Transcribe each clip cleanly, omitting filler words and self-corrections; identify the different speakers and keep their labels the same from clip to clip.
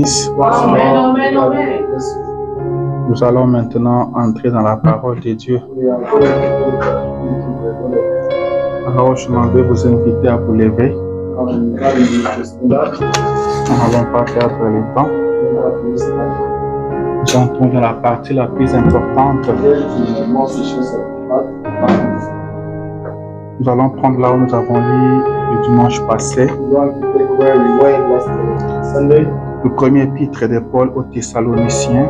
Speaker 1: Amen, amen, amen.
Speaker 2: Nous allons maintenant entrer dans la parole de Dieu. Alors, je m'en vais vous inviter à vous lever. Nous n'allons pas perdre le temps. Nous entrons dans la partie la plus importante. Nous allons prendre là où nous avons lu le dimanche passé. Le premier épître de Paul aux Thessaloniciens.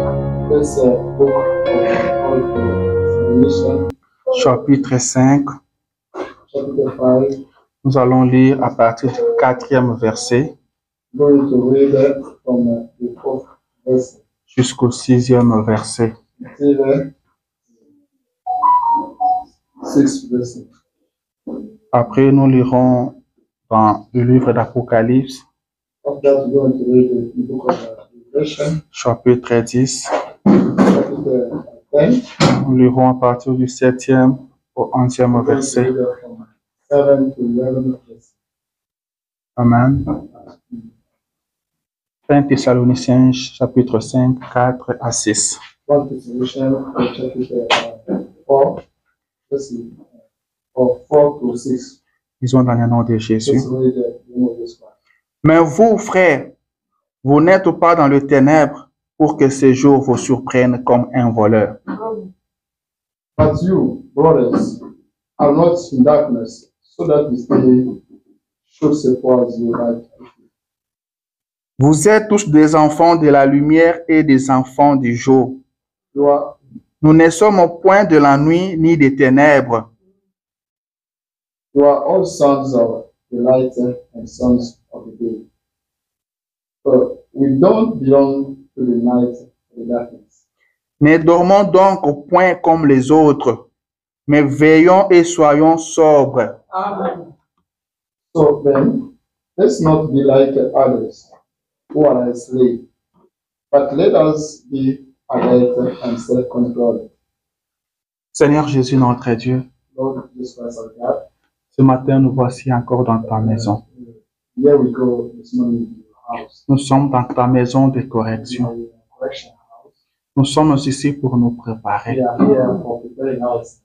Speaker 2: Chapitre 5. Nous allons lire à partir du 4e verset jusqu'au 6e verset. Après, nous lirons dans le livre d'Apocalypse, chapitre 10. Nous lirons à partir du 7e au 11e verset. Amen. 1 Thessaloniciens, chapitre 5, 4 à 6. Disons dans le nom de Jésus. Mais vous, frères, vous n'êtes pas dans le ténèbre pour que ce jour vous surprenne comme un voleur.
Speaker 3: But you, brothers, are not in darkness, so that this day should surprise you like.
Speaker 2: Vous êtes tous des enfants de la lumière et des enfants du jour. Nous ne sommes point de la nuit ni des ténèbres.
Speaker 3: You are all sons of the light and sons of the day. We don't belong to the night or the darkness.
Speaker 2: Ne dormons donc au point comme les autres, mais veillons et soyons sobres.
Speaker 3: Amen. So then, let's not be like others who are asleep, but let us be alert and self-controlled.
Speaker 2: Seigneur Jésus, notre Dieu,
Speaker 3: Lord Jesus Christ our God,
Speaker 2: ce matin nous voici encore dans ta maison.
Speaker 3: here we go this morning to your house.
Speaker 2: Nous sommes dans ta maison de correction.
Speaker 3: Correction house.
Speaker 2: Nous sommes ici pour nous préparer.
Speaker 3: We are here for preparing ourselves.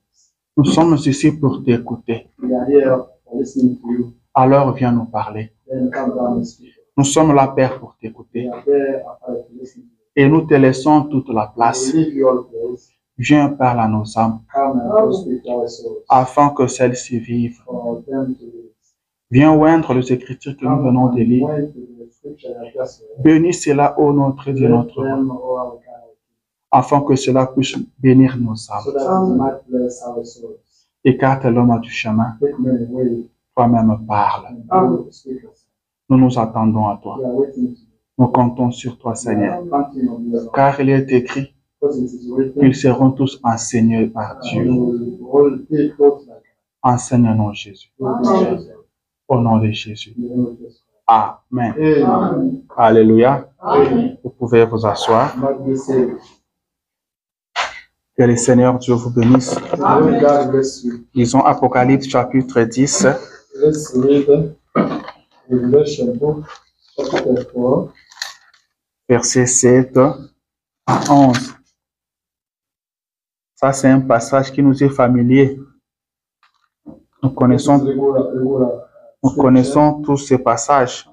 Speaker 2: Nous sommes ici pour t'écouter.
Speaker 3: We are here for listening to you.
Speaker 2: Alors viens nous parler.
Speaker 3: Then come down and speak.
Speaker 2: Nous sommes là, Père, pour
Speaker 3: We
Speaker 2: t'écouter.
Speaker 3: are there to listen to you.
Speaker 2: Et nous te laissons toute la place.
Speaker 3: We leave you all place.
Speaker 2: Viens, parle à nos âmes,
Speaker 3: Come and speak to our souls.
Speaker 2: afin que celles-ci vivent.
Speaker 3: For them to live.
Speaker 2: Viens oindre les Écritures que nous venons de lire.
Speaker 3: Went to the scripture I just read.
Speaker 2: Bénis cela, ô notre Dieu, notre roi,
Speaker 3: Them, O our God,
Speaker 2: afin que cela puisse bénir nos
Speaker 3: so
Speaker 2: âmes.
Speaker 3: that we might bless our souls.
Speaker 2: Écarte l'homme du chemin,
Speaker 3: Take me away
Speaker 2: toi-même parle.
Speaker 3: and you speak us.
Speaker 2: Nous nous attendons à toi.
Speaker 3: We are waiting to you.
Speaker 2: Nous comptons sur toi, Seigneur,
Speaker 3: Counting on you, Lord.
Speaker 2: car il est écrit
Speaker 3: Because it is written,
Speaker 2: qu'ils seront tous enseignés par
Speaker 3: we
Speaker 2: Dieu.
Speaker 3: will all be taught like
Speaker 2: Enseigne-nous, Jésus,
Speaker 3: Amen.
Speaker 2: au nom de Jésus. Amen.
Speaker 3: Amen.
Speaker 2: Alléluia.
Speaker 3: Amen.
Speaker 2: Vous pouvez vous asseoir.
Speaker 3: Might be saved.
Speaker 2: Que le Seigneur Dieu vous bénisse.
Speaker 3: May God bless you.
Speaker 2: Lisons Apocalypse chapitre 10,
Speaker 3: Let's read Revelation book, chapter 4,
Speaker 2: versets 7 à 11. Ça, c'est un passage qui nous est familier. Nous connaissons tous ces passages.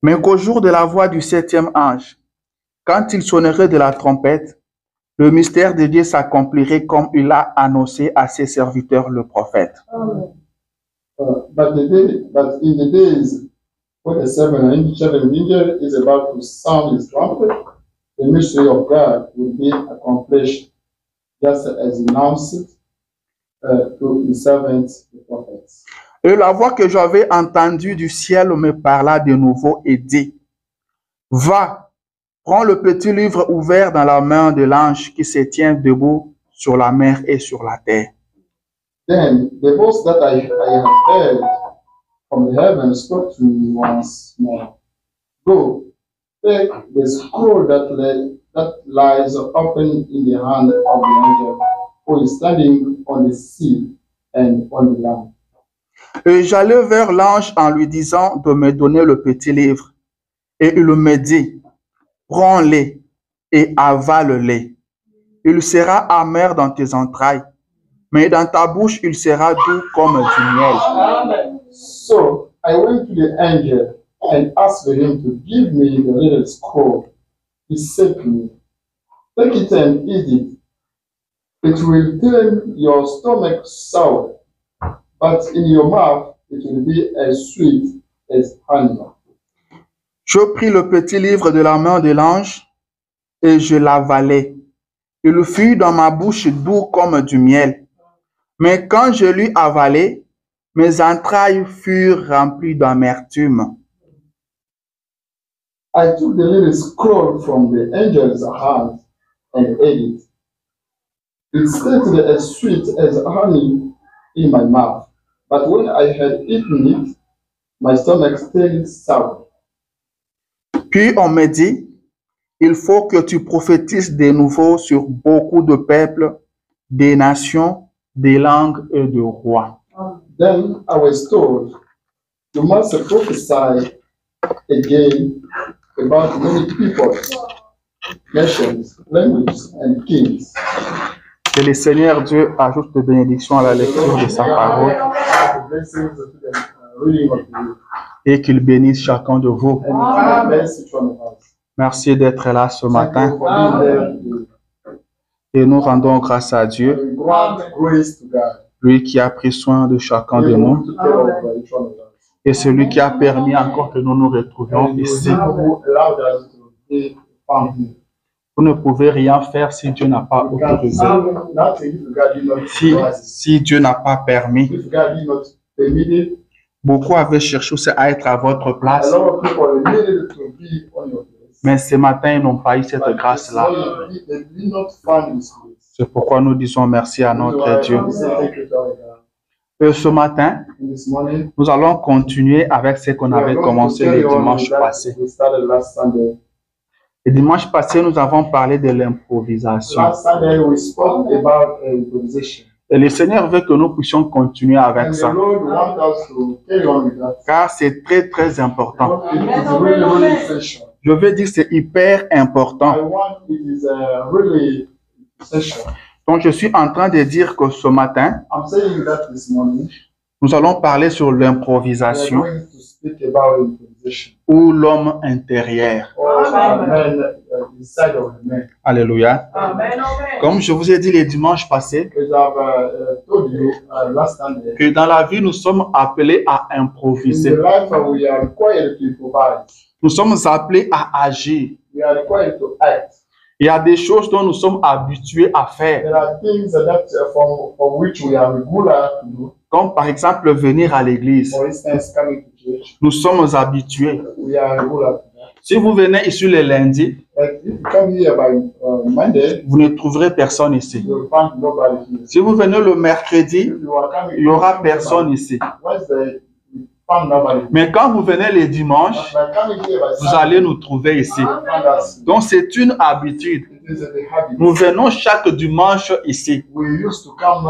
Speaker 2: Mais qu'au jour de la voix du 7e ange, quand il sonnerait de la trompette, le mystère de Dieu s'accomplirait comme il l'a annoncé à ses serviteurs, le prophète.
Speaker 3: but in the days when the seventh angel is about to sound his trumpet, the mystery of God will be accomplished, just as announced to his servants, the prophets.
Speaker 2: Et la voix que j'avais entendue du ciel me parla de nouveau et dit, « Va, prends le petit livre ouvert dans la main de l'ange qui se tient debout sur la mer et sur la terre. »
Speaker 3: Then the voice that I have heard from the heaven spoke to me once more. Go, take the scroll that lies open in the hand of the angel who is standing on the sea and on the land.
Speaker 2: Et j'allai vers l'ange en lui disant de me donner le petit livre. Et il me dit, prends-les et avale-les. Il sera amer dans tes entrailles, mais dans ta bouche, il sera doux comme du miel.
Speaker 3: So I went to the angel and asked him to give me the little scroll. He said to me, take it and eat it. It will turn your stomach sour, but in your mouth it will be as sweet as honey.
Speaker 2: Je pris le petit livre de la main de l'ange et je l'avalai. Il fut dans ma bouche doux comme du miel. Mais quand je l'eus avalé, mes entrailles furent remplies d'amertume.
Speaker 3: I took the little scroll from the angel's hand and ate it. It tasted as sweet as honey in my mouth, but when I had eaten it, my stomach turned sour.
Speaker 2: Puis on me dit, il faut que tu prophétises de nouveau sur beaucoup de peuples, des nations, des langues et de rois.
Speaker 3: Then I was told, you must prophesy again about many peoples, nations, languages, and kings.
Speaker 2: Que le Seigneur Dieu ajoute des bénédictions à la lecture de sa parole
Speaker 3: Blessings to the reading of the
Speaker 2: et qu'il bénisse chacun de vous.
Speaker 3: and bless each one of us.
Speaker 2: Merci d'être là ce
Speaker 3: Thank
Speaker 2: matin
Speaker 3: you for being there today.
Speaker 2: et nous rendons grâce à Dieu,
Speaker 3: We grant grace to God.
Speaker 2: lui qui a pris soin de chacun de
Speaker 3: Able
Speaker 2: nous
Speaker 3: to care of each one of us.
Speaker 2: et celui qui a permis encore que nous nous retrouvions
Speaker 3: And you
Speaker 2: ici.
Speaker 3: who allowed us to be found here.
Speaker 2: Vous ne pouvez rien faire si Dieu n'a pas
Speaker 3: We can
Speaker 2: autorisé,
Speaker 3: do nothing if God did not authorize it.
Speaker 2: si Dieu n'a pas permis.
Speaker 3: If God did not permit it,
Speaker 2: Beaucoup avaient cherché aussi à être à votre
Speaker 3: a
Speaker 2: place,
Speaker 3: lot of people needed to be on your place.
Speaker 2: mais ce matin, ils n'ont pas eu cette
Speaker 3: But
Speaker 2: grâce-là.
Speaker 3: they did not find this place.
Speaker 2: C'est pourquoi nous disons merci à notre Dieu.
Speaker 3: We say thank you to our God.
Speaker 2: Et ce matin,
Speaker 3: And this morning,
Speaker 2: nous allons continuer avec ce qu'on
Speaker 3: we are
Speaker 2: avait
Speaker 3: going to
Speaker 2: commencé
Speaker 3: carry
Speaker 2: le
Speaker 3: on with
Speaker 2: dimanche
Speaker 3: that
Speaker 2: passé.
Speaker 3: we started last Sunday.
Speaker 2: Le dimanche passé, nous avons parlé de l'improvisation.
Speaker 3: Last Sunday we spoke about improvisation.
Speaker 2: Et le Seigneur veut que nous puissions continuer avec
Speaker 3: And the
Speaker 2: ça,
Speaker 3: Lord wants us to carry on with that.
Speaker 2: car c'est très, très important.
Speaker 3: It is really, really essential.
Speaker 2: Je veux dire, c'est hyper
Speaker 3: I
Speaker 2: important.
Speaker 3: want it is really essential.
Speaker 2: Donc, je suis en train de dire que ce matin,
Speaker 3: I'm saying that this morning.
Speaker 2: nous allons parler sur
Speaker 3: We are
Speaker 2: l'improvisation
Speaker 3: going to speak about improvisation.
Speaker 2: ou l'homme intérieur.
Speaker 3: Or man, inside of the man.
Speaker 2: Alléluia.
Speaker 1: Amen, amen.
Speaker 2: Comme je vous ai dit le dimanche passé,
Speaker 3: As I've told you last Sunday,
Speaker 2: que dans la vie, nous sommes appelés à
Speaker 3: in
Speaker 2: improviser.
Speaker 3: the life we are required to improvise.
Speaker 2: Nous sommes appelés à agir.
Speaker 3: We are required to act.
Speaker 2: Il y a des choses dont nous sommes habitués à faire,
Speaker 3: There are things that from which we are regular to do.
Speaker 2: comme par exemple venir à l'église.
Speaker 3: For instance, coming to church,
Speaker 2: Nous sommes habitués.
Speaker 3: we are regular to that.
Speaker 2: Si vous venez ici le lundi,
Speaker 3: But if you come here by Monday,
Speaker 2: vous ne trouverez personne ici.
Speaker 3: you will find nobody here.
Speaker 2: Si vous venez le mercredi,
Speaker 3: If you are coming,
Speaker 2: il n'y aura personne ici.
Speaker 3: Wednesday, you find nobody.
Speaker 2: Mais quand vous venez le dimanche,
Speaker 3: But by coming here by
Speaker 2: vous
Speaker 3: Sunday,
Speaker 2: allez nous trouver ici.
Speaker 3: you find us.
Speaker 2: Donc c'est une habitude.
Speaker 3: It is a habit.
Speaker 2: Nous venons chaque dimanche ici.
Speaker 3: We used to come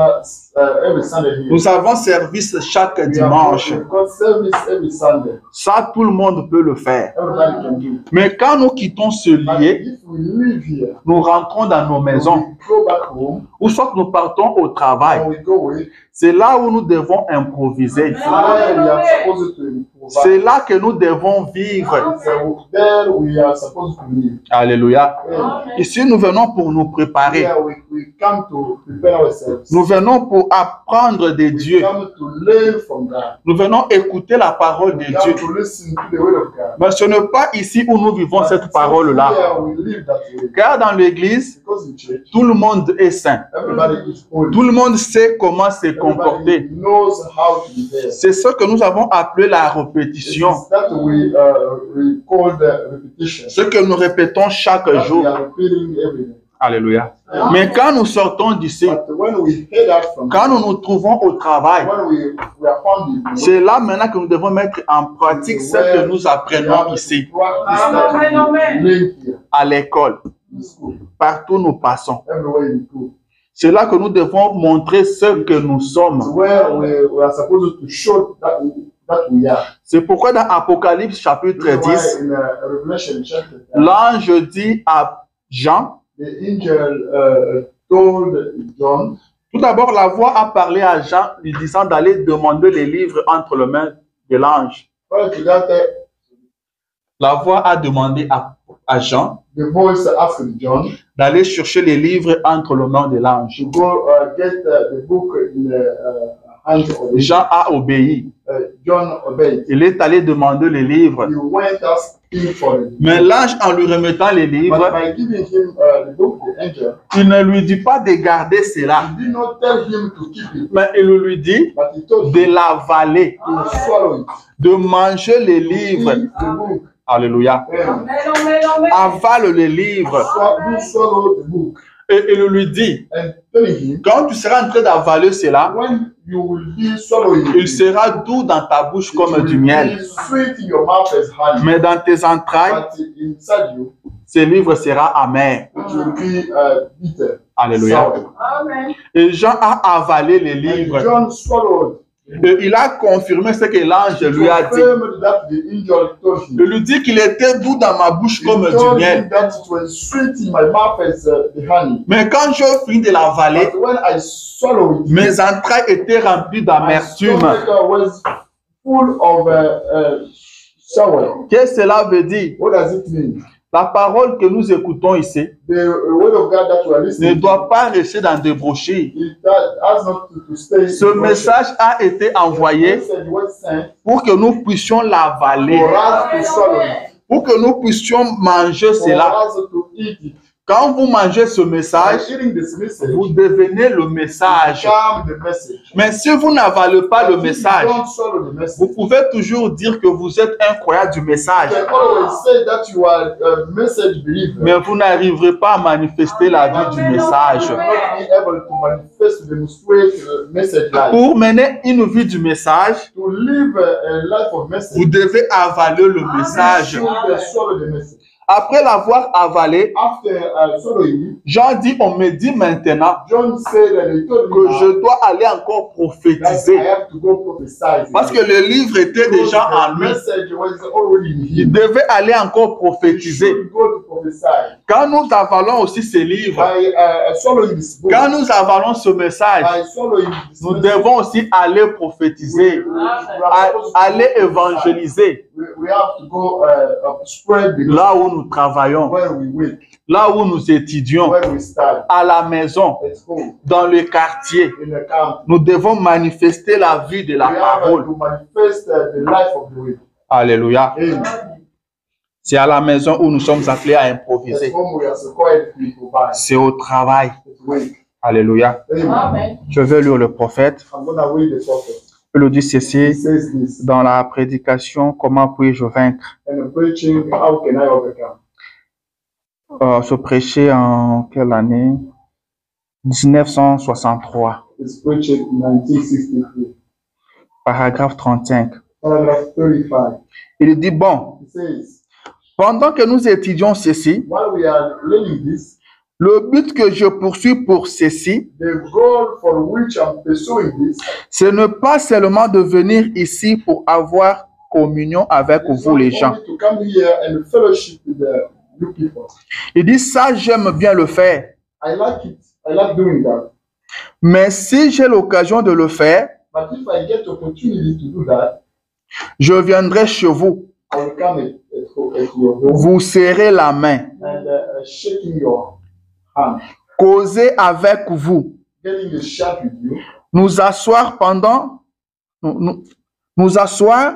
Speaker 3: every Sunday here.
Speaker 2: Nous avons service chaque
Speaker 3: We
Speaker 2: dimanche.
Speaker 3: have got service every Sunday.
Speaker 2: Ça, tout le monde peut le faire.
Speaker 3: Everybody can do.
Speaker 2: Mais quand nous quittons ce
Speaker 3: But
Speaker 2: lieu,
Speaker 3: if we live here,
Speaker 2: nous rentrons dans nos maisons,
Speaker 3: we go back home,
Speaker 2: ou soit nous partons au travail.
Speaker 3: and we go away,
Speaker 2: C'est là où nous devons improviser.
Speaker 3: where we are supposed to improvise.
Speaker 2: C'est là que nous devons vivre.
Speaker 3: So there we are supposed to live.
Speaker 2: Alléluia.
Speaker 3: And
Speaker 2: Ici, nous venons pour nous préparer.
Speaker 3: here we come to prepare ourselves.
Speaker 2: Nous venons pour apprendre de
Speaker 3: We
Speaker 2: Dieu.
Speaker 3: come to learn from God.
Speaker 2: Nous venons écouter la parole de
Speaker 3: We come
Speaker 2: Dieu.
Speaker 3: to listen to the word of God.
Speaker 2: Mais ce n'est pas ici où nous vivons cette
Speaker 3: But
Speaker 2: parole-là.
Speaker 3: here we live that way.
Speaker 2: Car dans l'église,
Speaker 3: Because in church,
Speaker 2: tout le monde est saint.
Speaker 3: everybody is holy.
Speaker 2: Tout le monde sait comment se
Speaker 3: Everybody
Speaker 2: comporter.
Speaker 3: knows how to be there.
Speaker 2: C'est ce que nous avons appelé la répétition.
Speaker 3: It's that we call the repetition.
Speaker 2: Ce que nous répétons chaque
Speaker 3: That we
Speaker 2: jour.
Speaker 3: are repeating every day.
Speaker 2: Alléluia. Mais quand nous sortons d'ici,
Speaker 3: But when we head out from
Speaker 2: quand nous nous trouvons au travail,
Speaker 3: when we are found in
Speaker 2: c'est là maintenant que nous devons mettre en pratique ce que nous apprenons ici,
Speaker 3: practice that we
Speaker 1: Amen.
Speaker 3: learn here
Speaker 2: à l'école,
Speaker 3: in school,
Speaker 2: partout où nous passons.
Speaker 3: everywhere we go.
Speaker 2: C'est là que nous devons montrer ce que nous sommes.
Speaker 3: It's where we are supposed to show that we are.
Speaker 2: C'est pourquoi dans Apocalypse chapitre
Speaker 3: This is
Speaker 2: 10,
Speaker 3: why in Revelation chapter 10,
Speaker 2: l'ange dit à Jean,
Speaker 3: the angel told John,
Speaker 2: tout d'abord la voix a parlé à Jean lui disant d'aller demander les livres entre les mains de l'ange.
Speaker 3: prior to that,
Speaker 2: La voix a demandé à Jean
Speaker 3: the voice asked John
Speaker 2: d'aller chercher les livres entre les mains de l'ange.
Speaker 3: to go get the book in the hands of the
Speaker 2: Jean a obéi.
Speaker 3: John obeyed.
Speaker 2: Il est allé demander les livres.
Speaker 3: He went asking for it.
Speaker 2: Mais l'ange, en lui remettant les
Speaker 3: But
Speaker 2: livres,
Speaker 3: by giving him the book, the angel,
Speaker 2: il ne lui dit pas de garder cela,
Speaker 3: he did not tell him to keep it,
Speaker 2: mais il lui dit
Speaker 3: but he told
Speaker 2: de
Speaker 3: him
Speaker 2: l'avaler,
Speaker 3: to swallow it,
Speaker 2: de manger les
Speaker 3: to
Speaker 2: livres.
Speaker 3: eat the book.
Speaker 2: Alléluia.
Speaker 3: Amen.
Speaker 2: Avale les livres.
Speaker 3: Do swallow the book.
Speaker 2: Et il lui dit,
Speaker 3: And telling him,
Speaker 2: quand tu seras en train d'avaler cela,
Speaker 3: when you will be swallowing
Speaker 2: il
Speaker 3: it,
Speaker 2: sera doux dans ta bouche
Speaker 3: it
Speaker 2: comme
Speaker 3: will
Speaker 2: du
Speaker 3: be
Speaker 2: miel.
Speaker 3: sweet in your mouth as honey,
Speaker 2: Mais dans tes entrailles,
Speaker 3: but inside you,
Speaker 2: ces livres sera amer.
Speaker 3: it will be bitter.
Speaker 2: Alléluia.
Speaker 3: Sour.
Speaker 2: Et Jean a avalé les
Speaker 3: And
Speaker 2: livres.
Speaker 3: John swallowed.
Speaker 2: Et il a confirmé ce que l'ange lui a dit.
Speaker 3: Confirmed that the angel told him.
Speaker 2: Il lui dit qu'il était doux dans ma bouche comme
Speaker 3: He
Speaker 2: du
Speaker 3: told him
Speaker 2: miel.
Speaker 3: that it was sweet in my mouth as the honey.
Speaker 2: Mais quand je finis de l'avaler,
Speaker 3: But when I swallowed it,
Speaker 2: mes entrailles étaient remplies
Speaker 3: my
Speaker 2: d'amertume.
Speaker 3: stomach was full of sour.
Speaker 2: Qu'est-ce que cela veut dire?
Speaker 3: What does it mean?
Speaker 2: La parole que nous écoutons ici
Speaker 3: The word of God that you are
Speaker 2: ne
Speaker 3: listening to,
Speaker 2: doit pas rester dans des brochures.
Speaker 3: it has not to stay.
Speaker 2: Ce
Speaker 3: in
Speaker 2: message a été
Speaker 3: the
Speaker 2: envoyé
Speaker 3: message was sent
Speaker 2: pour que nous puissions l'avaler,
Speaker 3: for us to swallow it,
Speaker 2: pour que nous puissions manger
Speaker 3: for
Speaker 2: cela.
Speaker 3: us to eat it.
Speaker 2: Quand vous mangez ce
Speaker 3: By
Speaker 2: message,
Speaker 3: eating this message,
Speaker 2: vous devenez le message.
Speaker 3: become the message.
Speaker 2: Mais si vous n'avalez pas le
Speaker 3: But if you
Speaker 2: message,
Speaker 3: don't swallow the message,
Speaker 2: vous pouvez toujours dire que vous êtes un croyant du
Speaker 3: you
Speaker 2: message,
Speaker 3: can always say that you are a message believer.
Speaker 2: mais vous n'arriverez pas à manifester la vie du
Speaker 3: You
Speaker 2: message.
Speaker 3: will not be able to manifest, to demonstrate the message life.
Speaker 2: Pour mener une vie du message,
Speaker 3: To live a life of message,
Speaker 2: vous devez avaler le
Speaker 3: you
Speaker 2: message.
Speaker 3: should swallow the message.
Speaker 2: Après l'avoir avalé,
Speaker 3: After swallowing it,
Speaker 2: Jean dit, on me dit maintenant
Speaker 3: John said that he told
Speaker 2: que
Speaker 3: me
Speaker 2: je dois aller encore
Speaker 3: that I
Speaker 2: prophétiser.
Speaker 3: have to go prophesy.
Speaker 2: Parce que le livre était
Speaker 3: Because
Speaker 2: déjà en
Speaker 3: the
Speaker 2: lui.
Speaker 3: message was already in
Speaker 2: Il
Speaker 3: him.
Speaker 2: devait aller encore
Speaker 3: He
Speaker 2: prophétiser.
Speaker 3: should go to prophesy.
Speaker 2: Quand nous avalons aussi ces livres,
Speaker 3: By swallowing this book,
Speaker 2: quand nous avalons ce message,
Speaker 3: by swallowing this
Speaker 2: nous
Speaker 3: message,
Speaker 2: devons aussi aller prophétiser, aller évangéliser
Speaker 3: We have to go spread the
Speaker 2: là où nous travaillons,
Speaker 3: where we work,
Speaker 2: là où nous étudions,
Speaker 3: where we study,
Speaker 2: à la maison,
Speaker 3: at home,
Speaker 2: dans le quartier.
Speaker 3: in the camp.
Speaker 2: Nous devons manifester la vie de la
Speaker 3: We have
Speaker 2: parole.
Speaker 3: to manifest the life of the word.
Speaker 2: Alléluia.
Speaker 3: Amen.
Speaker 2: C'est à la maison où nous sommes appelés à
Speaker 3: At
Speaker 2: improviser.
Speaker 3: home we are required to provide.
Speaker 2: C'est au travail.
Speaker 3: At work.
Speaker 2: Alléluia.
Speaker 3: Amen.
Speaker 2: Je vais lire le prophète.
Speaker 3: I'm gonna read the prophet.
Speaker 2: Il dit
Speaker 3: He
Speaker 2: ceci
Speaker 3: says this.
Speaker 2: dans la prédication, comment puis-je vaincre?
Speaker 3: And the preaching, how can I overcome?
Speaker 2: Se prêcher en quelle année? 1963,
Speaker 3: It's preaching in 1963.
Speaker 2: paragraphe 35.
Speaker 3: Paragraph 35.
Speaker 2: Il dit, bon,
Speaker 3: It says,
Speaker 2: pendant que nous étudions ceci,
Speaker 3: while we are learning this,
Speaker 2: le but que je poursuis pour ceci,
Speaker 3: the goal for which I'm pursuing this
Speaker 2: ce n'est pas seulement de venir ici pour avoir communion avec
Speaker 3: is
Speaker 2: vous
Speaker 3: not
Speaker 2: les gens.
Speaker 3: only to come here and fellowship with the new people.
Speaker 2: Il dit, ça, j'aime bien le faire.
Speaker 3: I like it. I like doing that.
Speaker 2: Mais si j'ai l'occasion de le faire,
Speaker 3: But if I get opportunity to do that,
Speaker 2: je viendrai chez vous,
Speaker 3: I will come at your home
Speaker 2: vous serrer la main,
Speaker 3: and shaking your hand,
Speaker 2: causer avec vous,
Speaker 3: getting a shot with you,
Speaker 2: nous asseoir pendant, nous asseoir,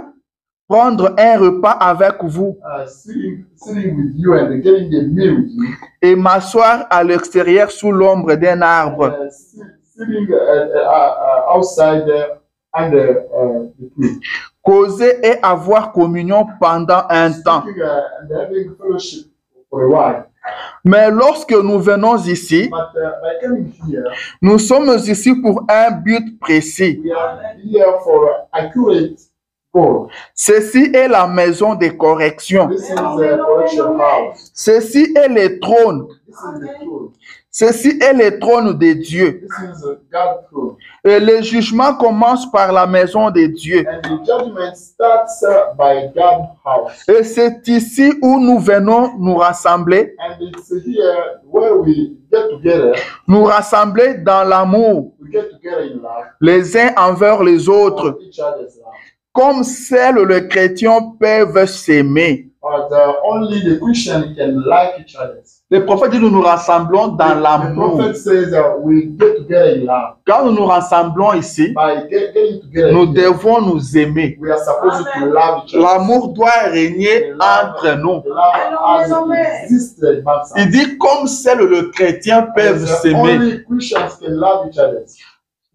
Speaker 2: prendre un repas avec vous
Speaker 3: sitting with you and getting a meal with you,
Speaker 2: et m'asseoir à l'extérieur sous l'ombre d'un arbre.
Speaker 3: sitting outside under the tree,
Speaker 2: Causer et avoir communion pendant un temps.
Speaker 3: sitting and having fellowship for a while.
Speaker 2: Mais lorsque nous venons ici,
Speaker 3: But by coming here,
Speaker 2: nous sommes ici pour un but précis.
Speaker 3: we are here for accurate 4.
Speaker 2: Ceci est la maison de correction.
Speaker 3: This is the correction house.
Speaker 2: Ceci est le trône.
Speaker 3: This is the throne.
Speaker 2: Ceci est le trône de Dieu.
Speaker 3: This is the God's throne.
Speaker 2: Et le jugement commence par la maison de Dieu.
Speaker 3: And the judgment starts by God's house.
Speaker 2: Et c'est ici où nous venons nous rassembler.
Speaker 3: And it's here where we get together.
Speaker 2: Nous rassembler dans l'amour,
Speaker 3: We get together in love.
Speaker 2: les uns envers les autres,
Speaker 3: For each other's love.
Speaker 2: comme seuls les chrétiens peuvent s'aimer.
Speaker 3: But only the Christian can like each other.
Speaker 2: Le prophète dit nous nous rassemblons dans
Speaker 3: The
Speaker 2: l'amour.
Speaker 3: prophet says we get together in love.
Speaker 2: Quand nous nous rassemblons ici,
Speaker 3: By getting together,
Speaker 2: nous
Speaker 3: here,
Speaker 2: devons nous aimer.
Speaker 3: we are supposed to love each other.
Speaker 2: L'amour doit régner entre nous.
Speaker 3: The love has existed amongst
Speaker 2: Il
Speaker 3: us.
Speaker 2: dit comme seuls les chrétiens peuvent
Speaker 3: Because
Speaker 2: s'aimer.
Speaker 3: only Christians can love each other.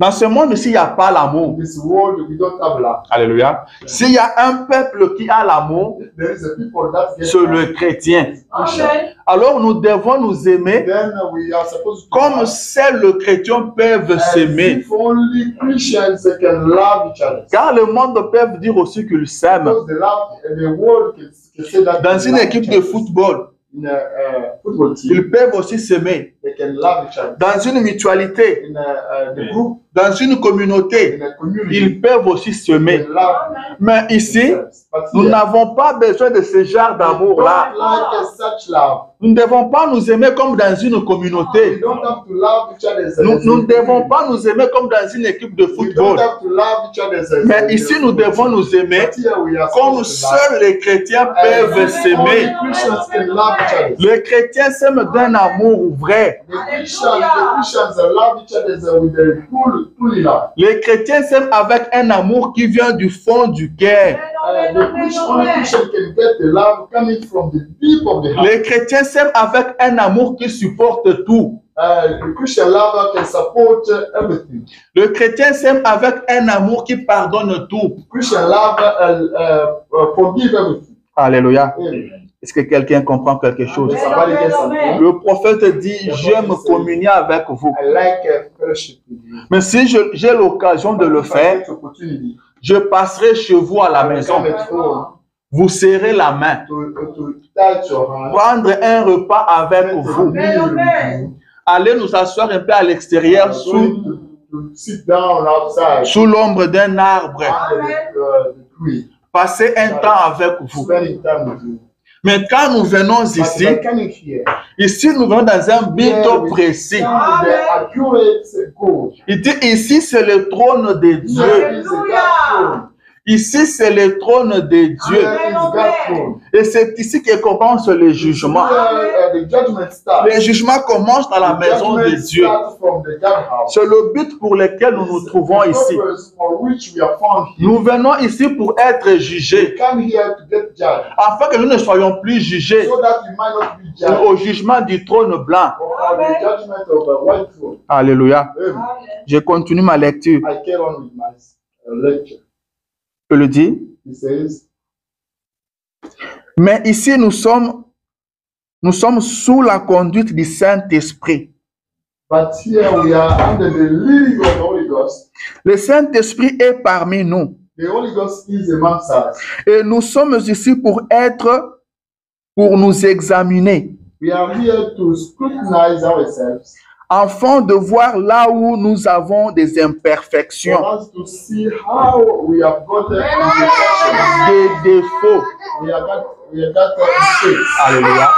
Speaker 2: Dans ce monde ici, il n'y a pas l'amour.
Speaker 3: In this world, we don't have love.
Speaker 2: Alléluia. S'il y a un peuple qui a l'amour,
Speaker 3: There is a people that get
Speaker 2: c'est le chrétien.
Speaker 3: Christian.
Speaker 2: Alors nous devons nous aimer
Speaker 3: Then we are supposed to
Speaker 2: comme
Speaker 3: love.
Speaker 2: seuls les chrétiens peuvent
Speaker 3: As
Speaker 2: s'aimer.
Speaker 3: if only Christians can love each other.
Speaker 2: Car le monde peut dire aussi qu'il s'aime.
Speaker 3: Because the world can say that
Speaker 2: Dans
Speaker 3: they
Speaker 2: une
Speaker 3: love
Speaker 2: équipe
Speaker 3: each
Speaker 2: de
Speaker 3: other.
Speaker 2: football,
Speaker 3: In a football team,
Speaker 2: ils peuvent aussi s'aimer.
Speaker 3: they can love each other.
Speaker 2: Dans une mutualité,
Speaker 3: In the group,
Speaker 2: dans une communauté,
Speaker 3: in a community,
Speaker 2: ils peuvent aussi
Speaker 3: they
Speaker 2: s'aimer.
Speaker 3: love
Speaker 2: Mais ici,
Speaker 3: themselves. But
Speaker 2: nous
Speaker 3: here,
Speaker 2: n'avons pas besoin de ce genre
Speaker 3: we
Speaker 2: d'amour-là.
Speaker 3: don't like such love.
Speaker 2: Nous ne devons pas nous aimer comme dans une
Speaker 3: We
Speaker 2: communauté.
Speaker 3: don't have to love each other as a
Speaker 2: Nous ne devons pas nous aimer comme dans une équipe de
Speaker 3: We don't
Speaker 2: football.
Speaker 3: have to love each other as a
Speaker 2: Mais ici, nous devons nous aimer
Speaker 3: But here we are
Speaker 2: comme
Speaker 3: supposed to love.
Speaker 2: seuls les chrétiens peuvent
Speaker 3: Only
Speaker 2: s'aimer.
Speaker 3: Christians can love each other.
Speaker 2: Les chrétiens s'aiment d'un amour vrai.
Speaker 3: The Christians love each other with a truly love.
Speaker 2: Les chrétiens s'aiment avec un amour qui vient du fond du cœur.
Speaker 3: Only Christian can get the love coming from the deep of the heart.
Speaker 2: Les chrétiens s'aiment avec un amour qui supporte tout.
Speaker 3: The Christian lover can support everything.
Speaker 2: Le chrétien s'aime avec un amour qui pardonne tout.
Speaker 3: Christian lover forgive everything.
Speaker 2: Alléluia.
Speaker 3: Amen.
Speaker 2: Est-ce que quelqu'un comprend quelque chose?
Speaker 3: Somebody gets something.
Speaker 2: Le prophète dit, j'aime communier avec vous.
Speaker 3: I like fellowship with you.
Speaker 2: Mais si j'ai l'occasion de le
Speaker 3: If I
Speaker 2: faire,
Speaker 3: get opportunity,
Speaker 2: je passerai chez vous à la
Speaker 3: I will
Speaker 2: maison.
Speaker 3: come at home
Speaker 2: Vous serrez la main.
Speaker 3: to touch your hand.
Speaker 2: Prendre un repas avec vous. Allez nous asseoir un peu à l'extérieur
Speaker 3: To sit down outside
Speaker 2: sous l'ombre d'un arbre.
Speaker 3: under the tree,
Speaker 2: Passer un temps avec vous.
Speaker 3: spending time with you.
Speaker 2: Mais quand nous venons
Speaker 3: But
Speaker 2: ici,
Speaker 3: by coming here,
Speaker 2: ici nous venons dans un but précis.
Speaker 3: come to the accurate goal.
Speaker 2: Il dit ici c'est le trône de Dieu.
Speaker 3: Here is the God's throne.
Speaker 2: Ici c'est le trône de Dieu.
Speaker 3: Here is God's throne.
Speaker 2: Et c'est ici que commence le jugement.
Speaker 3: Here, the judgment starts.
Speaker 2: Le jugement commence dans la
Speaker 3: The
Speaker 2: maison de
Speaker 3: judgment
Speaker 2: Dieu.
Speaker 3: starts from the God house.
Speaker 2: C'est le but pour lequel nous nous trouvons
Speaker 3: The
Speaker 2: ici.
Speaker 3: purpose for which we are found here.
Speaker 2: Nous venons ici pour être
Speaker 3: We
Speaker 2: jugés,
Speaker 3: come here to get judged,
Speaker 2: afin que nous ne soyons plus jugés
Speaker 3: so that we might not be judged
Speaker 2: au jugement du trône blanc.
Speaker 3: for the judgment of the white throne.
Speaker 2: Alléluia.
Speaker 3: Amen.
Speaker 2: Je continue ma lecture.
Speaker 3: I carry on with my lecture.
Speaker 2: Je le dis.
Speaker 3: He says,
Speaker 2: Mais ici, nous sommes sous la conduite du Saint-Esprit.
Speaker 3: but here we are under the leading of the Holy Ghost.
Speaker 2: Le Saint-Esprit est parmi nous.
Speaker 3: The Holy Ghost is amongst us.
Speaker 2: Et nous sommes ici pour nous examiner,
Speaker 3: We are here to scrutinize ourselves,
Speaker 2: afin de voir là où nous avons des imperfections,
Speaker 3: for us to see how we have got
Speaker 2: des défauts.
Speaker 3: we have got mistakes.
Speaker 2: Alléluia.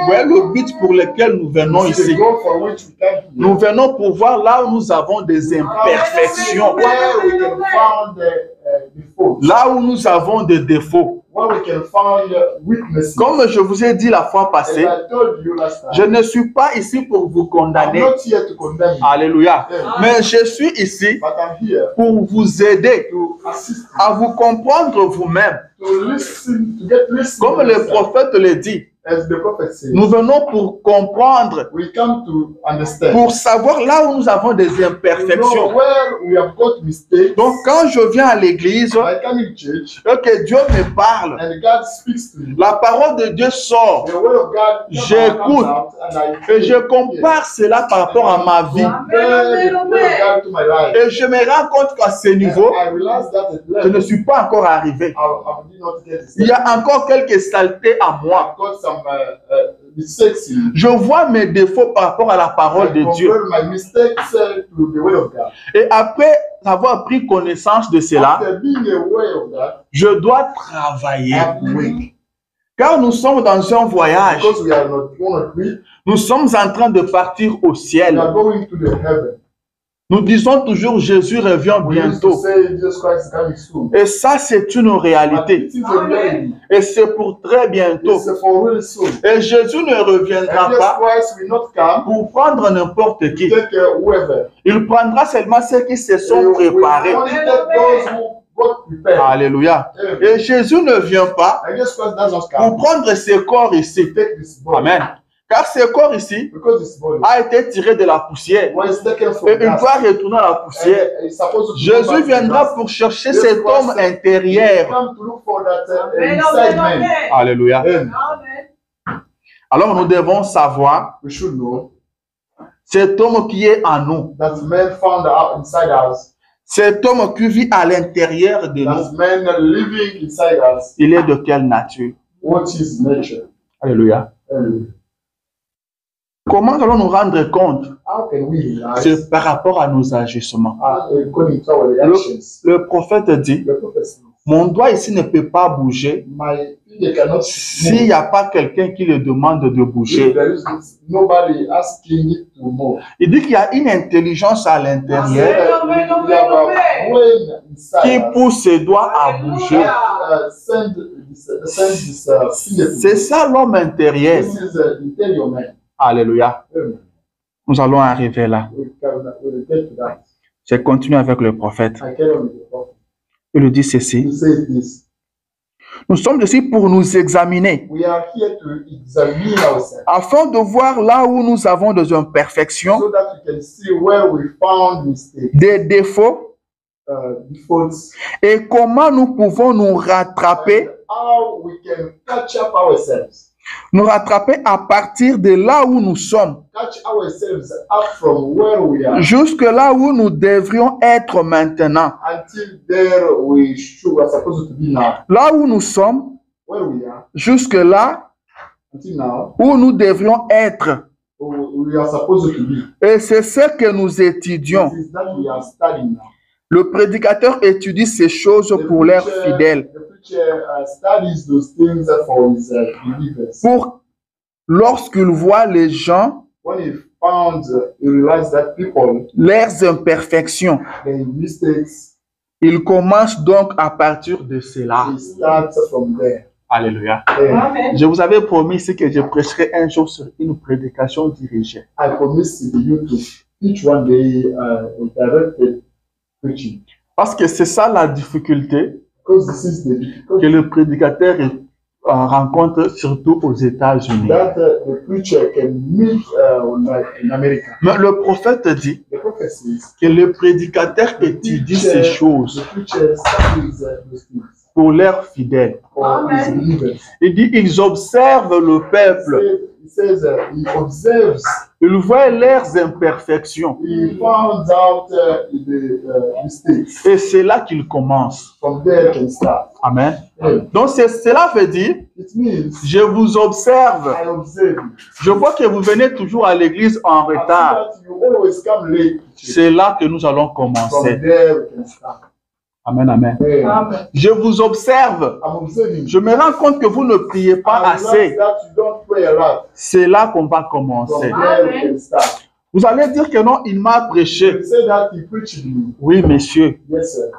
Speaker 2: Voilà le but pour lequel nous venons
Speaker 3: It's the
Speaker 2: ici.
Speaker 3: goal for which we come here.
Speaker 2: Nous venons pour voir là où nous avons des imperfections,
Speaker 3: Where we can find the faults,
Speaker 2: là où nous avons des défauts.
Speaker 3: where we can find weaknesses.
Speaker 2: Comme je vous ai dit la fois
Speaker 3: As
Speaker 2: passée,
Speaker 3: I told you last
Speaker 2: je
Speaker 3: time,
Speaker 2: ne suis pas ici pour vous
Speaker 3: I'm
Speaker 2: condamner.
Speaker 3: not here to condemn you,
Speaker 2: Alléluia. Mais je suis ici
Speaker 3: but I'm here
Speaker 2: pour vous aider
Speaker 3: to assist you,
Speaker 2: à vous comprendre vous-même.
Speaker 3: to listen, to get listened.
Speaker 2: Comme le prophète le dit,
Speaker 3: as the prophet says,
Speaker 2: nous venons pour comprendre,
Speaker 3: we come to understand.
Speaker 2: pour savoir là où nous avons des
Speaker 3: To know
Speaker 2: imperfections.
Speaker 3: where we have got mistakes.
Speaker 2: Donc, quand je viens à l'église,
Speaker 3: I come in church
Speaker 2: et que Dieu me parle,
Speaker 3: and God speaks to me.
Speaker 2: la parole de Dieu sort
Speaker 3: The word of God
Speaker 2: J'écoute.
Speaker 3: comes out and I
Speaker 2: et je compare cela par rapport à ma vie.
Speaker 3: compare the word of God to my life.
Speaker 2: Et je me rends compte qu'à ce niveau,
Speaker 3: And I realize that at
Speaker 2: je ne
Speaker 3: level,
Speaker 2: suis pas encore arrivé.
Speaker 3: I did not get
Speaker 2: Il y a encore quelques saletés à moi.
Speaker 3: I've got some mistakes in me.
Speaker 2: Je vois mes défauts par rapport à la parole de
Speaker 3: I
Speaker 2: Dieu.
Speaker 3: compare my mistakes to the word of God.
Speaker 2: Et après avoir pris connaissance de cela,
Speaker 3: After being aware of that,
Speaker 2: je dois travailler.
Speaker 3: I have to wait.
Speaker 2: Car nous sommes dans un voyage.
Speaker 3: Because we are not one or three,
Speaker 2: Nous sommes en train de partir au
Speaker 3: we
Speaker 2: ciel.
Speaker 3: are going to the heaven.
Speaker 2: Nous disons toujours Jésus revient
Speaker 3: We used to
Speaker 2: bientôt.
Speaker 3: say Jesus Christ is coming soon.
Speaker 2: Et ça, c'est une
Speaker 3: But
Speaker 2: réalité.
Speaker 3: it is a reality.
Speaker 2: Et c'est pour très bientôt.
Speaker 3: It's for really soon.
Speaker 2: Et Jésus ne reviendra
Speaker 3: And Jesus
Speaker 2: pas
Speaker 3: Christ will not come
Speaker 2: pour prendre n'importe
Speaker 3: to
Speaker 2: qui.
Speaker 3: take whoever.
Speaker 2: Il prendra seulement ceux qui se
Speaker 3: He
Speaker 2: sont
Speaker 3: will
Speaker 2: préparés.
Speaker 3: only take those who got prepared.
Speaker 2: Alléluia.
Speaker 3: Amen.
Speaker 2: Et Jésus ne vient pas
Speaker 3: And Jesus Christ does not
Speaker 2: pour
Speaker 3: come
Speaker 2: prendre ce corps ici.
Speaker 3: to take this body.
Speaker 2: Amen. Car ce corps ici
Speaker 3: Because this body
Speaker 2: a été tiré de la poussière.
Speaker 3: was taken
Speaker 2: Et
Speaker 3: from
Speaker 2: il
Speaker 3: us.
Speaker 2: doit retourner à la poussière.
Speaker 3: And it's supposed to go
Speaker 2: Jésus
Speaker 3: back to
Speaker 2: viendra
Speaker 3: us.
Speaker 2: pour chercher
Speaker 3: Yes,
Speaker 2: cet homme
Speaker 3: Christ.
Speaker 2: intérieur.
Speaker 3: Come to look for that
Speaker 1: Amen,
Speaker 3: inside
Speaker 1: amen,
Speaker 3: man.
Speaker 1: amen.
Speaker 2: Alléluia.
Speaker 3: Amen.
Speaker 1: Amen.
Speaker 2: Alors nous devons savoir
Speaker 3: We should know
Speaker 2: cet homme qui est en nous.
Speaker 3: that man found out inside us,
Speaker 2: Cet homme qui vit à l'intérieur de nous.
Speaker 3: that man living inside us,
Speaker 2: Il est de quelle nature?
Speaker 3: what is nature.
Speaker 2: Alléluia. Comment allons-nous rendre compte?
Speaker 3: How can we realize
Speaker 2: C'est par rapport à nos agissements.
Speaker 3: according to our reactions?
Speaker 2: Le prophète dit,
Speaker 3: The prophet says,
Speaker 2: mon doigt ici ne peut pas bouger
Speaker 3: my finger cannot
Speaker 2: s'il
Speaker 3: move
Speaker 2: n'y a pas quelqu'un qui le demande de
Speaker 3: if
Speaker 2: bouger.
Speaker 3: there is nobody asking it to move.
Speaker 2: Il dit qu'il y a une intelligence à l'intérieur
Speaker 1: Amen,
Speaker 3: We have a
Speaker 1: amen.
Speaker 3: brain
Speaker 2: qui
Speaker 3: inside us.
Speaker 2: pousse ses doigts à bouger.
Speaker 3: Send this finger to
Speaker 2: C'est ça l'homme intérieur.
Speaker 3: This is interior man.
Speaker 2: Alléluia.
Speaker 3: Amen.
Speaker 2: Nous allons arriver là.
Speaker 3: We'll get to that.
Speaker 2: Je continue avec le prophète.
Speaker 3: I carry on with the prophet.
Speaker 2: Il lui dit ceci.
Speaker 3: He says this.
Speaker 2: Nous sommes ici pour nous examiner,
Speaker 3: We are here to examine ourselves
Speaker 2: afin de voir là où nous avons des imperfections,
Speaker 3: so that we can see where we found mistakes,
Speaker 2: des défauts,
Speaker 3: defaults,
Speaker 2: et comment nous pouvons nous rattraper,
Speaker 3: and how we can catch up ourselves.
Speaker 2: à partir de là où nous sommes,
Speaker 3: Catch ourselves up from where we are
Speaker 2: jusque là où nous devrions être maintenant.
Speaker 3: until there we are supposed to be now.
Speaker 2: Là où nous sommes,
Speaker 3: Where we are
Speaker 2: jusque là
Speaker 3: until now,
Speaker 2: où nous devrions être.
Speaker 3: we are supposed to be.
Speaker 2: Et c'est ce que nous étudions.
Speaker 3: This is that we are studying now.
Speaker 2: Le prédicateur étudie ces choses pour leurs fidèles.
Speaker 3: The preacher studies those things for his believers.
Speaker 2: Pour lorsqu'il voit les gens,
Speaker 3: When he found, he realized that people,
Speaker 2: leurs imperfections,
Speaker 3: their mistakes,
Speaker 2: il commence donc à partir de cela.
Speaker 3: he starts from there.
Speaker 2: Alléluia.
Speaker 3: And
Speaker 1: Amen.
Speaker 2: Je vous avais promis ici que je prêcherai un jour sur une prédication dirigée.
Speaker 3: I promise you to teach one day directed preaching.
Speaker 2: Parce que c'est ça la difficulté
Speaker 3: Because this is the
Speaker 2: que
Speaker 3: difficulty
Speaker 2: le prédicateur rencontre surtout aux États-Unis.
Speaker 3: that the preacher can meet in America.
Speaker 2: Mais le prophète dit
Speaker 3: The prophet says,
Speaker 2: que le prédicateur étudie ces choses
Speaker 3: the preacher studies those things
Speaker 2: pour leurs fidèles.
Speaker 3: for his
Speaker 1: Amen.
Speaker 3: believers.
Speaker 2: Il dit ils observent le peuple,
Speaker 3: He says he observes,
Speaker 2: ils voient leurs imperfections.
Speaker 3: he finds out the mistakes.
Speaker 2: Et c'est là qu'il commence.
Speaker 3: From there can start.
Speaker 2: Amen.
Speaker 3: Yeah.
Speaker 2: Donc cela veut dire,
Speaker 3: It means
Speaker 2: je vous observe.
Speaker 3: I observe you.
Speaker 2: Je vois que vous venez toujours à l'église en
Speaker 3: I see
Speaker 2: retard.
Speaker 3: that you always come late.
Speaker 2: C'est là que nous allons
Speaker 3: From
Speaker 2: commencer.
Speaker 3: there we can start.
Speaker 2: Amen, amen.
Speaker 3: Yeah.
Speaker 1: Amen.
Speaker 2: Je vous observe.
Speaker 3: I'm observing.
Speaker 2: Je me rends compte que vous ne priez pas
Speaker 3: I realize
Speaker 2: assez.
Speaker 3: that you don't pray a lot.
Speaker 2: C'est là qu'on va
Speaker 3: From
Speaker 2: commencer.
Speaker 3: there we can start.
Speaker 2: Vous allez dire que non, il m'a prêché.
Speaker 3: You say that he preached me.
Speaker 2: Oui, messieurs,
Speaker 3: Yes, sir.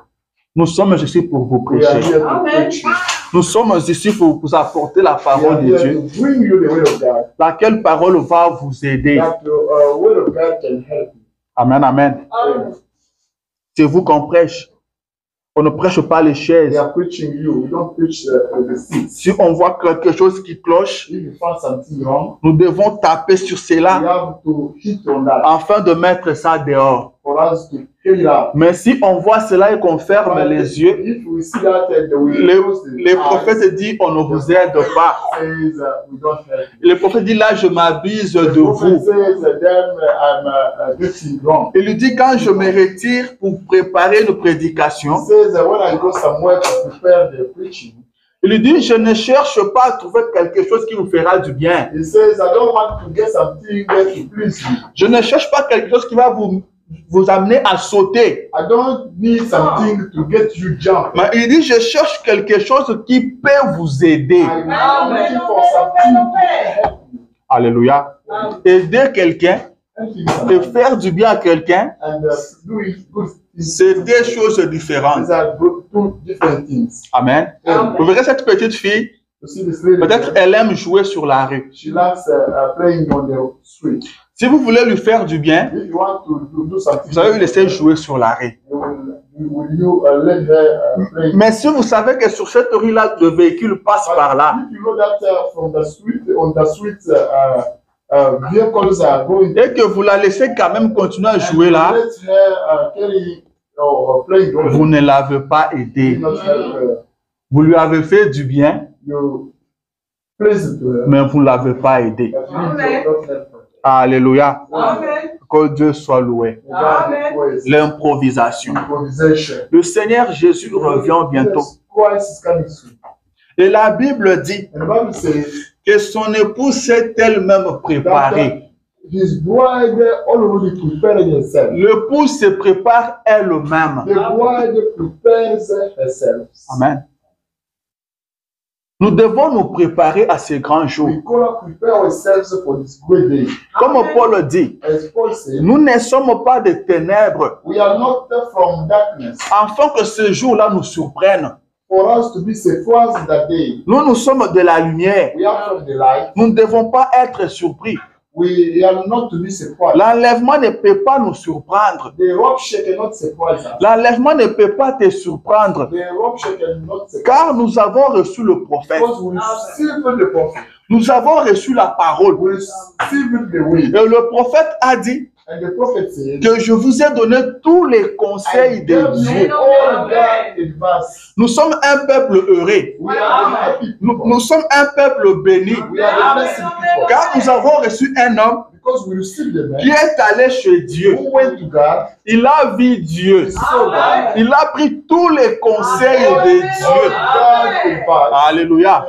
Speaker 2: nous sommes ici pour vous
Speaker 3: We are
Speaker 2: prêcher.
Speaker 3: here to
Speaker 1: Amen.
Speaker 3: preach you.
Speaker 2: Nous sommes ici pour vous apporter la
Speaker 3: We are
Speaker 2: parole de
Speaker 3: here
Speaker 2: Dieu.
Speaker 3: to bring you the word of God.
Speaker 2: Laquelle parole va vous aider.
Speaker 3: That the word of God can help you.
Speaker 2: Amen, amen.
Speaker 1: Amen.
Speaker 2: C'est vous qu'on prêche. On ne prêche pas les
Speaker 3: They
Speaker 2: chaises.
Speaker 3: are preaching you. We don't preach the seats.
Speaker 2: Si on voit quelque chose qui cloche,
Speaker 3: If you find something wrong,
Speaker 2: nous devons taper sur
Speaker 3: we
Speaker 2: cela
Speaker 3: have to hit on that
Speaker 2: afin de mettre ça dehors.
Speaker 3: for us to clean it up.
Speaker 2: Mais si on voit cela et qu'on ferme
Speaker 3: But
Speaker 2: les yeux,
Speaker 3: if we see that we close the
Speaker 2: les
Speaker 3: eyes,
Speaker 2: prophètes disent on ne vous aide pas.
Speaker 3: says we don't help you.
Speaker 2: Le prophète dit là je m'abuse
Speaker 3: The
Speaker 2: de
Speaker 3: prophet
Speaker 2: vous.
Speaker 3: says then I'm getting wrong.
Speaker 2: Il lui dit quand je me retire pour préparer une
Speaker 3: He
Speaker 2: prédication,
Speaker 3: says when I go somewhere to prepare the preaching,
Speaker 2: il lui dit je ne cherche pas à trouver quelque chose qui vous fera du bien.
Speaker 3: he says I don't want to get something there to please you.
Speaker 2: Je ne cherche pas quelque chose qui va vous amener à sauter.
Speaker 3: I don't need something to get you jump.
Speaker 2: Mais il dit je cherche quelque chose qui peut vous aider.
Speaker 3: I'm looking for something to help you.
Speaker 2: Alléluia. Aider quelqu'un
Speaker 3: Helping
Speaker 2: et
Speaker 3: somebody.
Speaker 2: faire du bien à quelqu'un,
Speaker 3: And doing good things.
Speaker 2: c'est deux choses différentes.
Speaker 3: These are two different things.
Speaker 2: Amen.
Speaker 3: Amen.
Speaker 2: Vous verrez cette petite fille,
Speaker 3: You see this lady,
Speaker 2: peut-être elle aime jouer sur la rue.
Speaker 3: she likes playing on the street.
Speaker 2: Si vous voulez lui faire du bien,
Speaker 3: If you want to do something,
Speaker 2: vous allez lui laisser jouer sur la rue.
Speaker 3: will you let her play?
Speaker 2: Mais si vous savez que sur cette rue-là, le véhicule passe par là,
Speaker 3: If you know that from the street, on the street, vehicles are going,
Speaker 2: et que vous la laissez quand même continuer à jouer là,
Speaker 3: let her carry or play.
Speaker 2: vous ne l'avez pas
Speaker 3: You
Speaker 2: aidé.
Speaker 3: not help her.
Speaker 2: Vous lui avez fait du bien,
Speaker 3: You pleasant to her,
Speaker 2: mais vous ne l'avez pas aidé.
Speaker 3: but you not help her.
Speaker 2: Alléluia.
Speaker 1: Amen.
Speaker 2: Que Dieu soit loué.
Speaker 3: God requires
Speaker 2: L'improvisation.
Speaker 3: improvisation.
Speaker 2: Le Seigneur Jésus revient bientôt.
Speaker 3: Jesus Christ is coming soon.
Speaker 2: Et la Bible dit
Speaker 3: And the Bible says
Speaker 2: que son épouse s'est elle-même préparée.
Speaker 3: his bride already prepared herself.
Speaker 2: L'épouse se prépare elle-même.
Speaker 3: The bride prepares herself.
Speaker 2: Amen. Nous devons nous préparer à ces grands jours.
Speaker 3: We gotta prepare ourselves for this great day.
Speaker 2: Comme Paul dit,
Speaker 3: As Paul said,
Speaker 2: nous ne sommes pas des ténèbres,
Speaker 3: we are not from darkness.
Speaker 2: afin que ce jour-là nous surprenne.
Speaker 3: For us to be surprised that day,
Speaker 2: Nous sommes de la lumière.
Speaker 3: we are from the light.
Speaker 2: Nous ne devons pas être surpris.
Speaker 3: We are not to be surprised.
Speaker 2: L'enlèvement ne peut pas nous surprendre.
Speaker 3: The rapture cannot surprise us.
Speaker 2: L'enlèvement ne peut pas te surprendre.
Speaker 3: The rapture cannot surprise us.
Speaker 2: Car nous avons reçu le prophète.
Speaker 3: Because we received the prophet.
Speaker 2: Nous avons reçu la parole.
Speaker 3: We received the way.
Speaker 2: Et le prophète a dit
Speaker 3: And the prophet said,
Speaker 2: que je vous ai donné tous les conseils
Speaker 3: I
Speaker 2: de
Speaker 3: gave
Speaker 2: Dieu.
Speaker 3: you all that advice.
Speaker 2: Nous sommes un peuple heureux.
Speaker 3: We are the happy people.
Speaker 2: Nous sommes un peuple béni.
Speaker 3: We are the blessed people.
Speaker 2: Car nous avons reçu un homme
Speaker 3: Because we received the
Speaker 2: qui
Speaker 3: man
Speaker 2: est allé chez Dieu.
Speaker 3: who went to God,
Speaker 2: Il a vu Dieu.
Speaker 3: he saw God,
Speaker 2: Il a pris tous les conseils de Dieu.
Speaker 3: God advice.
Speaker 2: Alléluia.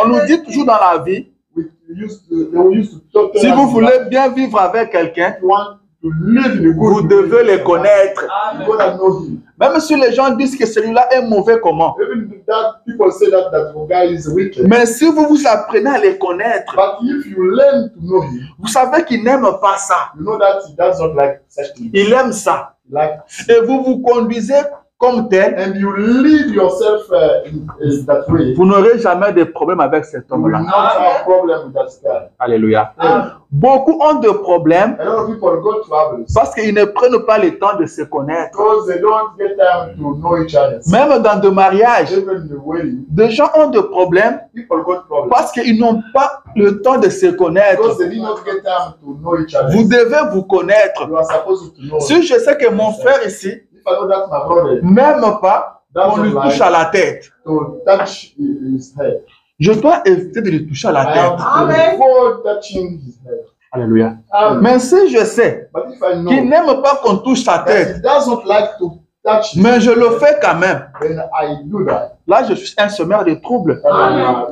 Speaker 2: On nous dit toujours dans la vie,
Speaker 3: We used to talk to
Speaker 2: si
Speaker 3: us
Speaker 2: vous
Speaker 3: about
Speaker 2: voulez bien vivre avec quelqu'un,
Speaker 3: if you want to live in a
Speaker 2: vous
Speaker 3: good
Speaker 2: devez
Speaker 3: way,
Speaker 2: les connaître.
Speaker 3: you gotta know him.
Speaker 2: Même si les gens disent que celui-là est mauvais, comment?
Speaker 3: Even that people say that the guy is wicked.
Speaker 2: Mais si vous vous apprenez à les connaître,
Speaker 3: But if you learn to know him,
Speaker 2: vous savez qu'il n'aime pas ça.
Speaker 3: you know that he does not like such things.
Speaker 2: Il aime ça.
Speaker 3: Like,
Speaker 2: Et vous vous conduisez comme tel,
Speaker 3: and you lead yourself in that way.
Speaker 2: vous n'aurez jamais de problème avec cet
Speaker 3: You will
Speaker 2: homme-là.
Speaker 3: not have problem with that guy.
Speaker 2: Alléluia.
Speaker 3: Amen.
Speaker 2: Beaucoup ont de problèmes
Speaker 3: A lot of people go troubles
Speaker 2: parce qu'ils ne prennent pas le temps de se connaître.
Speaker 3: because they don't get time to know each other.
Speaker 2: Même dans de mariages,
Speaker 3: Even in the wedding,
Speaker 2: des gens ont de problèmes
Speaker 3: people got problems
Speaker 2: parce qu'ils n'ont pas le temps de se connaître.
Speaker 3: because they did not get time to know each other.
Speaker 2: Vous devez vous connaître.
Speaker 3: You are supposed to know.
Speaker 2: Si je sais que mon frère ici
Speaker 3: If I know that my brother
Speaker 2: n'aime pas qu'on lui touche à la tête,
Speaker 3: to touch his head,
Speaker 2: je dois éviter de lui toucher à la
Speaker 3: I have
Speaker 2: tête.
Speaker 3: to
Speaker 1: Amen.
Speaker 3: avoid touching his head.
Speaker 2: Alléluia.
Speaker 3: Amen.
Speaker 2: Mais si je sais
Speaker 3: But if I know
Speaker 2: qu'il n'aime pas qu'on touche sa
Speaker 3: that
Speaker 2: tête,
Speaker 3: he doesn't like to touch his
Speaker 2: mais je le
Speaker 3: head,
Speaker 2: fais quand même,
Speaker 3: then I do that.
Speaker 2: là je suis un semeur de troubles.
Speaker 3: And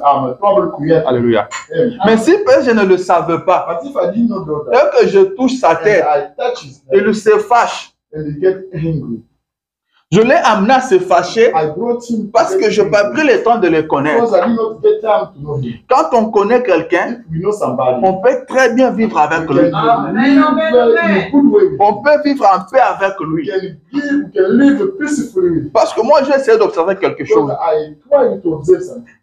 Speaker 3: I'm a trouble creator.
Speaker 2: Alléluia.
Speaker 3: Amen.
Speaker 2: Mais si peut-être je ne le savais pas
Speaker 3: But if I did not know that,
Speaker 2: et que je touche sa
Speaker 3: and
Speaker 2: tête,
Speaker 3: I touch his head,
Speaker 2: il se fâche.
Speaker 3: and he get angry,
Speaker 2: Je l'ai amené à se fâcher
Speaker 3: I brought him
Speaker 2: parce que je n'ai pas pris le temps de le connaître.
Speaker 3: because I did not get time to know him.
Speaker 2: Quand on connaît quelqu'un,
Speaker 3: If we know somebody,
Speaker 2: on peut très bien vivre avec
Speaker 3: we
Speaker 2: lui.
Speaker 3: can live in a good way with him.
Speaker 2: On peut vivre en paix avec
Speaker 3: We
Speaker 2: lui.
Speaker 3: can live peacefully with him.
Speaker 2: Parce que moi, j'ai essayé d'observer quelque chose.
Speaker 3: Because I try to observe something.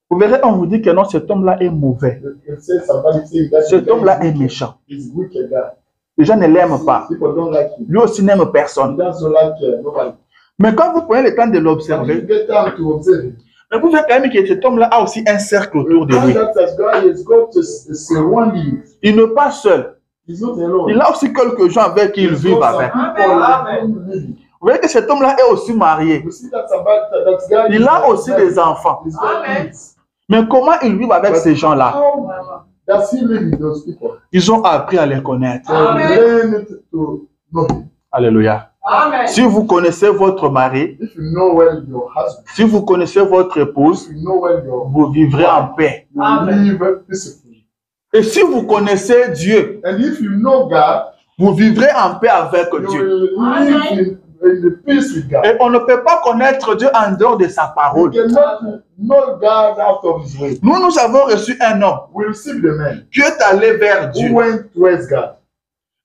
Speaker 2: Vous verrez, on vous dit que non, cet homme-là est mauvais.
Speaker 3: You say somebody saying that
Speaker 2: Cet homme-là est méchant.
Speaker 3: he's wicked guy.
Speaker 2: Les gens ne l'aiment pas.
Speaker 3: People don't like him.
Speaker 2: Lui aussi n'aime
Speaker 3: He
Speaker 2: personne.
Speaker 3: doesn't like nobody.
Speaker 2: Mais quand vous prenez le temps de
Speaker 3: But if
Speaker 2: l'observer,
Speaker 3: you get time to observe it,
Speaker 2: mais vous verrez quand même que cet homme-là a aussi un cercle autour de
Speaker 3: you
Speaker 2: lui.
Speaker 3: find that God has got to surround you.
Speaker 2: Il n'est pas seul.
Speaker 3: He's not alone.
Speaker 2: Il a aussi quelques gens avec qui il
Speaker 3: He's
Speaker 2: vit
Speaker 3: got
Speaker 2: avec.
Speaker 3: some people
Speaker 1: Amen.
Speaker 3: living.
Speaker 2: Vous voyez que cet homme-là est aussi marié.
Speaker 3: You see that guy.
Speaker 2: Il a aussi des enfants.
Speaker 3: He's got
Speaker 1: Amen.
Speaker 3: kids.
Speaker 2: Mais comment il vit avec ces gens-là?
Speaker 3: How does he live with those people?
Speaker 2: Ils ont appris à les connaître.
Speaker 1: Amen.
Speaker 3: Learn to know him.
Speaker 2: Alléluia.
Speaker 1: Amen.
Speaker 2: Si vous connaissez votre mari,
Speaker 3: If you know well your husband,
Speaker 2: si vous connaissez votre épouse,
Speaker 3: if you know well your,
Speaker 2: vous vivrez en paix.
Speaker 3: you
Speaker 1: Amen.
Speaker 3: live peacefully.
Speaker 2: Et si vous connaissez Dieu,
Speaker 3: And if you know God,
Speaker 2: vous vivrez en paix avec
Speaker 3: you
Speaker 2: Dieu.
Speaker 3: will live in the peace with God.
Speaker 2: Et on ne peut pas connaître Dieu en dehors de sa
Speaker 3: You
Speaker 2: parole.
Speaker 3: cannot know God out of his way.
Speaker 2: Nous avons reçu un homme
Speaker 3: We received the man
Speaker 2: qui est allé vers
Speaker 3: who
Speaker 2: Dieu.
Speaker 3: went towards God.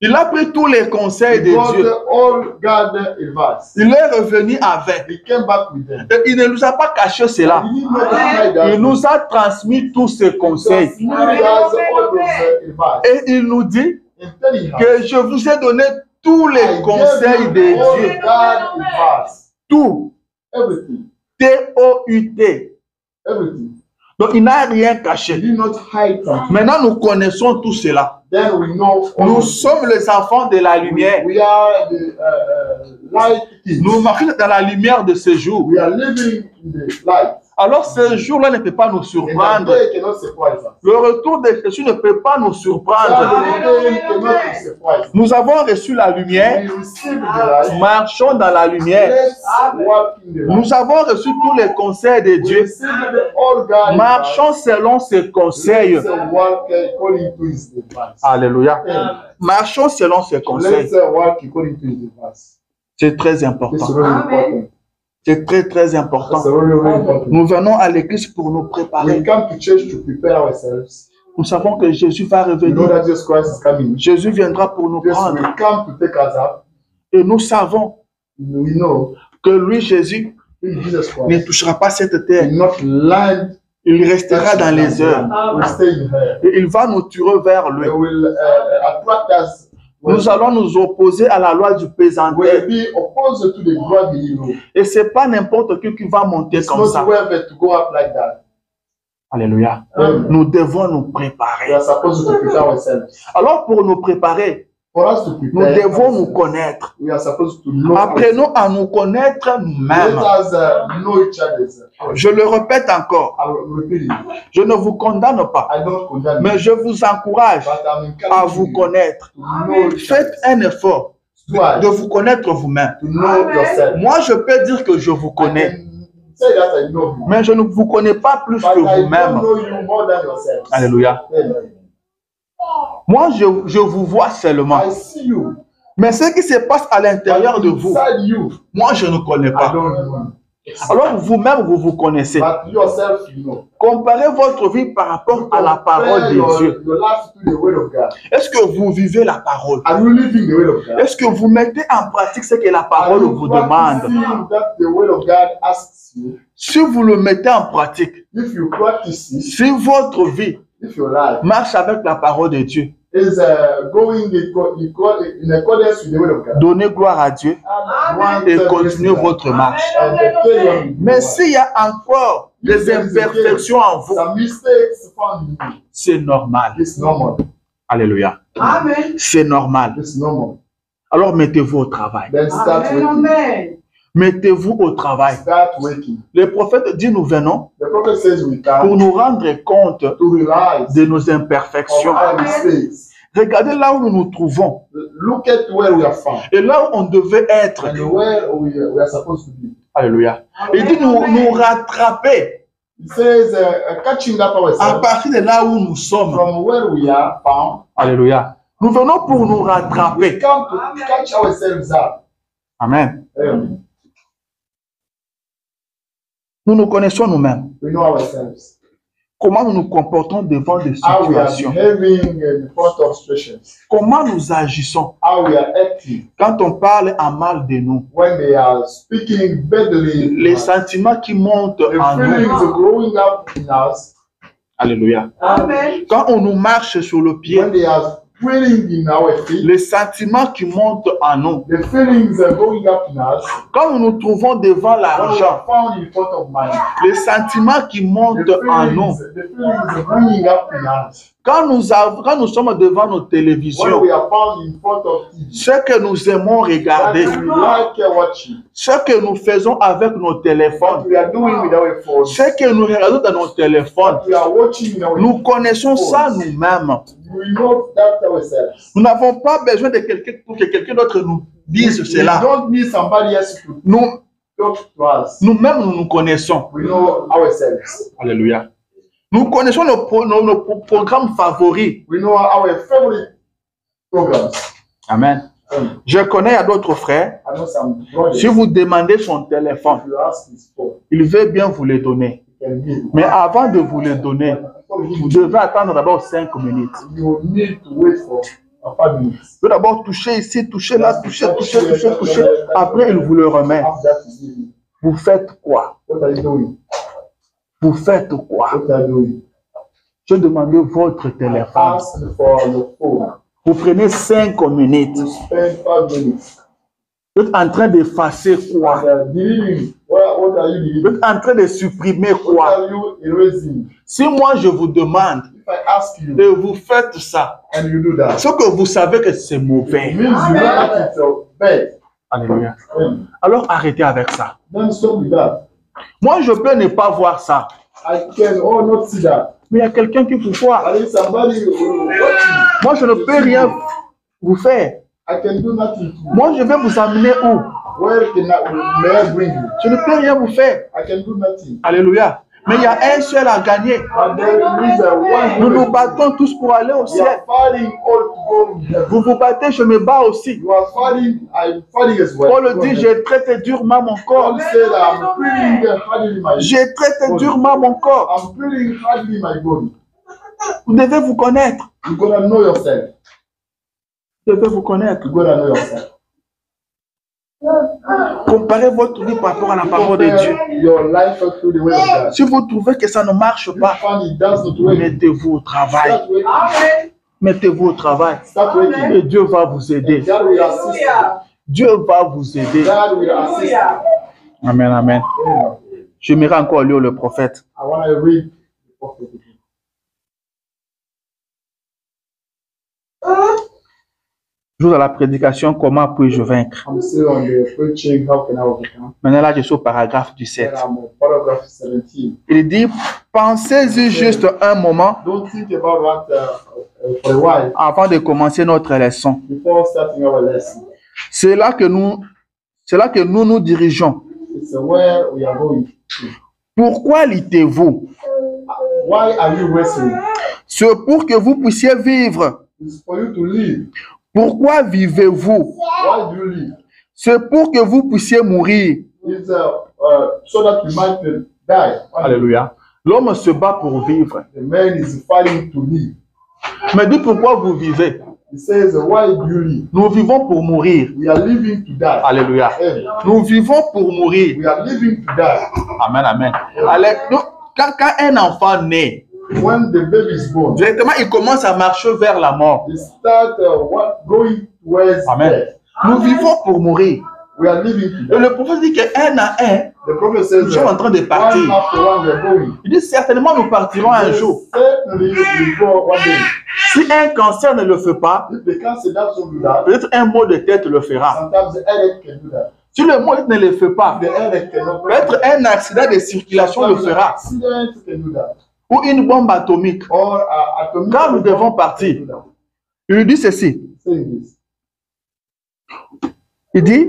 Speaker 2: Il a pris tous les conseils
Speaker 3: He
Speaker 2: de
Speaker 3: got
Speaker 2: Dieu.
Speaker 3: all God advice.
Speaker 2: Il est revenu avec.
Speaker 3: He came back with them.
Speaker 2: Et il ne nous a pas caché cela.
Speaker 3: He didn't know that
Speaker 2: Il nous a transmis tous ses conseils.
Speaker 3: He has all those advice.
Speaker 2: Et il nous dit
Speaker 3: And telling her,
Speaker 2: que je vous ai donné tous
Speaker 3: I
Speaker 2: les
Speaker 3: gave
Speaker 2: conseils
Speaker 3: you
Speaker 2: de
Speaker 3: all
Speaker 2: Dieu.
Speaker 3: God advice.
Speaker 2: Tout.
Speaker 3: Everything.
Speaker 2: T-O-U-T.
Speaker 3: Everything.
Speaker 2: Donc il n'a rien
Speaker 3: He
Speaker 2: caché.
Speaker 3: did not hide from.
Speaker 2: Maintenant nous connaissons tout cela.
Speaker 3: Then we know. all
Speaker 2: Nous
Speaker 3: of this.
Speaker 2: sommes les enfants de la lumière.
Speaker 3: We are the light kids.
Speaker 2: Nous marchons dans la lumière de ce jour.
Speaker 3: We are living in the light.
Speaker 2: Alors ce jour-là ne peut pas nous
Speaker 3: And that
Speaker 2: surprendre.
Speaker 3: day cannot surprise us.
Speaker 2: Le retour de Jésus ne peut pas nous surprendre.
Speaker 3: That day cannot surprise us.
Speaker 2: Nous avons reçu la lumière.
Speaker 3: We receive the light.
Speaker 2: Marchons dans la lumière.
Speaker 3: Let's walk in the light.
Speaker 2: Nous avons reçu tous les conseils de
Speaker 3: We
Speaker 2: Dieu.
Speaker 3: receive the all God.
Speaker 2: Marchons selon ses conseils.
Speaker 3: Let's walk according to his advice.
Speaker 2: Alléluia.
Speaker 3: Amen.
Speaker 2: Marchons selon ses conseils.
Speaker 3: Let's walk according to his advice.
Speaker 2: C'est très
Speaker 3: It's
Speaker 2: important.
Speaker 3: really
Speaker 1: Amen.
Speaker 3: important.
Speaker 2: C'est très, très important.
Speaker 3: It's really, really important.
Speaker 2: Nous venons à l'église pour nous
Speaker 3: We
Speaker 2: préparer.
Speaker 3: come to church to prepare ourselves.
Speaker 2: Nous savons que Jésus va
Speaker 3: We know
Speaker 2: revenir.
Speaker 3: that Jesus Christ is coming.
Speaker 2: Jésus viendra pour nous
Speaker 3: Jesus
Speaker 2: prendre.
Speaker 3: will come to take us up.
Speaker 2: Et nous savons
Speaker 3: We know
Speaker 2: que lui, Jésus,
Speaker 3: that Jesus
Speaker 2: ne
Speaker 3: Christ
Speaker 2: touchera pas cette terre.
Speaker 3: will not land.
Speaker 2: Il restera dans les heures.
Speaker 3: Will stay in her.
Speaker 2: Et il va nous tirer vers lui.
Speaker 3: They will attract us.
Speaker 2: Nous allons nous opposer à la loi du
Speaker 3: Will
Speaker 2: pesanteur.
Speaker 3: be opposed to the gravity law.
Speaker 2: Et c'est pas n'importe qui va monter
Speaker 3: It's
Speaker 2: comme
Speaker 3: not
Speaker 2: ça.
Speaker 3: whoever to go up like that.
Speaker 2: Alléluia.
Speaker 3: Amen.
Speaker 2: Nous devons nous
Speaker 3: We
Speaker 2: préparer.
Speaker 3: are supposed to prepare ourselves.
Speaker 2: Alors pour nous préparer,
Speaker 3: For us to
Speaker 2: nous
Speaker 3: prepare,
Speaker 2: devons nous
Speaker 3: ourselves,
Speaker 2: connaître.
Speaker 3: we are supposed to know.
Speaker 2: Apprenons à nous connaître nous-mêmes.
Speaker 3: Let us know each other.
Speaker 2: Je le répète encore,
Speaker 3: I will repeat it.
Speaker 2: je ne vous condamne pas,
Speaker 3: I don't condemn
Speaker 2: mais
Speaker 3: you,
Speaker 2: je vous encourage
Speaker 3: but I'm
Speaker 2: à
Speaker 3: encouraging
Speaker 2: vous
Speaker 3: you
Speaker 2: connaître.
Speaker 3: to know each
Speaker 2: Faites
Speaker 3: other.
Speaker 2: un effort
Speaker 3: Twice,
Speaker 2: de vous connaître vous-même.
Speaker 3: to know yourself.
Speaker 2: Moi, je peux dire que je vous
Speaker 3: I
Speaker 2: connais,
Speaker 3: can say that I know you,
Speaker 2: mais je ne vous connais pas plus
Speaker 3: but
Speaker 2: que
Speaker 3: I don't
Speaker 2: vous-même.
Speaker 3: know you more than yourself.
Speaker 2: Alléluia.
Speaker 3: Amen.
Speaker 2: Moi, je vous vois seulement.
Speaker 3: I see you,
Speaker 2: Mais ce qui se passe à l'intérieur
Speaker 3: but
Speaker 2: de vous,
Speaker 3: inside you,
Speaker 2: moi, je ne connais
Speaker 3: I
Speaker 2: pas.
Speaker 3: don't know.
Speaker 2: Alors, vous-même, vous vous connaissez.
Speaker 3: But yourself, you know.
Speaker 2: Comparez votre vie par rapport à la parole
Speaker 3: Compare
Speaker 2: de Dieu.
Speaker 3: your life to the word of God.
Speaker 2: Est-ce que vous vivez la parole?
Speaker 3: Are you living the word of God?
Speaker 2: Est-ce que vous mettez en pratique ce que la
Speaker 3: Are
Speaker 2: parole
Speaker 3: you
Speaker 2: vous demande?
Speaker 3: practicing that the word of God asks you?
Speaker 2: Si vous le mettez en pratique,
Speaker 3: If you practice it,
Speaker 2: si votre vie
Speaker 3: if your life
Speaker 2: marche avec la parole de Dieu,
Speaker 3: is going in accordance with the word of God,
Speaker 2: donnez gloire à Dieu
Speaker 3: One
Speaker 2: et
Speaker 3: step
Speaker 2: continuez
Speaker 3: is God.
Speaker 2: votre marche.
Speaker 3: And carry on with
Speaker 2: Mais
Speaker 3: God.
Speaker 2: s'il y a encore des imperfections en vous,
Speaker 3: Some mistakes found in you.
Speaker 2: c'est normal.
Speaker 3: It's normal.
Speaker 2: Alléluia.
Speaker 1: Amen.
Speaker 2: C'est normal.
Speaker 3: It's normal.
Speaker 2: Alors mettez-vous au travail.
Speaker 3: Then start
Speaker 1: Amen.
Speaker 3: working.
Speaker 1: Amen.
Speaker 2: Mettez-vous au travail.
Speaker 3: Start working.
Speaker 2: Le prophète dit, nous venons
Speaker 3: The prophet says we
Speaker 2: pour
Speaker 3: come
Speaker 2: nous rendre compte
Speaker 3: to realize
Speaker 2: de nos
Speaker 3: of
Speaker 2: imperfections.
Speaker 3: our mistakes.
Speaker 2: Regardez là où nous nous trouvons
Speaker 3: Look at where we are found
Speaker 2: et là où on devait être.
Speaker 3: and where we are supposed to be.
Speaker 2: Alléluia. Il dit nous rattraper
Speaker 3: It says catching up
Speaker 2: à
Speaker 3: ourselves
Speaker 2: partir de là où nous sommes.
Speaker 3: from where we are found.
Speaker 2: Alléluia. Nous venons pour nous
Speaker 3: We
Speaker 2: rattraper.
Speaker 3: come to catch ourselves up.
Speaker 2: Amen.
Speaker 3: Amen.
Speaker 2: Nous nous connaissons nous-mêmes.
Speaker 3: We know ourselves.
Speaker 2: Comment nous nous comportons devant des
Speaker 3: How we are
Speaker 2: situations.
Speaker 3: behaving in front of situations.
Speaker 2: Comment nous agissons
Speaker 3: How we are acting
Speaker 2: quand on parle en mal de nous.
Speaker 3: when they are speaking badly.
Speaker 2: Les sentiments qui montent
Speaker 3: The
Speaker 2: en
Speaker 3: feelings
Speaker 2: nous.
Speaker 3: growing up in us
Speaker 2: Alléluia.
Speaker 1: Amen.
Speaker 2: Quand on nous marche sur le pied,
Speaker 3: when they are thrilling in our feet.
Speaker 2: les sentiments qui montent en nous.
Speaker 3: The feelings are going up in us.
Speaker 2: Quand nous nous trouvons devant
Speaker 3: When we
Speaker 2: l'argent,
Speaker 3: are found in front of money.
Speaker 2: les sentiments qui montent en nous.
Speaker 3: The feelings are bringing up in us.
Speaker 2: Quand nous sommes devant nos
Speaker 3: When
Speaker 2: télévisions,
Speaker 3: we are found in front of TV.
Speaker 2: ce que nous aimons regarder,
Speaker 3: That we like watching.
Speaker 2: ce que nous faisons avec nos
Speaker 3: What
Speaker 2: téléphones,
Speaker 3: we are doing with our phones.
Speaker 2: ce que nous regardons dans nos téléphones,
Speaker 3: What we are watching in our
Speaker 2: nous connaissons ça nous-mêmes.
Speaker 3: We know that ourselves.
Speaker 2: Nous n'avons pas besoin de quelqu'un pour que quelqu'un d'autre nous dise
Speaker 3: We
Speaker 2: cela.
Speaker 3: don't need somebody else to
Speaker 2: Nous,
Speaker 3: talk to us.
Speaker 2: nous-mêmes, nous nous connaissons.
Speaker 3: We know ourselves.
Speaker 2: Alléluia. Nous connaissons nos programmes favoris.
Speaker 3: We know our favorite programs.
Speaker 2: Amen. Je connais à d'autres frères,
Speaker 3: I know some brothers.
Speaker 2: si vous demandez son téléphone,
Speaker 3: If you ask his phone,
Speaker 2: il veut bien vous le donner.
Speaker 3: he can give.
Speaker 2: Mais avant de vous le donner,
Speaker 3: Before he
Speaker 2: vous
Speaker 3: gives,
Speaker 2: devez attendre d'abord 5 minutes.
Speaker 3: you need to wait for 5 minutes.
Speaker 2: Vous devez d'abord toucher ici, toucher là, toucher. Après, il vous le remet.
Speaker 3: After that, he gives you.
Speaker 2: Vous faites quoi?
Speaker 3: What are you doing?
Speaker 2: Vous faites quoi?
Speaker 3: What are you doing?
Speaker 2: Je demande votre téléphone.
Speaker 3: Ask for your phone.
Speaker 2: Vous prenez 5 minutes.
Speaker 3: You spend 5 minutes.
Speaker 2: Vous êtes en train d'effacer quoi?
Speaker 3: Deleting. What are you
Speaker 2: Vous
Speaker 3: deleting?
Speaker 2: êtes en train de supprimer
Speaker 3: What
Speaker 2: quoi?
Speaker 3: are you erasing?
Speaker 2: Si moi je vous demande
Speaker 3: If I ask you
Speaker 2: et vous faites ça,
Speaker 3: and you do that,
Speaker 2: ce que vous savez que c'est
Speaker 3: it
Speaker 2: mauvais.
Speaker 3: means you know that it's bad.
Speaker 2: Alléluia.
Speaker 3: Then
Speaker 2: Alors arrêtez avec ça.
Speaker 3: stop with that.
Speaker 2: Moi je peux ne pas voir ça,
Speaker 3: I can not see that.
Speaker 2: mais il y a quelqu'un qui vous voit.
Speaker 3: I need somebody watching.
Speaker 2: Moi je ne peux rien vous faire.
Speaker 3: I can do nothing.
Speaker 2: Moi je vais vous amener où?
Speaker 3: Where may I bring you?
Speaker 2: Je ne peux rien vous faire.
Speaker 3: I can do nothing.
Speaker 2: Alléluia. Mais il y a un seul à gagner.
Speaker 3: But there is a one
Speaker 2: Nous
Speaker 3: who
Speaker 2: nous battons tous pour aller au
Speaker 3: we
Speaker 2: ciel.
Speaker 3: are fighting all to go to heaven.
Speaker 2: Vous vous battez, je me bats aussi.
Speaker 3: You are fighting, I'm fighting as well.
Speaker 2: Paul dit, j'ai traité durement mon corps.
Speaker 3: Paul said, I'm pleading hardly my
Speaker 2: J'ai traité durement mon corps.
Speaker 3: I'm pleading hardly my body.
Speaker 2: Vous devez vous connaître.
Speaker 3: You gotta know yourself.
Speaker 2: Vous devez vous connaître.
Speaker 3: You gotta know yourself.
Speaker 2: Comparez votre vie par rapport à la parole de Dieu.
Speaker 3: Compare your life to the way of God.
Speaker 2: Si vous trouvez que ça ne marche
Speaker 3: You
Speaker 2: pas,
Speaker 3: find it does not work.
Speaker 2: mettez-vous au travail.
Speaker 3: Start working.
Speaker 1: Amen.
Speaker 2: Mettez-vous au travail.
Speaker 3: Start working.
Speaker 2: Et Dieu va vous aider.
Speaker 3: God will assist you.
Speaker 2: Dieu va vous aider.
Speaker 3: God will assist you.
Speaker 2: Amen, amen.
Speaker 3: Amen.
Speaker 2: J'aimerais encore lire le prophète.
Speaker 3: I want to read the prophet.
Speaker 2: Toujours à la prédication, comment puis-je vaincre?
Speaker 3: I'm still on the preaching, how can I overcome?
Speaker 2: Maintenant là, je suis au paragraphe 17.
Speaker 3: And I'm on paragraph 17.
Speaker 2: Il dit, pensez-y juste un moment
Speaker 3: Don't think about what for a while
Speaker 2: avant de commencer notre leçon.
Speaker 3: before starting our lesson.
Speaker 2: C'est là que nous nous dirigeons.
Speaker 3: It's where we are going to.
Speaker 2: Pourquoi luttez-vous?
Speaker 3: Why are you wrestling?
Speaker 2: C'est pour que vous puissiez vivre.
Speaker 3: It's for you to live.
Speaker 2: Pourquoi vivez-vous?
Speaker 3: Why do you live?
Speaker 2: C'est pour que vous puissiez mourir.
Speaker 3: It's so that you might die.
Speaker 2: Alléluia. L'homme se bat pour vivre.
Speaker 3: The man is fighting to live.
Speaker 2: Mais dites pourquoi vous vivez.
Speaker 3: He says, why do you live?
Speaker 2: Nous vivons pour mourir.
Speaker 3: We are living to die.
Speaker 2: Alléluia.
Speaker 3: Amen.
Speaker 2: Nous vivons pour mourir.
Speaker 3: We are living to die.
Speaker 2: Amen, amen. Allez, quand un enfant naît,
Speaker 3: When the baby is born,
Speaker 2: directement il commence à marcher vers la mort.
Speaker 3: they start going towards
Speaker 2: Amen.
Speaker 3: death.
Speaker 2: Nous vivons pour mourir.
Speaker 3: We are living to
Speaker 2: Et
Speaker 3: die.
Speaker 2: le prophète dit qu'un à un,
Speaker 3: The prophet
Speaker 2: nous
Speaker 3: says,
Speaker 2: sommes en train de
Speaker 3: one
Speaker 2: partir.
Speaker 3: after one we are going.
Speaker 2: Il dit certainement nous partirons un jour.
Speaker 3: Certainly we go one day.
Speaker 2: Si un cancer ne le fait pas,
Speaker 3: If the cancer doesn't do that,
Speaker 2: peut-être un mot de tête le fera.
Speaker 3: sometimes the headache can do that.
Speaker 2: Si le mot ne le fait pas,
Speaker 3: The headache cannot do
Speaker 2: peut-être
Speaker 3: that.
Speaker 2: un accident de circulation le
Speaker 3: Sometimes an
Speaker 2: fera.
Speaker 3: accident can do that.
Speaker 2: Ou une bombe atomique.
Speaker 3: Or atomic
Speaker 2: Quand nous devons partir,
Speaker 3: can do that.
Speaker 2: il lui dit ceci.
Speaker 3: Saying this.
Speaker 2: Il dit,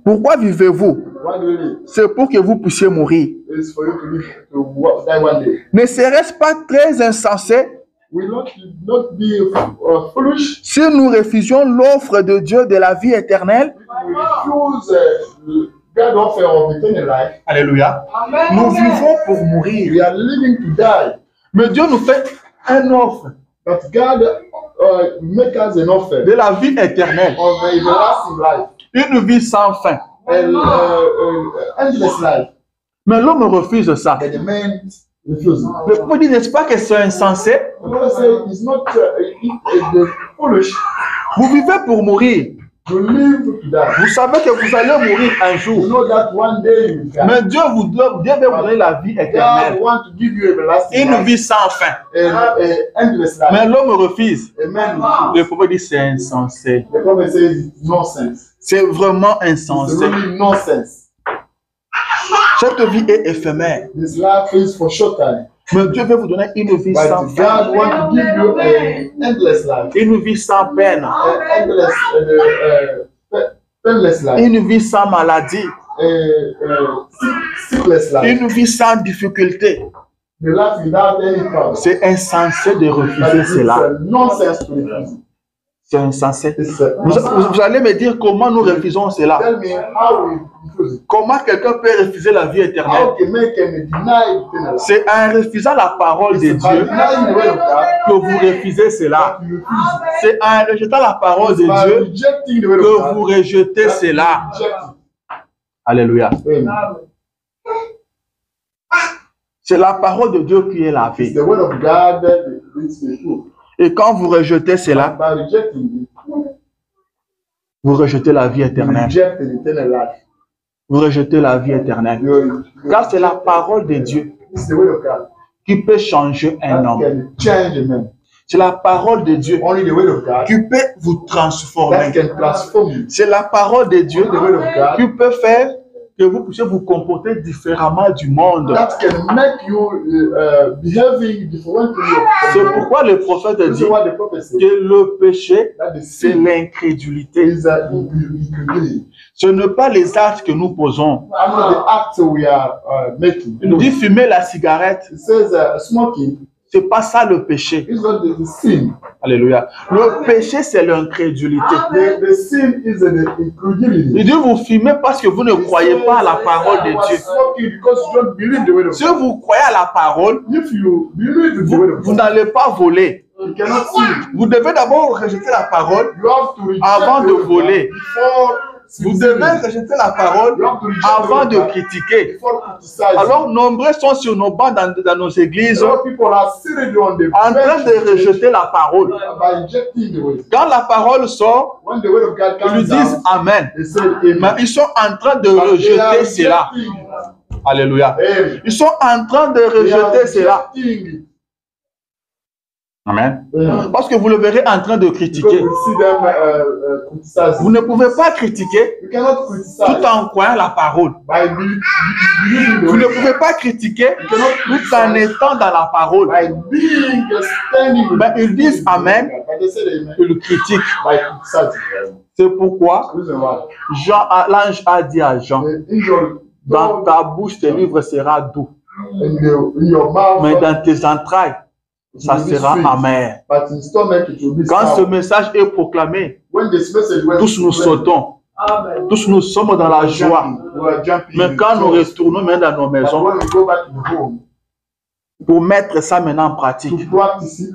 Speaker 2: pourquoi vivez-vous?
Speaker 3: Why do you live?
Speaker 2: C'est pour que vous puissiez mourir.
Speaker 3: It's for you to live to die one day.
Speaker 2: Ne serait-ce pas très insensé
Speaker 3: Will not be foolish.
Speaker 2: si nous refusions l'offre de Dieu de la vie éternelle?
Speaker 3: We refuse God offer of eternal life.
Speaker 2: Alléluia.
Speaker 1: Amen.
Speaker 2: Nous vivons pour mourir.
Speaker 3: We are living to die.
Speaker 2: Mais Dieu nous fait une offre
Speaker 3: But God make us an offer
Speaker 2: de la vie éternelle.
Speaker 3: of the everlasting life
Speaker 2: Une vie sans fin.
Speaker 3: and endless life.
Speaker 2: Mais l'homme refuse ça.
Speaker 3: And the man refuses.
Speaker 2: Le prophète dit, n'est-ce pas que c'est insensé?
Speaker 3: The prophet said it's not the foolish
Speaker 2: Vous vivez pour mourir.
Speaker 3: to live to die.
Speaker 2: Vous savez que vous allez mourir un
Speaker 3: You
Speaker 2: jour.
Speaker 3: know that one day you will die.
Speaker 2: Mais Dieu veut vous donner la vie
Speaker 3: God
Speaker 2: éternelle.
Speaker 3: wants to give you everlasting
Speaker 2: Une
Speaker 3: life,
Speaker 2: vie sans fin.
Speaker 3: endless
Speaker 2: Mais
Speaker 3: life.
Speaker 2: l'homme refuse.
Speaker 3: Amen.
Speaker 2: Le prophète dit c'est insensé.
Speaker 3: The prophet says it's nonsense.
Speaker 2: C'est vraiment
Speaker 3: It's
Speaker 2: insensé.
Speaker 3: really nonsense.
Speaker 2: Cette vie est éphémère.
Speaker 3: This life is for short time.
Speaker 2: Mais Dieu veut vous donner une vie
Speaker 3: But
Speaker 2: sans fin.
Speaker 3: God wants to give you an endless life.
Speaker 2: Une vie sans peine.
Speaker 3: Endless, painless life.
Speaker 2: Une vie sans maladie.
Speaker 3: Sickness life.
Speaker 2: Une vie sans difficulté.
Speaker 3: The life without any problem.
Speaker 2: C'est insensé de
Speaker 3: But
Speaker 2: refuser
Speaker 3: it's
Speaker 2: cela.
Speaker 3: nonsense to refuse.
Speaker 2: C'est insensé.
Speaker 3: It's
Speaker 2: Vous allez me dire comment nous refusons cela.
Speaker 3: Tell me how we refuse it.
Speaker 2: Comment quelqu'un peut refuser la vie éternelle?
Speaker 3: How can man can deny eternal life?
Speaker 2: C'est en refusant la parole de
Speaker 3: It's by
Speaker 2: Dieu
Speaker 3: denying the word of God
Speaker 2: que vous refusez cela.
Speaker 3: that you refuse it.
Speaker 2: C'est en rejetant la parole de
Speaker 3: It's by
Speaker 2: Dieu
Speaker 3: rejecting the word of
Speaker 2: que
Speaker 3: God
Speaker 2: vous rejetez
Speaker 3: that
Speaker 2: cela.
Speaker 3: you reject
Speaker 2: Alléluia.
Speaker 3: it. Amen.
Speaker 2: C'est la parole de Dieu qui est la
Speaker 3: It's
Speaker 2: vie.
Speaker 3: the word of God that leads to the truth.
Speaker 2: Et quand vous rejetez cela,
Speaker 3: By rejecting it,
Speaker 2: vous rejetez la vie
Speaker 3: you
Speaker 2: éternelle.
Speaker 3: reject the eternal life.
Speaker 2: Vous rejetez la vie éternelle. Car c'est la parole de Dieu
Speaker 3: It's the word of God
Speaker 2: qui peut changer un
Speaker 3: that
Speaker 2: homme.
Speaker 3: can change a man.
Speaker 2: C'est la parole de Dieu
Speaker 3: Only the word of God
Speaker 2: qui peut vous
Speaker 3: that
Speaker 2: transformer.
Speaker 3: can transform you.
Speaker 2: C'est la parole de Dieu
Speaker 3: The word of God
Speaker 2: qui peut faire que vous puissiez vous comporter différemment du monde.
Speaker 3: that can make you behaving differently.
Speaker 2: C'est pourquoi le prophète
Speaker 3: This
Speaker 2: dit
Speaker 3: is what the prophet said.
Speaker 2: que le péché,
Speaker 3: That the
Speaker 2: c'est
Speaker 3: sin
Speaker 2: l'incrédulité.
Speaker 3: is incredulity.
Speaker 2: Ce n'est pas les actes que nous posons.
Speaker 3: I'm not the act we are making.
Speaker 2: Il nous dit fumer la cigarette.
Speaker 3: It says smoking
Speaker 2: C'est pas ça le péché.
Speaker 3: is not the sin.
Speaker 2: Alléluia. Le péché, c'est l'incrédulité.
Speaker 3: The sin is the incredulity.
Speaker 2: Il dit vous fumez parce que vous ne croyez pas à la parole de
Speaker 3: You are
Speaker 2: Dieu.
Speaker 3: smoking because you don't believe the word of
Speaker 2: Si
Speaker 3: God.
Speaker 2: vous croyez à la parole,
Speaker 3: If you believe in the word of
Speaker 2: vous
Speaker 3: God,
Speaker 2: n'allez pas voler.
Speaker 3: you cannot steal.
Speaker 2: Vous devez d'abord rejeter la parole
Speaker 3: You have to reject
Speaker 2: avant
Speaker 3: the
Speaker 2: de
Speaker 3: word of God
Speaker 2: voler.
Speaker 3: before
Speaker 2: Vous
Speaker 3: stealing.
Speaker 2: devez rejeter la parole
Speaker 3: You have to reject the
Speaker 2: avant
Speaker 3: word
Speaker 2: de
Speaker 3: of God
Speaker 2: critiquer.
Speaker 3: before criticizing.
Speaker 2: Alors, nombreux sont sur nos bancs dans nos églises
Speaker 3: A lot of people are sitting on the
Speaker 2: en train
Speaker 3: bench
Speaker 2: de rejeter la parole.
Speaker 3: by rejecting the word.
Speaker 2: Quand la parole sort,
Speaker 3: When the word of God
Speaker 2: ils lui
Speaker 3: comes
Speaker 2: disent
Speaker 3: out,
Speaker 2: Amen.
Speaker 3: they say
Speaker 2: Mais
Speaker 3: amen.
Speaker 2: ils sont en train de
Speaker 3: But they are
Speaker 2: rejeter cela.
Speaker 3: rejecting.
Speaker 2: Alléluia.
Speaker 3: Amen.
Speaker 2: Ils sont en train de
Speaker 3: They are
Speaker 2: rejeter cela.
Speaker 3: rejecting it.
Speaker 2: Amen.
Speaker 3: Amen.
Speaker 2: Parce que vous le verrez en train de
Speaker 3: Because
Speaker 2: critiquer.
Speaker 3: we see them
Speaker 2: Vous
Speaker 3: criticizing.
Speaker 2: ne pouvez pas critiquer
Speaker 3: You cannot criticize
Speaker 2: tout en croyant la parole.
Speaker 3: by believing the
Speaker 2: Vous ne
Speaker 3: word.
Speaker 2: pouvez pas critiquer tout en étant dans la parole.
Speaker 3: By being standing with
Speaker 2: Mais ils disent Amen.
Speaker 3: But they say amen
Speaker 2: Ils critiquent.
Speaker 3: by criticizing.
Speaker 2: C'est pourquoi
Speaker 3: Reason why.
Speaker 2: l'ange a dit à Jean,
Speaker 3: The angel
Speaker 2: dans ta bouche tes livres sera doux,
Speaker 3: in your mouth,
Speaker 2: mais dans tes entrailles, ça sera amer.
Speaker 3: but in stomach it will be
Speaker 2: Quand ce
Speaker 3: sour.
Speaker 2: message est proclamé,
Speaker 3: When this message was
Speaker 2: tous nous sautons, tous nous sommes dans la joie.
Speaker 3: we are jumping.
Speaker 2: Mais quand nous retournons maintenant dans nos
Speaker 3: But
Speaker 2: maisons
Speaker 3: when we go back to home
Speaker 2: pour mettre ça maintenant en pratique,
Speaker 3: to practice it,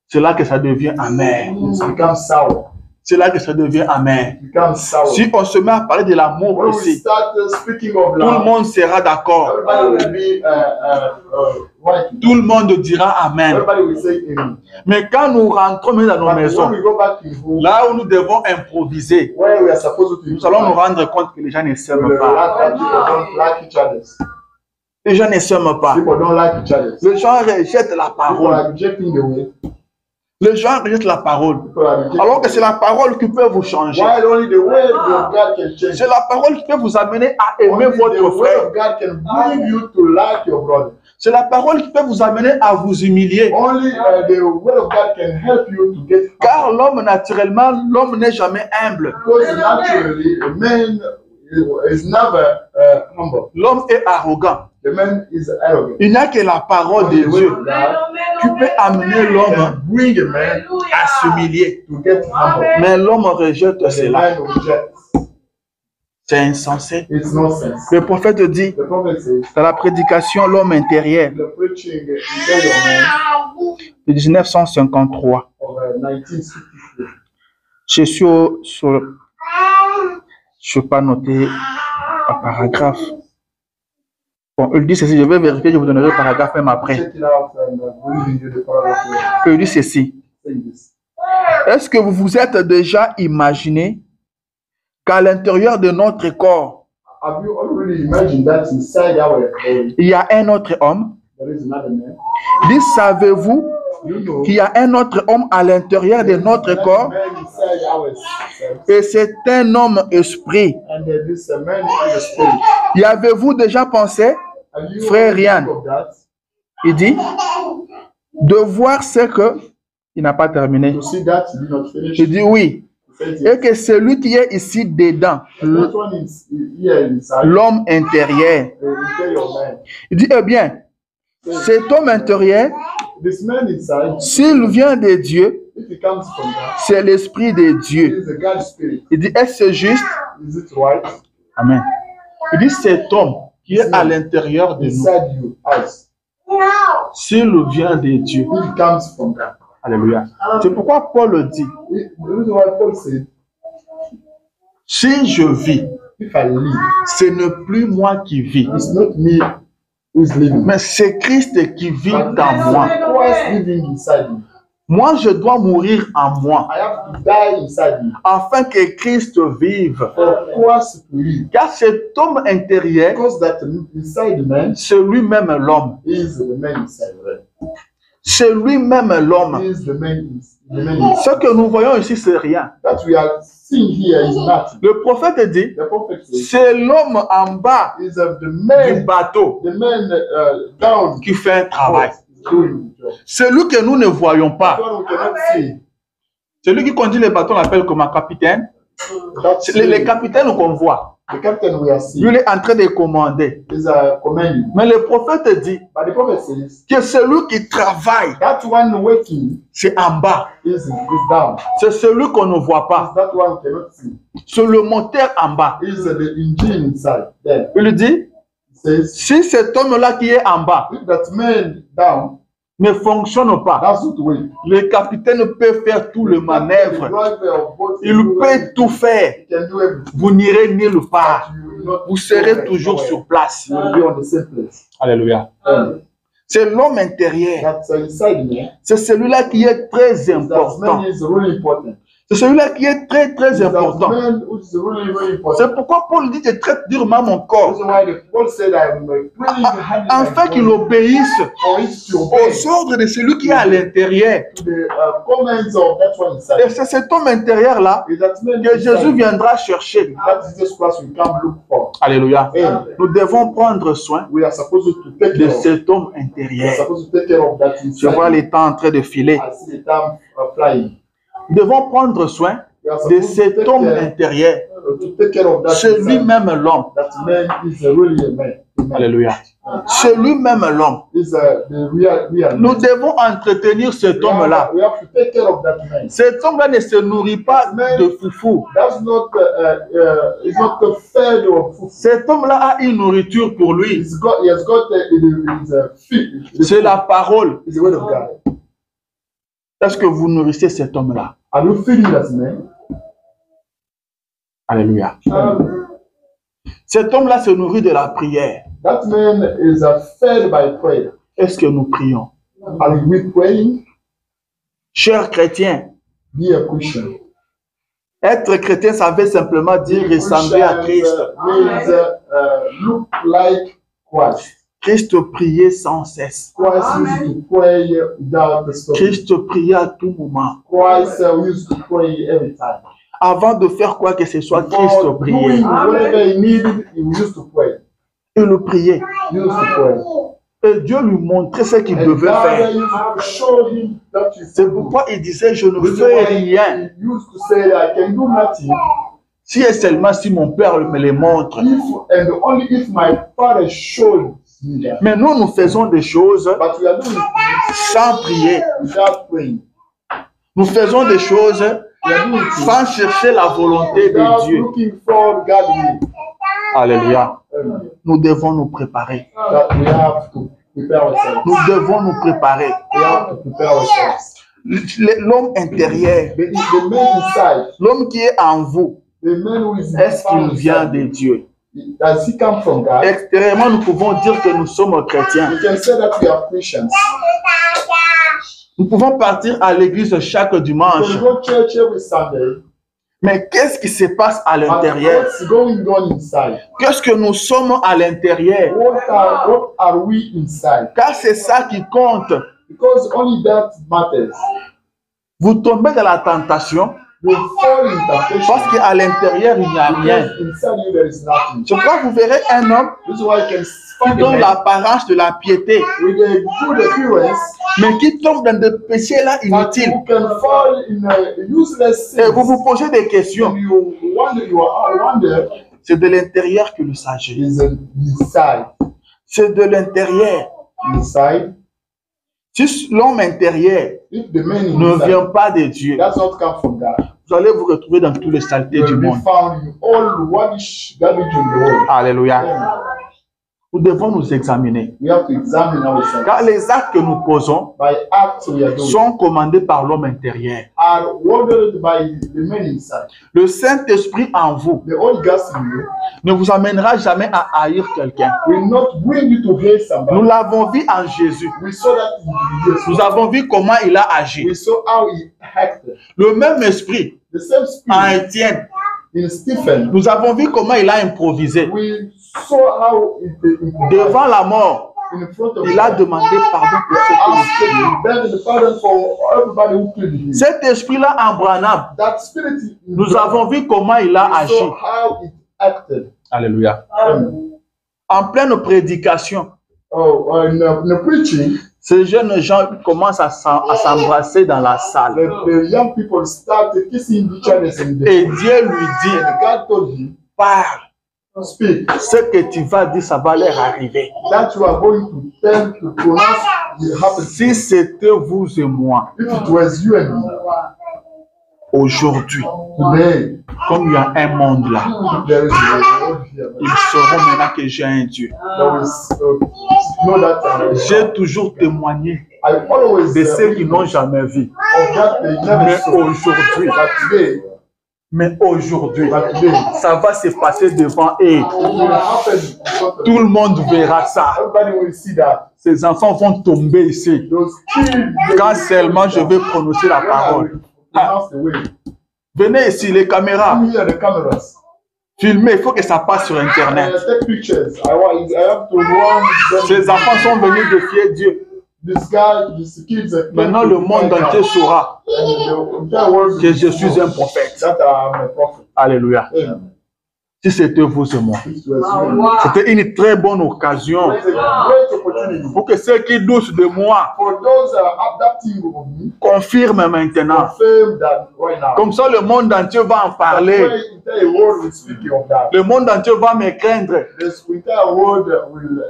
Speaker 2: c'est là que ça devient amer.
Speaker 3: it becomes sour.
Speaker 2: C'est là que ça devient amer.
Speaker 3: It becomes sour.
Speaker 2: Si on se met à parler de l'amour
Speaker 3: When we
Speaker 2: aussi,
Speaker 3: start speaking of
Speaker 2: tout le
Speaker 3: love,
Speaker 2: monde sera d'accord.
Speaker 3: everybody will be right.
Speaker 2: Tout le monde dira Amen.
Speaker 3: Everybody will say amen.
Speaker 2: Mais quand nous rentrons dans nos
Speaker 3: But
Speaker 2: maisons,
Speaker 3: when we go back to home,
Speaker 2: là où nous devons improviser,
Speaker 3: where we are supposed to
Speaker 2: nous allons nous rendre compte que les gens ne
Speaker 3: we
Speaker 2: s'aiment
Speaker 3: realize
Speaker 2: pas.
Speaker 3: that people don't like each other.
Speaker 2: Les gens ne s'aiment pas.
Speaker 3: People don't like each other.
Speaker 2: Les gens rejettent la
Speaker 3: People
Speaker 2: parole.
Speaker 3: are rejecting the way.
Speaker 2: Les gens rejettent la parole.
Speaker 3: People are rejecting.
Speaker 2: Alors que c'est la parole qui peut vous changer.
Speaker 3: While only the word of God can change.
Speaker 2: C'est la parole qui peut vous amener à aimer
Speaker 3: Only the
Speaker 2: votre
Speaker 3: word
Speaker 2: frère.
Speaker 3: of God can bring you to like your brother.
Speaker 2: C'est la parole qui peut vous amener à vous humilier.
Speaker 3: Only the word of God can help you to get
Speaker 2: Car l'homme, naturellement, l'homme n'est jamais humble.
Speaker 3: because naturally a man is never humble.
Speaker 2: L'homme est arrogant.
Speaker 3: The man is arrogant.
Speaker 2: Il n'y a que la parole
Speaker 3: Only
Speaker 2: de
Speaker 3: the word
Speaker 2: Dieu
Speaker 3: of God
Speaker 2: qui peut amener l'homme
Speaker 3: can bring a man
Speaker 2: à s'humilier.
Speaker 3: to get humble.
Speaker 2: Mais l'homme rejette
Speaker 3: But the
Speaker 2: cela.
Speaker 3: man rejects.
Speaker 2: C'est insensé.
Speaker 3: It's nonsense.
Speaker 2: Le prophète dit
Speaker 3: The prophet says,
Speaker 2: dans la prédication L'homme intérieur
Speaker 3: the preaching interior man
Speaker 2: de 1953.
Speaker 3: of 1963.
Speaker 2: Je suis sur. Je ne vais pas noter un paragraphe. Bon, il dit ceci, je vais vérifier, je vous donnerai le paragraphe même après.
Speaker 3: Check it out and we'll give you the paragraph.
Speaker 2: Il dit ceci.
Speaker 3: Saying this.
Speaker 2: Est-ce que vous vous êtes déjà imaginé qu'à l'intérieur de notre corps,
Speaker 3: Have you already imagined that inside our body
Speaker 2: il y a un autre homme?
Speaker 3: there is another man?
Speaker 2: Il dit, savez-vous
Speaker 3: You know,
Speaker 2: qu'il y a un autre homme à l'intérieur de notre corps?
Speaker 3: man inside ourselves,
Speaker 2: Et c'est un homme esprit.
Speaker 3: and this man in the spirit.
Speaker 2: Y avez-vous déjà pensé,
Speaker 3: Have you
Speaker 2: Frère
Speaker 3: already
Speaker 2: Ryan.
Speaker 3: think of that?
Speaker 2: il dit, de voir ce que... Il n'a pas terminé.
Speaker 3: To see that you did not finish.
Speaker 2: Il dit oui.
Speaker 3: He said
Speaker 2: Et
Speaker 3: yes.
Speaker 2: que celui qui est ici dedans,
Speaker 3: That one is here inside
Speaker 2: l'homme intérieur,
Speaker 3: the interior man.
Speaker 2: il dit, eh bien, cet homme intérieur,
Speaker 3: This man inside,
Speaker 2: s'il vient de Dieu,
Speaker 3: if he comes from that,
Speaker 2: c'est l'esprit de
Speaker 3: he
Speaker 2: Dieu.
Speaker 3: is a God spirit.
Speaker 2: Il dit, est-ce juste?
Speaker 3: Is it right?
Speaker 2: Amen. Il dit, cet homme qui est à l'intérieur de nous,
Speaker 3: Inside you, us.
Speaker 2: s'il vient de Dieu.
Speaker 3: If he comes from that.
Speaker 2: Alléluia. C'est pourquoi Paul dit,
Speaker 3: The reason why Paul said,
Speaker 2: si je vis,
Speaker 3: if I live,
Speaker 2: ce n'est plus moi qui vis,
Speaker 3: it's not me who is living,
Speaker 2: mais c'est Christ qui vit en moi.
Speaker 3: Christ living inside me.
Speaker 2: Moi, je dois mourir en moi,
Speaker 3: I have to die inside me
Speaker 2: afin que Christ vive.
Speaker 3: for Christ to live.
Speaker 2: Car cet homme intérieur,
Speaker 3: Because that inside the man
Speaker 2: c'est lui-même l'homme.
Speaker 3: is the man inside the man.
Speaker 2: C'est lui-même l'homme.
Speaker 3: Is the man inside.
Speaker 2: Ce que nous voyons ici, c'est rien.
Speaker 3: That we are seeing here is nothing.
Speaker 2: Le prophète dit,
Speaker 3: The prophet says
Speaker 2: c'est l'homme en bas
Speaker 3: is the
Speaker 2: du
Speaker 3: man,
Speaker 2: bateau
Speaker 3: down
Speaker 2: qui fait un travail.
Speaker 3: doing the job.
Speaker 2: Celui que nous ne voyons
Speaker 3: That
Speaker 2: pas,
Speaker 3: one we cannot see.
Speaker 2: celui qui conduit les bateaux, on l'appelle comme un capitaine.
Speaker 3: That's
Speaker 2: Les capitaines qu'on voit,
Speaker 3: the captain we are
Speaker 2: lui
Speaker 3: seeing
Speaker 2: il est en train de commander.
Speaker 3: is commanding.
Speaker 2: Mais le prophète dit
Speaker 3: But the prophet says
Speaker 2: que celui qui travaille,
Speaker 3: that one working
Speaker 2: c'est en bas.
Speaker 3: is down.
Speaker 2: C'est celui qu'on ne voit pas.
Speaker 3: That one we cannot see.
Speaker 2: C'est le moteur en bas.
Speaker 3: Is the engine inside. Then
Speaker 2: Il dit,
Speaker 3: it says
Speaker 2: si cet homme-là qui est en bas
Speaker 3: if that man down,
Speaker 2: ne fonctionne pas,
Speaker 3: that's not the way.
Speaker 2: le capitaine peut faire tout le manœuvre.
Speaker 3: The driver of boat
Speaker 2: Il peut tout faire.
Speaker 3: He can do everything.
Speaker 2: Vous n'irez nulle part.
Speaker 3: You will not
Speaker 2: Vous serez
Speaker 3: go
Speaker 2: toujours
Speaker 3: nowhere.
Speaker 2: sur place.
Speaker 3: You will be on the same place.
Speaker 2: Alléluia. C'est l'homme intérieur.
Speaker 3: That's inside me.
Speaker 2: C'est celui-là qui est très
Speaker 3: That
Speaker 2: important.
Speaker 3: man is really important.
Speaker 2: C'est celui-là qui est très, très
Speaker 3: That
Speaker 2: important.
Speaker 3: man who is really, really important.
Speaker 2: C'est pourquoi Paul dit, je traite durement mon
Speaker 3: That's
Speaker 2: corps,
Speaker 3: why the Paul said I'm really handling
Speaker 2: afin
Speaker 3: my
Speaker 2: qu'il
Speaker 3: body
Speaker 2: obéisse
Speaker 3: for it to obey
Speaker 2: aux ordres de celui qui est à l'intérieur.
Speaker 3: to the commands of that one
Speaker 2: Et
Speaker 3: inside.
Speaker 2: c'est cet homme intérieur-là
Speaker 3: Is that man
Speaker 2: que
Speaker 3: inside
Speaker 2: Jésus viendra chercher.
Speaker 3: that Jesus Christ will come look for.
Speaker 2: Alléluia.
Speaker 3: Amen.
Speaker 2: Nous devons prendre soin
Speaker 3: We are supposed to take
Speaker 2: de
Speaker 3: care of.
Speaker 2: cet homme
Speaker 3: We are
Speaker 2: intérieur.
Speaker 3: supposed to take care of that
Speaker 2: Je vois
Speaker 3: inside.
Speaker 2: les temps en train de filer.
Speaker 3: I see the time flying.
Speaker 2: Nous devons prendre soin
Speaker 3: We are
Speaker 2: de
Speaker 3: supposed to
Speaker 2: cet
Speaker 3: take
Speaker 2: homme
Speaker 3: care,
Speaker 2: intérieur.
Speaker 3: to take care of that
Speaker 2: C'est
Speaker 3: inside.
Speaker 2: lui-même l'homme.
Speaker 3: That man is really a man.
Speaker 2: Alléluia. C'est lui-même l'homme.
Speaker 3: Is the real
Speaker 2: Nous
Speaker 3: man.
Speaker 2: devons entretenir cet homme-là.
Speaker 3: We have to take care of that man.
Speaker 2: Cet homme-là ne se nourrit pas de foufou.
Speaker 3: That's not it's not the fed of food.
Speaker 2: Cet homme-là a une nourriture pour lui.
Speaker 3: He has got his feed.
Speaker 2: C'est la parole.
Speaker 3: It's the word of God.
Speaker 2: Est-ce que vous nourrissez cet homme-là?
Speaker 3: Are you feeding that man?
Speaker 2: Alléluia. Cet homme-là se nourrit de la prière.
Speaker 3: That man is fed by prayer.
Speaker 2: Est-ce que nous prions?
Speaker 3: Are we praying?
Speaker 2: Chers chrétiens,
Speaker 3: Be a Christian.
Speaker 2: être chrétien, ça veut simplement dire ressembler à Christ.
Speaker 3: Means look like Christ.
Speaker 2: Christ priait sans cesse.
Speaker 3: Christ used to pray without the stop.
Speaker 2: Christ priait à tout moment.
Speaker 3: Christ used to pray every time.
Speaker 2: Avant de faire quoi que ce soit, Christ
Speaker 3: For
Speaker 2: priait.
Speaker 3: doing whatever he needed, he used to pray.
Speaker 2: Il le priait.
Speaker 3: He used to pray.
Speaker 2: Et Dieu lui montrait ce qu'il
Speaker 3: And
Speaker 2: devait
Speaker 3: God
Speaker 2: faire.
Speaker 3: used to show him that he
Speaker 2: C'est
Speaker 3: could do.
Speaker 2: pourquoi il disait, je ne
Speaker 3: This is
Speaker 2: fais
Speaker 3: why
Speaker 2: rien.
Speaker 3: he used to say, I can do nothing
Speaker 2: Si et seulement si mon Père me les montre.
Speaker 3: if and only if my Father showed me that.
Speaker 2: Mais nous, nous faisons des choses
Speaker 3: But we are doing it
Speaker 2: sans prier.
Speaker 3: without praying.
Speaker 2: Nous faisons des choses
Speaker 3: We are doing it
Speaker 2: sans chercher la volonté de
Speaker 3: without
Speaker 2: Dieu.
Speaker 3: looking for God's will.
Speaker 2: Alléluia.
Speaker 3: Amen.
Speaker 2: Nous devons nous préparer.
Speaker 3: That we have to prepare ourselves.
Speaker 2: Nous devons nous préparer.
Speaker 3: We have to prepare ourselves.
Speaker 2: L'homme intérieur,
Speaker 3: The man inside,
Speaker 2: l'homme qui est en vous,
Speaker 3: the man who is
Speaker 2: est-ce qu'il
Speaker 3: found
Speaker 2: vient
Speaker 3: inside,
Speaker 2: de Dieu?
Speaker 3: Does he come from God?
Speaker 2: Extérieurement, nous pouvons dire que nous sommes chrétiens.
Speaker 3: We can say that we are Christians.
Speaker 2: Nous pouvons partir à l'église chaque
Speaker 3: We
Speaker 2: dimanche.
Speaker 3: can go to church every Sunday.
Speaker 2: Mais qu'est-ce qui se passe à
Speaker 3: But
Speaker 2: l'intérieur?
Speaker 3: what's going on inside?
Speaker 2: Qu'est-ce que nous sommes à l'intérieur?
Speaker 3: What are we inside?
Speaker 2: Car c'est ça qui compte.
Speaker 3: Because only that matters.
Speaker 2: Vous tombez dans la tentation
Speaker 3: You fall in temptation.
Speaker 2: parce qu'à l'intérieur, il n'y a rien.
Speaker 3: Because inside you there is nothing.
Speaker 2: Je crois que vous verrez un homme
Speaker 3: This is why you can
Speaker 2: qui
Speaker 3: find a
Speaker 2: donne
Speaker 3: man
Speaker 2: l'apparence de la piété,
Speaker 3: with a good appearance,
Speaker 2: mais qui tombe dans des péchés là
Speaker 3: but
Speaker 2: inutiles.
Speaker 3: you can fall in a useless
Speaker 2: Et
Speaker 3: sin.
Speaker 2: vous vous posez des questions.
Speaker 3: And you wonder
Speaker 2: C'est de l'intérieur que le s'agit.
Speaker 3: is inside.
Speaker 2: C'est de l'intérieur.
Speaker 3: Inside.
Speaker 2: Si l'homme intérieur
Speaker 3: If the man
Speaker 2: ne
Speaker 3: inside
Speaker 2: vient pas de Dieu,
Speaker 3: does not come from God,
Speaker 2: vous allez vous retrouver dans toutes les saletés
Speaker 3: you
Speaker 2: du
Speaker 3: will be
Speaker 2: monde.
Speaker 3: found in all rubbish, garbage in the world.
Speaker 2: Alléluia.
Speaker 3: Amen.
Speaker 2: Nous devons nous examiner.
Speaker 3: We have to examine ourselves.
Speaker 2: Car les actes que nous posons
Speaker 3: By acts we are doing
Speaker 2: sont commandés par l'homme intérieur.
Speaker 3: are ordered by the man inside.
Speaker 2: Le Saint-Esprit en vous
Speaker 3: The Holy Ghost in you
Speaker 2: ne vous amènera jamais à haïr quelqu'un.
Speaker 3: will not bring you to hate somebody.
Speaker 2: Nous l'avons vu en Jésus.
Speaker 3: We saw that in Jesus.
Speaker 2: Nous avons vu comment il a agi.
Speaker 3: We saw how he acted.
Speaker 2: Le même esprit
Speaker 3: The same
Speaker 2: en
Speaker 3: spirit
Speaker 2: Étienne.
Speaker 3: in Stephen.
Speaker 2: Nous avons vu comment il a improvisé.
Speaker 3: We saw how
Speaker 2: Devant la mort,
Speaker 3: in front of
Speaker 2: il a
Speaker 3: God,
Speaker 2: demandé pardon pour ceux qui
Speaker 3: asked
Speaker 2: l'ont
Speaker 3: him, begged the pardon for everybody who killed him.
Speaker 2: Cet esprit-là en Branham,
Speaker 3: That spirit in
Speaker 2: nous avons vu comment il a
Speaker 3: we
Speaker 2: agi.
Speaker 3: saw how it acted.
Speaker 2: Alléluia.
Speaker 3: Amen.
Speaker 2: En pleine prédication,
Speaker 3: In the preaching,
Speaker 2: ces jeunes gens commencent à s'embrasser dans la salle.
Speaker 3: the young people started kissing each other in the
Speaker 2: Et Dieu lui dit,
Speaker 3: and God told him,
Speaker 2: parle.
Speaker 3: speak.
Speaker 2: Ce que tu vas dire, ça va leur arriver.
Speaker 3: That you are going to tell to pronounce will happen.
Speaker 2: Si c'était vous et moi,
Speaker 3: If it was you and me,
Speaker 2: aujourd'hui,
Speaker 3: today,
Speaker 2: comme il y a un monde là,
Speaker 3: there is a world here.
Speaker 2: ils sauront maintenant que j'ai un Dieu.
Speaker 3: There is, know that
Speaker 2: J'ai toujours témoigné
Speaker 3: I always
Speaker 2: de ceux qui n'ont jamais vu.
Speaker 3: of that they never
Speaker 2: Mais
Speaker 3: saw.
Speaker 2: aujourd'hui,
Speaker 3: But today,
Speaker 2: ça va se passer devant eux.
Speaker 3: it will happen in front of
Speaker 2: Tout le monde verra ça.
Speaker 3: everybody will see that.
Speaker 2: Ces enfants vont tomber ici.
Speaker 3: Those kids,
Speaker 2: Quand seulement je vais prononcer la parole.
Speaker 3: pronounce the way.
Speaker 2: Venez ici, les caméras.
Speaker 3: Come here, the cameras.
Speaker 2: Filmez, il faut que ça passe sur Internet.
Speaker 3: Take pictures. I have to warn them.
Speaker 2: Ces enfants sont venus défier Dieu.
Speaker 3: This guy, these kids are
Speaker 2: Maintenant, le monde entier saura
Speaker 3: and the entire world
Speaker 2: que je suis un prophète.
Speaker 3: that I'm a prophet.
Speaker 2: Alléluia.
Speaker 3: Amen.
Speaker 2: Si c'était vous et moi,
Speaker 3: It was you.
Speaker 2: c'était une très bonne occasion
Speaker 3: It's a great opportunity
Speaker 2: pour que ceux qui doutent de moi
Speaker 3: for those adapting of me.
Speaker 2: confirment maintenant.
Speaker 3: Confirm that right now.
Speaker 2: Comme ça, le monde entier va en parler.
Speaker 3: The entire world will speak of that.
Speaker 2: Le monde entier va me craindre.
Speaker 3: This entire world will.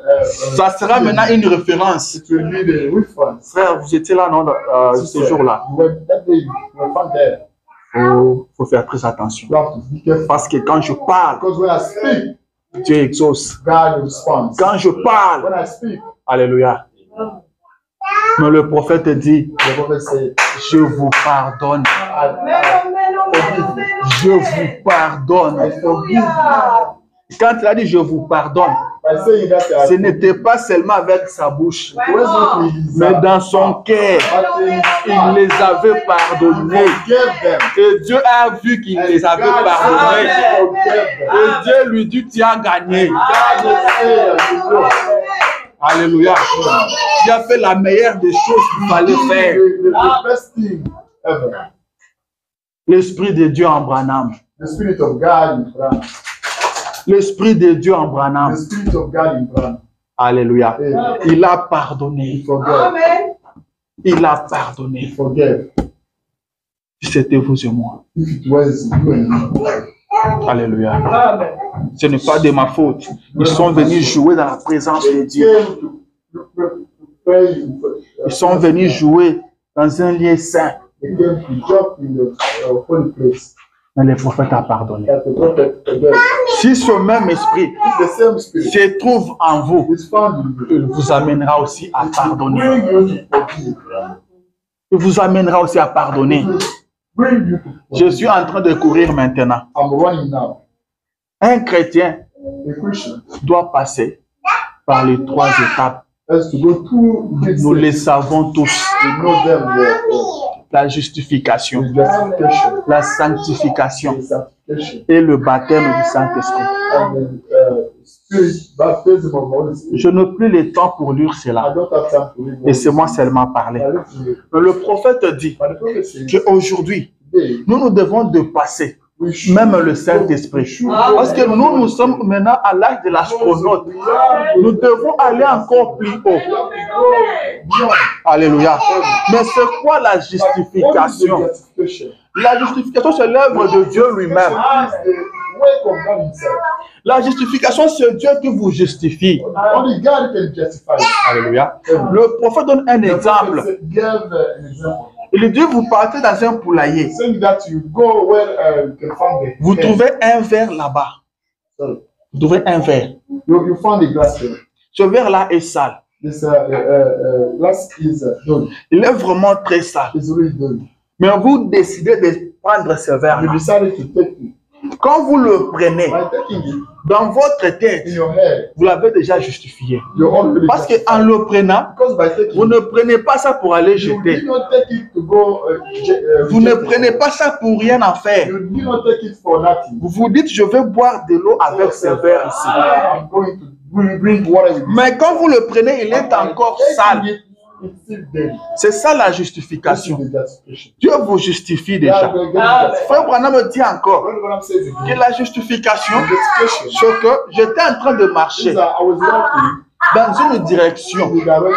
Speaker 2: Ça sera maintenant une référence.
Speaker 3: It will be the reference.
Speaker 2: Frère, vous étiez là, non, ce jour-là.
Speaker 3: That day, we'll find there.
Speaker 2: Faut faire très attention.
Speaker 3: You have to be careful.
Speaker 2: Parce que quand je parle,
Speaker 3: Because when I speak,
Speaker 2: Dieu exauce.
Speaker 3: God responds.
Speaker 2: Quand je parle,
Speaker 3: When I speak,
Speaker 2: alléluia. Mais le prophète dit,
Speaker 3: the prophet said,
Speaker 2: je vous pardonne. Je vous pardonne.
Speaker 3: I forgive.
Speaker 2: Quand il a dit je vous pardonne,
Speaker 3: By saying that,
Speaker 2: ce n'était pas seulement avec sa bouche,
Speaker 3: it was not with his
Speaker 2: mais dans son cœur.
Speaker 3: but in his
Speaker 2: Il
Speaker 3: heart.
Speaker 2: les avait pardonnés.
Speaker 3: Forgive them.
Speaker 2: Et Dieu a vu qu'il les avait
Speaker 3: God
Speaker 2: pardonnés.
Speaker 3: said, forgive them.
Speaker 2: Et Dieu lui dit, tu as gagné.
Speaker 3: God said, you know,
Speaker 2: Alléluia. Tu as fait la meilleure des choses qu'il fallait faire.
Speaker 3: the best thing ever.
Speaker 2: L'Esprit de Dieu en Branham.
Speaker 3: The Spirit of God in Branham.
Speaker 2: L'Esprit de Dieu en
Speaker 3: The
Speaker 2: Branham.
Speaker 3: Spirit of God in Branham.
Speaker 2: Alléluia.
Speaker 3: Amen.
Speaker 2: Il a pardonné.
Speaker 3: Forgive.
Speaker 2: Il a pardonné.
Speaker 3: Forgive.
Speaker 2: Si c'était vous et moi.
Speaker 3: If it was you and me.
Speaker 2: Alléluia. Ce n'est pas de ma faute. Ils sont venus jouer dans la présence de Dieu. Ils sont venus jouer dans un lieu saint.
Speaker 3: They came to jump in the holy place.
Speaker 2: Mais le prophète a pardonné.
Speaker 3: That the prophet forgave.
Speaker 2: Si ce même esprit
Speaker 3: If the same spirit
Speaker 2: se trouve en vous,
Speaker 3: is found in you,
Speaker 2: il vous amènera aussi à pardonner.
Speaker 3: bring you to forgive.
Speaker 2: Il vous amènera aussi à pardonner.
Speaker 3: Bring you to
Speaker 2: Je
Speaker 3: forgive.
Speaker 2: suis en train de courir maintenant.
Speaker 3: I'm running now.
Speaker 2: Un chrétien
Speaker 3: a Christian
Speaker 2: doit passer par les 3 étapes.
Speaker 3: has to go through these
Speaker 2: Nous les
Speaker 3: steps.
Speaker 2: savons tous.
Speaker 3: We know them well.
Speaker 2: La justification,
Speaker 3: The justification,
Speaker 2: la sanctification
Speaker 3: the sanctification,
Speaker 2: et le baptême du Saint-Esprit.
Speaker 3: and the spirit baptism of the Holy Spirit.
Speaker 2: Je n'ai plus le temps pour lire
Speaker 3: I
Speaker 2: cela.
Speaker 3: don't have time to read.
Speaker 2: Et c'est moi seulement parler. Le prophète dit
Speaker 3: But the prophet says,
Speaker 2: qu'aujourd'hui,
Speaker 3: today,
Speaker 2: nous devons dépasser
Speaker 3: we should
Speaker 2: même le Saint-Esprit. Parce que nous sommes maintenant à l'âge de l'astronaute. Nous devons aller encore plus haut. Alléluia. Mais c'est quoi la justification? La justification, c'est l'œuvre de Dieu lui-même. La justification, c'est Dieu qui vous justifie.
Speaker 3: Only God can justify it.
Speaker 2: Alléluia. Le prophète donne un exemple.
Speaker 3: Give an example.
Speaker 2: Il dit, vous partez dans un poulailler.
Speaker 3: Saying that you go where you can find the
Speaker 2: Vous trouvez un verre là-bas.
Speaker 3: Sorry.
Speaker 2: Vous trouvez un verre.
Speaker 3: You found the glass there.
Speaker 2: Ce verre-là est sale.
Speaker 3: This glass is done.
Speaker 2: Il est vraiment très sale.
Speaker 3: It's really done.
Speaker 2: Mais vous décidez de prendre ce
Speaker 3: You
Speaker 2: verre-là.
Speaker 3: decided to take it.
Speaker 2: Quand vous le prenez,
Speaker 3: By taking it
Speaker 2: dans votre tête,
Speaker 3: in your head,
Speaker 2: vous l'avez déjà justifié.
Speaker 3: you're already
Speaker 2: Parce
Speaker 3: justified.
Speaker 2: qu'en le prenant,
Speaker 3: Because by taking
Speaker 2: vous ne prenez pas ça pour aller
Speaker 3: you
Speaker 2: jeter.
Speaker 3: did not take it to go.
Speaker 2: Vous ne
Speaker 3: reject it.
Speaker 2: prenez pas ça pour rien en faire.
Speaker 3: You did not take it for nothing.
Speaker 2: Vous vous dites, je vais boire de l'eau avec ce verre ici.
Speaker 3: I'm going to bring water with you.
Speaker 2: Mais quand vous le prenez, il est encore sale.
Speaker 3: Taking it, it's still dirty.
Speaker 2: C'est ça la
Speaker 3: This is
Speaker 2: justification.
Speaker 3: the justification.
Speaker 2: Dieu vous justifie déjà. Frère Branham me dit encore que la justification, c'est que j'étais en train de marcher
Speaker 3: I was walking
Speaker 2: dans une direction
Speaker 3: in the direction.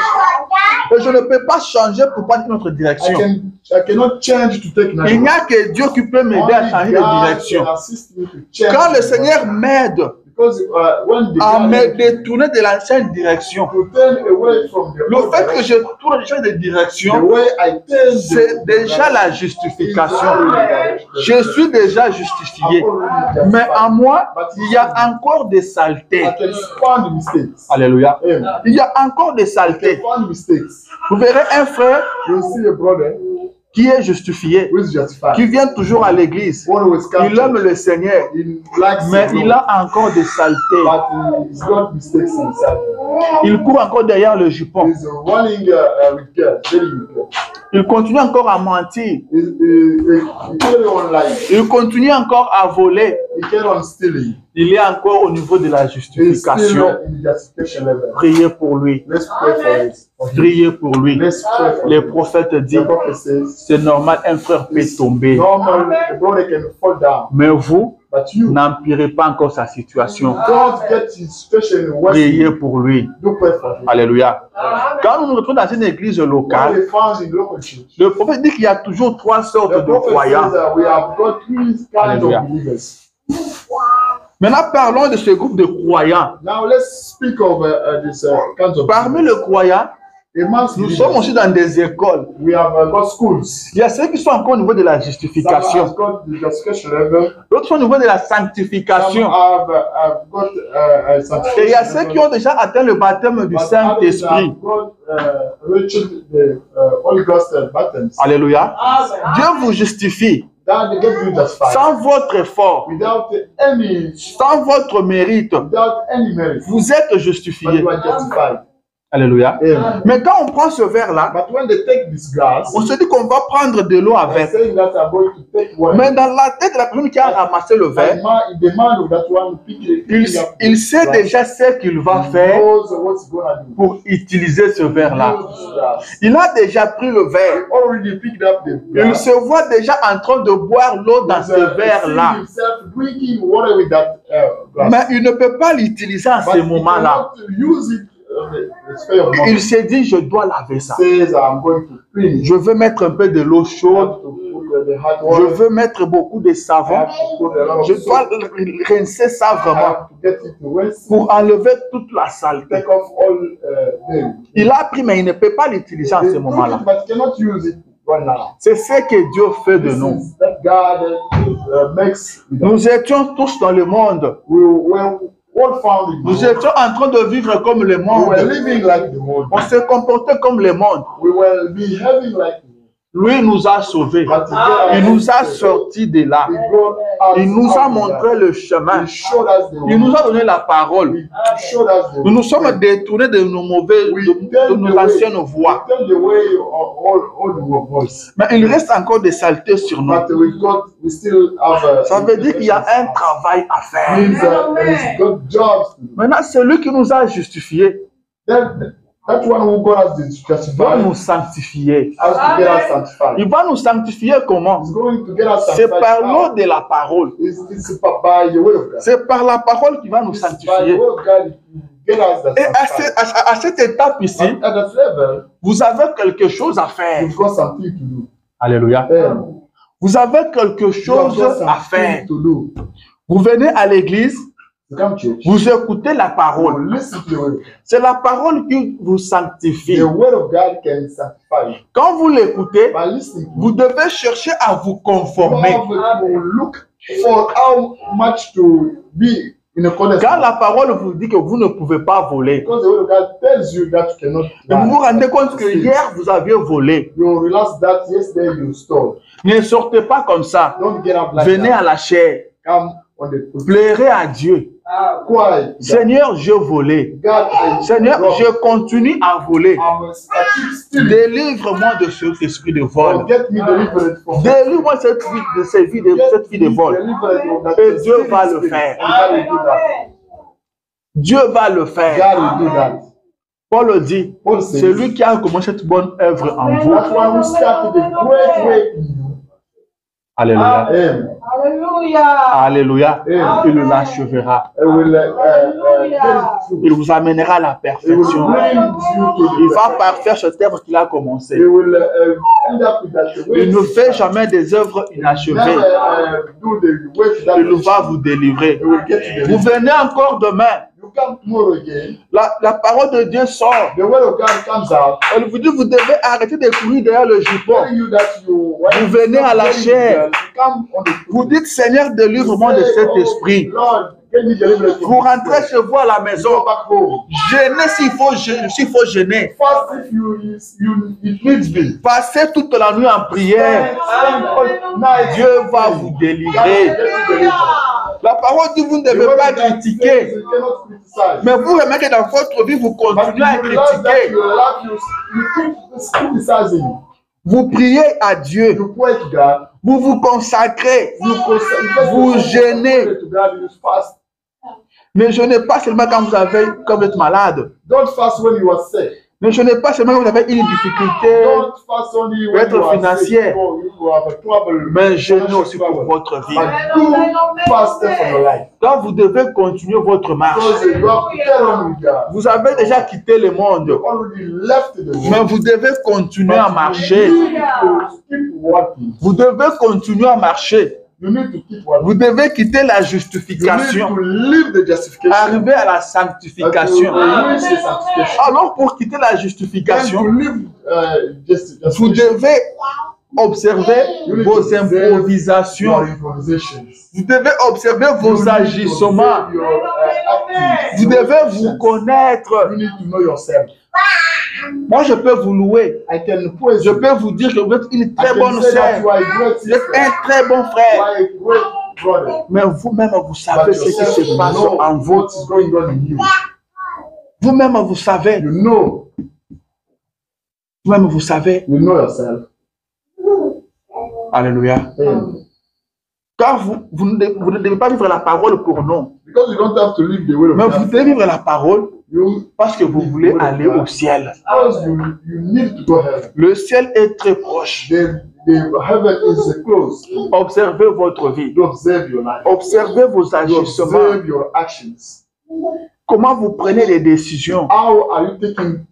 Speaker 2: et je ne peux pas changer pour prendre une autre direction.
Speaker 3: I cannot change to take another
Speaker 2: Il n'y a que Dieu qui peut m'aider à changer de direction. Quand le Seigneur m'aide à me détourner de l'ancienne direction, le fait que je tourne déjà de direction, c'est déjà la justification. Je suis déjà justifié. Mais en moi, il y a encore des saletés. Alléluia. Il y a encore des saletés. Vous verrez un frère qui est justifié, qui vient toujours à l'église. Il aime le Seigneur, mais il a encore des saletés. Il court encore derrière le jupon. Il continue encore à mentir. Il continue encore à voler. Il est encore au niveau de la justification. Priez pour lui. Priez pour lui. Les prophètes disent, c'est normal, un frère peut tomber. Mais vous, n'empirez pas encore sa situation. Priez pour lui. Alléluia. Quand nous nous retrouvons dans une église locale, le prophète dit qu'il y a toujours 3 sortes de croyants. Alléluia. Maintenant, parlons de ce groupe de croyants. Parmi les croyants, nous sommes aussi dans des écoles. Il y a ceux qui sont encore au niveau de la justification. D'autres sont au niveau de la sanctification. Et il y a ceux qui ont déjà atteint le baptême du Saint-Esprit. Alléluia. Dieu vous justifie. Sans votre effort, sans votre mérite, vous êtes justifié. Alléluia. Mais quand on prend ce verre-là, on se dit qu'on va prendre de l'eau avec. Mais dans la tête de la personne qui a ramassé le verre, il sait déjà ce qu'il va faire pour utiliser ce verre-là. Il a déjà pris le verre. Il se voit déjà en train de boire l'eau dans ce verre-là. Mais il ne peut pas l'utiliser à ce moment-là. Il s'est dit, je dois laver ça. Je veux mettre un peu de l'eau chaude. Je veux mettre beaucoup de savon. Je dois rincer ça vraiment pour enlever toute la saleté. Il a pris, mais il ne peut pas l'utiliser à ce moment-là. C'est ce que Dieu fait de nous. Nous étions tous dans le monde. Nous étions en train de vivre comme le monde. On se comportait comme le monde. Lui nous a sauvés.
Speaker 3: But to get us
Speaker 2: Il nous a
Speaker 3: saved,
Speaker 2: sortis de là.
Speaker 3: He brought us
Speaker 2: Il nous a
Speaker 3: out of
Speaker 2: montré
Speaker 3: that.
Speaker 2: le chemin.
Speaker 3: He showed us the
Speaker 2: Il nous
Speaker 3: way.
Speaker 2: a donné la parole.
Speaker 3: He showed us the
Speaker 2: Nous nous sommes
Speaker 3: way.
Speaker 2: détournés de nos de nos anciennes voies.
Speaker 3: We turned away all the voice.
Speaker 2: Mais il reste encore des saletés sur nous.
Speaker 3: But we still have
Speaker 2: Ça veut dire qu'il y a un travail à faire.
Speaker 3: means there is good jobs to do.
Speaker 2: Maintenant, celui qui nous a justifiés
Speaker 3: That one who got us
Speaker 2: va
Speaker 3: justified
Speaker 2: nous sanctifier.
Speaker 3: has to get us sanctified.
Speaker 2: Il va nous sanctifier comment?
Speaker 3: He's going to get us
Speaker 2: C'est
Speaker 3: sanctified.
Speaker 2: par l'eau de la parole.
Speaker 3: It's by the way of God.
Speaker 2: C'est par la parole qui va nous
Speaker 3: It's by the
Speaker 2: sanctifier.
Speaker 3: way of God get us the
Speaker 2: Et
Speaker 3: sanctified.
Speaker 2: à cette étape ici,
Speaker 3: At that level,
Speaker 2: vous avez quelque chose à faire.
Speaker 3: you've got something to do.
Speaker 2: Alléluia.
Speaker 3: Then,
Speaker 2: Vous avez quelque
Speaker 3: you have
Speaker 2: chose
Speaker 3: got
Speaker 2: à faire.
Speaker 3: something to do.
Speaker 2: Vous venez à l'église,
Speaker 3: You come to church.
Speaker 2: vous écoutez la
Speaker 3: You
Speaker 2: parole.
Speaker 3: listen to the word.
Speaker 2: C'est la parole qui vous sanctifie.
Speaker 3: The word of God can sanctify you.
Speaker 2: Quand vous l'écoutez,
Speaker 3: By listening to
Speaker 2: vous devez chercher à vous
Speaker 3: you,
Speaker 2: conformer.
Speaker 3: you look for how much to be in accordance.
Speaker 2: Quand la parole vous dit que vous ne pouvez pas voler,
Speaker 3: Because the word of God tells you that you cannot
Speaker 2: et vous vous
Speaker 3: lie.
Speaker 2: rendez compte que hier vous aviez volé.
Speaker 3: You realize that yesterday you stole.
Speaker 2: Ne sortez pas comme ça.
Speaker 3: Don't get up like
Speaker 2: Venez
Speaker 3: that.
Speaker 2: à la chair.
Speaker 3: Come on the
Speaker 2: Pleurez à Dieu.
Speaker 3: quiet.
Speaker 2: Seigneur, je volais.
Speaker 3: God, I
Speaker 2: Seigneur, je continue à voler.
Speaker 3: I keep stealing.
Speaker 2: Délivre-moi de cet esprit de vol.
Speaker 3: Oh, get me delivered from
Speaker 2: Délivre-moi de cette vie de vol. Et Dieu va le faire.
Speaker 3: God will do that.
Speaker 2: Dieu va le faire.
Speaker 3: God will do that.
Speaker 2: Paul dit,
Speaker 3: Paul says,
Speaker 2: c'est lui qui a commencé cette bonne œuvre en vous.
Speaker 3: that one who started the great way in you.
Speaker 2: Alléluia.
Speaker 3: Amen.
Speaker 1: Hallelujah.
Speaker 2: Alléluia.
Speaker 3: Amen.
Speaker 2: Il l'achèvera.
Speaker 3: It will get it through.
Speaker 2: Il vous amènera à la
Speaker 3: It will
Speaker 2: perfection.
Speaker 3: bring you to
Speaker 2: Il
Speaker 3: the
Speaker 2: va parfaire cette œuvre qu'il a commencé.
Speaker 3: It will end up with that.
Speaker 2: Il ne fait jamais des œuvres inachevées.
Speaker 3: Never do the way that
Speaker 2: Il va vous délivrer.
Speaker 3: It will get you
Speaker 2: Vous
Speaker 3: the
Speaker 2: venez encore demain.
Speaker 3: You come tomorrow again.
Speaker 2: La parole de Dieu sort.
Speaker 3: The word of God comes out.
Speaker 2: Elle vous dit, vous devez arrêter de courir derrière le jupon.
Speaker 3: Telling you that you
Speaker 2: Vous venez à la chair.
Speaker 3: You come on the
Speaker 2: Vous dites, Seigneur, délivre-moi de cet esprit.
Speaker 3: Lord, get me delivered from
Speaker 2: Vous
Speaker 3: this
Speaker 2: rentrez
Speaker 3: way.
Speaker 2: chez vous à la maison.
Speaker 3: Go back home.
Speaker 2: Gênez s'il faut gêner.
Speaker 3: Fast if you it needs be.
Speaker 2: Passez toute la nuit en prière.
Speaker 3: Spend all night.
Speaker 2: Dieu va vous délivrer. La parole dit, vous ne
Speaker 3: The
Speaker 2: devez
Speaker 3: word
Speaker 2: pas
Speaker 3: of God says
Speaker 2: critiquer.
Speaker 3: you cannot criticize.
Speaker 2: Mais vous remarquez dans votre vie, vous
Speaker 3: But
Speaker 2: continuez à
Speaker 3: you realize that
Speaker 2: critiquer.
Speaker 3: your life, you keep criticizing.
Speaker 2: Vous priez à Dieu.
Speaker 3: You pray to God.
Speaker 2: Vous vous consacrez. Vous gênez.
Speaker 3: To God, you fast.
Speaker 2: Ne jeûnez pas seulement quand vous êtes malade.
Speaker 3: Don't fast when you are sick.
Speaker 2: Ne jeûnez pas seulement quand vous avez une difficulté.
Speaker 3: Don't fast only when
Speaker 2: Peut-être
Speaker 3: you are
Speaker 2: financière.
Speaker 3: sick or you have a trouble.
Speaker 2: Mais jeûnez aussi pour votre vie.
Speaker 3: But do fast for your life.
Speaker 2: Quand vous devez continuer votre marche.
Speaker 3: Because you have to get on with God.
Speaker 2: Vous avez déjà quitté le monde.
Speaker 3: You already left the world.
Speaker 2: Mais vous devez continuer à marcher.
Speaker 3: You need to keep walking.
Speaker 2: Vous devez continuer à marcher.
Speaker 3: You need to keep walking.
Speaker 2: Vous devez quitter la
Speaker 3: You need
Speaker 2: justification.
Speaker 3: to leave the justification.
Speaker 2: Arriver à la sanctification.
Speaker 3: Reach the sanctification.
Speaker 2: Alors pour quitter la
Speaker 3: And to
Speaker 2: justification,
Speaker 3: leave
Speaker 2: vous
Speaker 3: justification.
Speaker 2: devez observer
Speaker 3: You need
Speaker 2: vos
Speaker 3: to observe your
Speaker 2: improvisations.
Speaker 3: improvisations.
Speaker 2: Vous devez observer
Speaker 3: You
Speaker 2: vos
Speaker 3: need to
Speaker 2: agissements.
Speaker 3: observe your actions,
Speaker 2: Vous
Speaker 3: your
Speaker 2: devez vous
Speaker 3: actions.
Speaker 2: connaître.
Speaker 3: You need to know yourself.
Speaker 2: Moi, je peux vous louer.
Speaker 3: I can praise
Speaker 2: Je
Speaker 3: you.
Speaker 2: peux vous dire que vous êtes une
Speaker 3: I
Speaker 2: très
Speaker 3: can
Speaker 2: bonne
Speaker 3: say that
Speaker 2: sœur.
Speaker 3: you are a great
Speaker 2: Vous êtes
Speaker 3: sister.
Speaker 2: un très bon
Speaker 3: You
Speaker 2: frère.
Speaker 3: are a great brother.
Speaker 2: Mais vous-même, vous savez
Speaker 3: But
Speaker 2: ce qui
Speaker 3: yourself,
Speaker 2: se
Speaker 3: you
Speaker 2: passe
Speaker 3: know
Speaker 2: en vous.
Speaker 3: what is going on in you.
Speaker 2: Vous-même, vous savez.
Speaker 3: You know.
Speaker 2: Vous-même, vous savez.
Speaker 3: You know yourself.
Speaker 2: Alléluia.
Speaker 3: Amen.
Speaker 2: Car vous ne devez pas vivre la parole pour nous.
Speaker 3: Because you don't have to leave the word of
Speaker 2: Mais
Speaker 3: God.
Speaker 2: vous devez vivre la parole
Speaker 3: You,
Speaker 2: parce que vous voulez aller au ciel.
Speaker 3: because you need to go heaven.
Speaker 2: Le ciel est très proche.
Speaker 3: The heaven is close.
Speaker 2: Observez votre vie.
Speaker 3: You observe your life.
Speaker 2: Observez vos
Speaker 3: You
Speaker 2: agissements.
Speaker 3: observe your actions.
Speaker 2: Comment vous prenez les décisions.
Speaker 3: How are you taking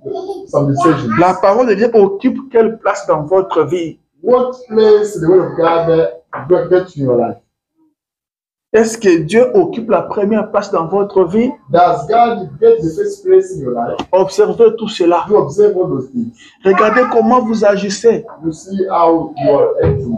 Speaker 3: some decisions?
Speaker 2: La parole de Dieu occupe quelle place dans votre vie?
Speaker 3: What place the word of God get in your life?
Speaker 2: Est-ce que Dieu occupe la première place dans votre vie?
Speaker 3: Does God get the first place in your life?
Speaker 2: Observez tout cela.
Speaker 3: You observe all those things.
Speaker 2: Regardez comment vous agissez.
Speaker 3: You see how you are acting.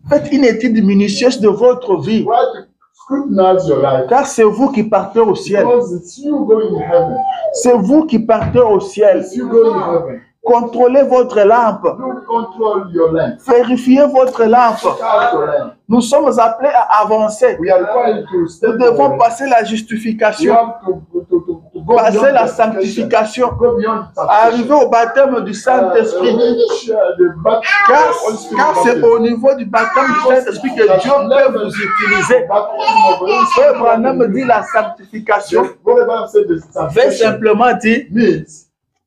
Speaker 2: Faites une étude minutieuse de votre vie.
Speaker 3: Try to scrutinize your life.
Speaker 2: Car c'est vous qui partez au ciel.
Speaker 3: Because it's you going to heaven.
Speaker 2: C'est vous qui partez au ciel.
Speaker 3: It's you going to heaven.
Speaker 2: Contrôlez votre lampe.
Speaker 3: You control your lamp.
Speaker 2: Vérifiez votre lampe.
Speaker 3: Check out your lamp.
Speaker 2: Nous sommes appelés à avancer.
Speaker 3: We are required to step
Speaker 2: Nous devons
Speaker 3: forward.
Speaker 2: passer la
Speaker 3: You
Speaker 2: justification,
Speaker 3: have to go
Speaker 2: passer
Speaker 3: beyond
Speaker 2: la
Speaker 3: justification.
Speaker 2: sanctification,
Speaker 3: Go beyond
Speaker 2: arriver au baptême du Saint-Esprit.
Speaker 3: reach the back- Holy Spirit
Speaker 2: Car c'est
Speaker 3: baptism.
Speaker 2: au niveau du baptême du Saint-Esprit que Dieu peut vous utiliser.
Speaker 3: Baptism of the Holy Spirit
Speaker 2: Frère Branham dit la sanctification
Speaker 3: What about say the
Speaker 2: veut
Speaker 3: sanctification
Speaker 2: simplement dire
Speaker 3: means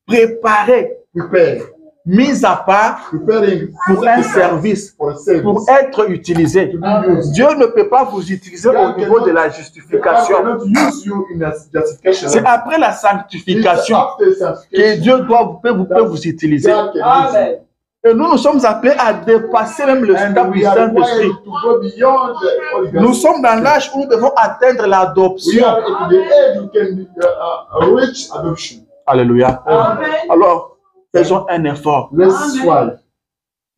Speaker 2: préparer,
Speaker 3: prepare,
Speaker 2: mise à part
Speaker 3: preparing
Speaker 2: pour un service,
Speaker 3: for a service.
Speaker 2: pour être utilisé.
Speaker 3: To be used.
Speaker 2: Dieu ne peut pas vous utiliser au niveau de la
Speaker 3: God
Speaker 2: justification.
Speaker 3: cannot use you in a justification.
Speaker 2: C'est après la sanctification
Speaker 3: It's after
Speaker 2: que
Speaker 3: sanctification.
Speaker 2: Dieu peut vous utiliser.
Speaker 3: God can use you.
Speaker 2: Et nous sommes appelés à dépasser même le stade
Speaker 3: And
Speaker 2: du
Speaker 3: we are
Speaker 2: Saint-Esprit.
Speaker 3: required to go beyond the Holy
Speaker 2: Nous
Speaker 3: Ghost.
Speaker 2: sommes dans l'âge où nous devons atteindre
Speaker 3: We
Speaker 2: l'adoption.
Speaker 3: are at the age we can reach adoption.
Speaker 2: Alléluia.
Speaker 1: Amen.
Speaker 2: Alors, faisons un effort
Speaker 3: Let's
Speaker 1: Amen.
Speaker 3: strive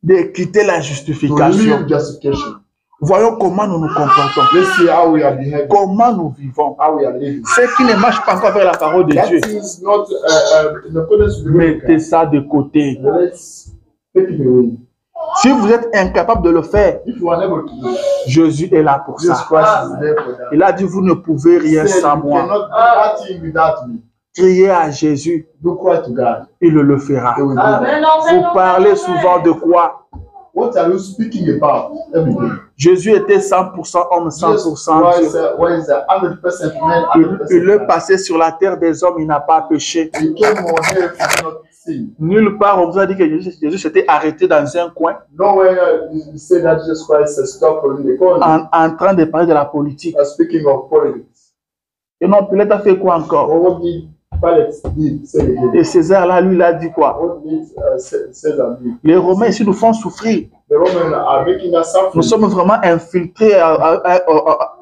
Speaker 2: de quitter la
Speaker 3: to
Speaker 2: justification.
Speaker 3: live justification.
Speaker 2: Voyons comment nous nous comportons,
Speaker 3: Let's see how we are behaving,
Speaker 2: comment nous vivons.
Speaker 3: how we are living.
Speaker 2: Ce qui ne marche pas encore avec la parole de
Speaker 3: That
Speaker 2: Dieu,
Speaker 3: is not in accordance with the word of
Speaker 2: mettez
Speaker 3: God.
Speaker 2: ça de côté.
Speaker 3: Let's take it away.
Speaker 2: Si vous êtes incapable de le faire,
Speaker 3: If you are unable to do that,
Speaker 2: Jésus est là pour
Speaker 3: Jesus
Speaker 2: ça.
Speaker 3: Christ is there for that.
Speaker 2: Il a dit, vous ne pouvez rien
Speaker 3: He said,
Speaker 2: sans
Speaker 3: you
Speaker 2: moi.
Speaker 3: cannot do nothing without me.
Speaker 2: Criez à Jésus,
Speaker 3: Do cry to God.
Speaker 2: il le fera.
Speaker 3: He will do that.
Speaker 1: Amen.
Speaker 2: Vous parlez souvent de quoi?
Speaker 3: What are you speaking about every day?
Speaker 2: Jésus était 100% homme,
Speaker 3: Jesus
Speaker 2: 100%
Speaker 3: Christ
Speaker 2: Dieu.
Speaker 3: was 100% man,
Speaker 2: Il
Speaker 3: 100%
Speaker 2: est
Speaker 3: God.
Speaker 2: passé sur la terre des hommes, il n'a pas péché.
Speaker 3: He came on earth and not sin.
Speaker 2: Nulle part on vous a dit que Jésus s'était arrêté dans un coin
Speaker 3: Nowhere you say that Jesus Christ has stopped in the corner.
Speaker 2: en train de parler de la politique.
Speaker 3: Speaking of politics.
Speaker 2: Et non, Pilate a fait quoi encore?
Speaker 3: What did Pilate did say again?
Speaker 2: Et César là, lui, il a dit quoi?
Speaker 3: What did Caesar do?
Speaker 2: Les Romains ici nous font souffrir.
Speaker 3: The Romans are making us
Speaker 2: Nous
Speaker 3: suffer.
Speaker 2: sommes vraiment infiltrés à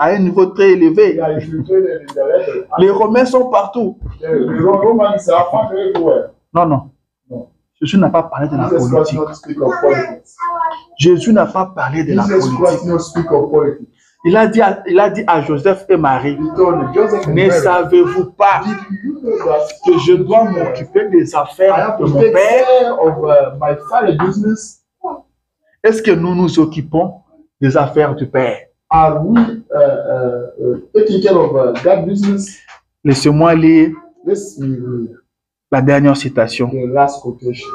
Speaker 2: un niveau très
Speaker 3: They
Speaker 2: élevé.
Speaker 3: are infiltrated in the letter.
Speaker 2: Les Romains sont partout.
Speaker 3: The Romans are found everywhere.
Speaker 2: Non, non.
Speaker 3: Non.
Speaker 2: Jésus n'a pas parlé de la
Speaker 3: Jesus Christ
Speaker 2: politique.
Speaker 3: not speak of politics.
Speaker 2: Jésus n'a pas parlé de la
Speaker 3: Jesus Christ
Speaker 2: politique.
Speaker 3: not speak of politics.
Speaker 2: Il a dit à Joseph et Marie,
Speaker 3: He told Joseph and
Speaker 2: ne
Speaker 3: Mary,
Speaker 2: savez-vous pas
Speaker 3: did you know that
Speaker 2: que je dois m'occuper des
Speaker 3: I
Speaker 2: affaires
Speaker 3: have
Speaker 2: de
Speaker 3: to
Speaker 2: mon
Speaker 3: take
Speaker 2: père?
Speaker 3: care of my father's business?
Speaker 2: Est-ce que nous nous occupons des affaires du Père?
Speaker 3: Are we taking care of God's business?
Speaker 2: Laissez-moi lire
Speaker 3: Let's read
Speaker 2: la dernière citation.
Speaker 3: the last quotation.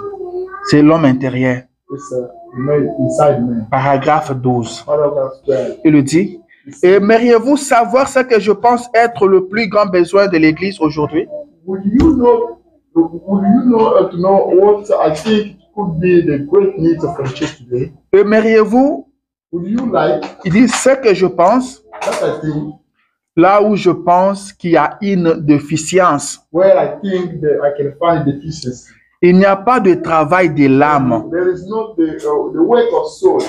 Speaker 2: C'est l'homme intérieur,
Speaker 3: It's man inside man.
Speaker 2: paragraphe 12.
Speaker 3: Paragraph 12.
Speaker 2: Il dit, aimeriez-vous savoir ce que je pense être le plus grand besoin de l'Église aujourd'hui?
Speaker 3: Would you know to know what I think could be the great needs of the church today?
Speaker 2: Aimeriez-vous,
Speaker 3: Would you like
Speaker 2: il dit, ce que je pense,
Speaker 3: that I think
Speaker 2: là où je pense qu'il y a une déficience.
Speaker 3: where I think that I can find deficiency?
Speaker 2: Il n'y a pas de travail de l'âme.
Speaker 3: There is not the work of soul.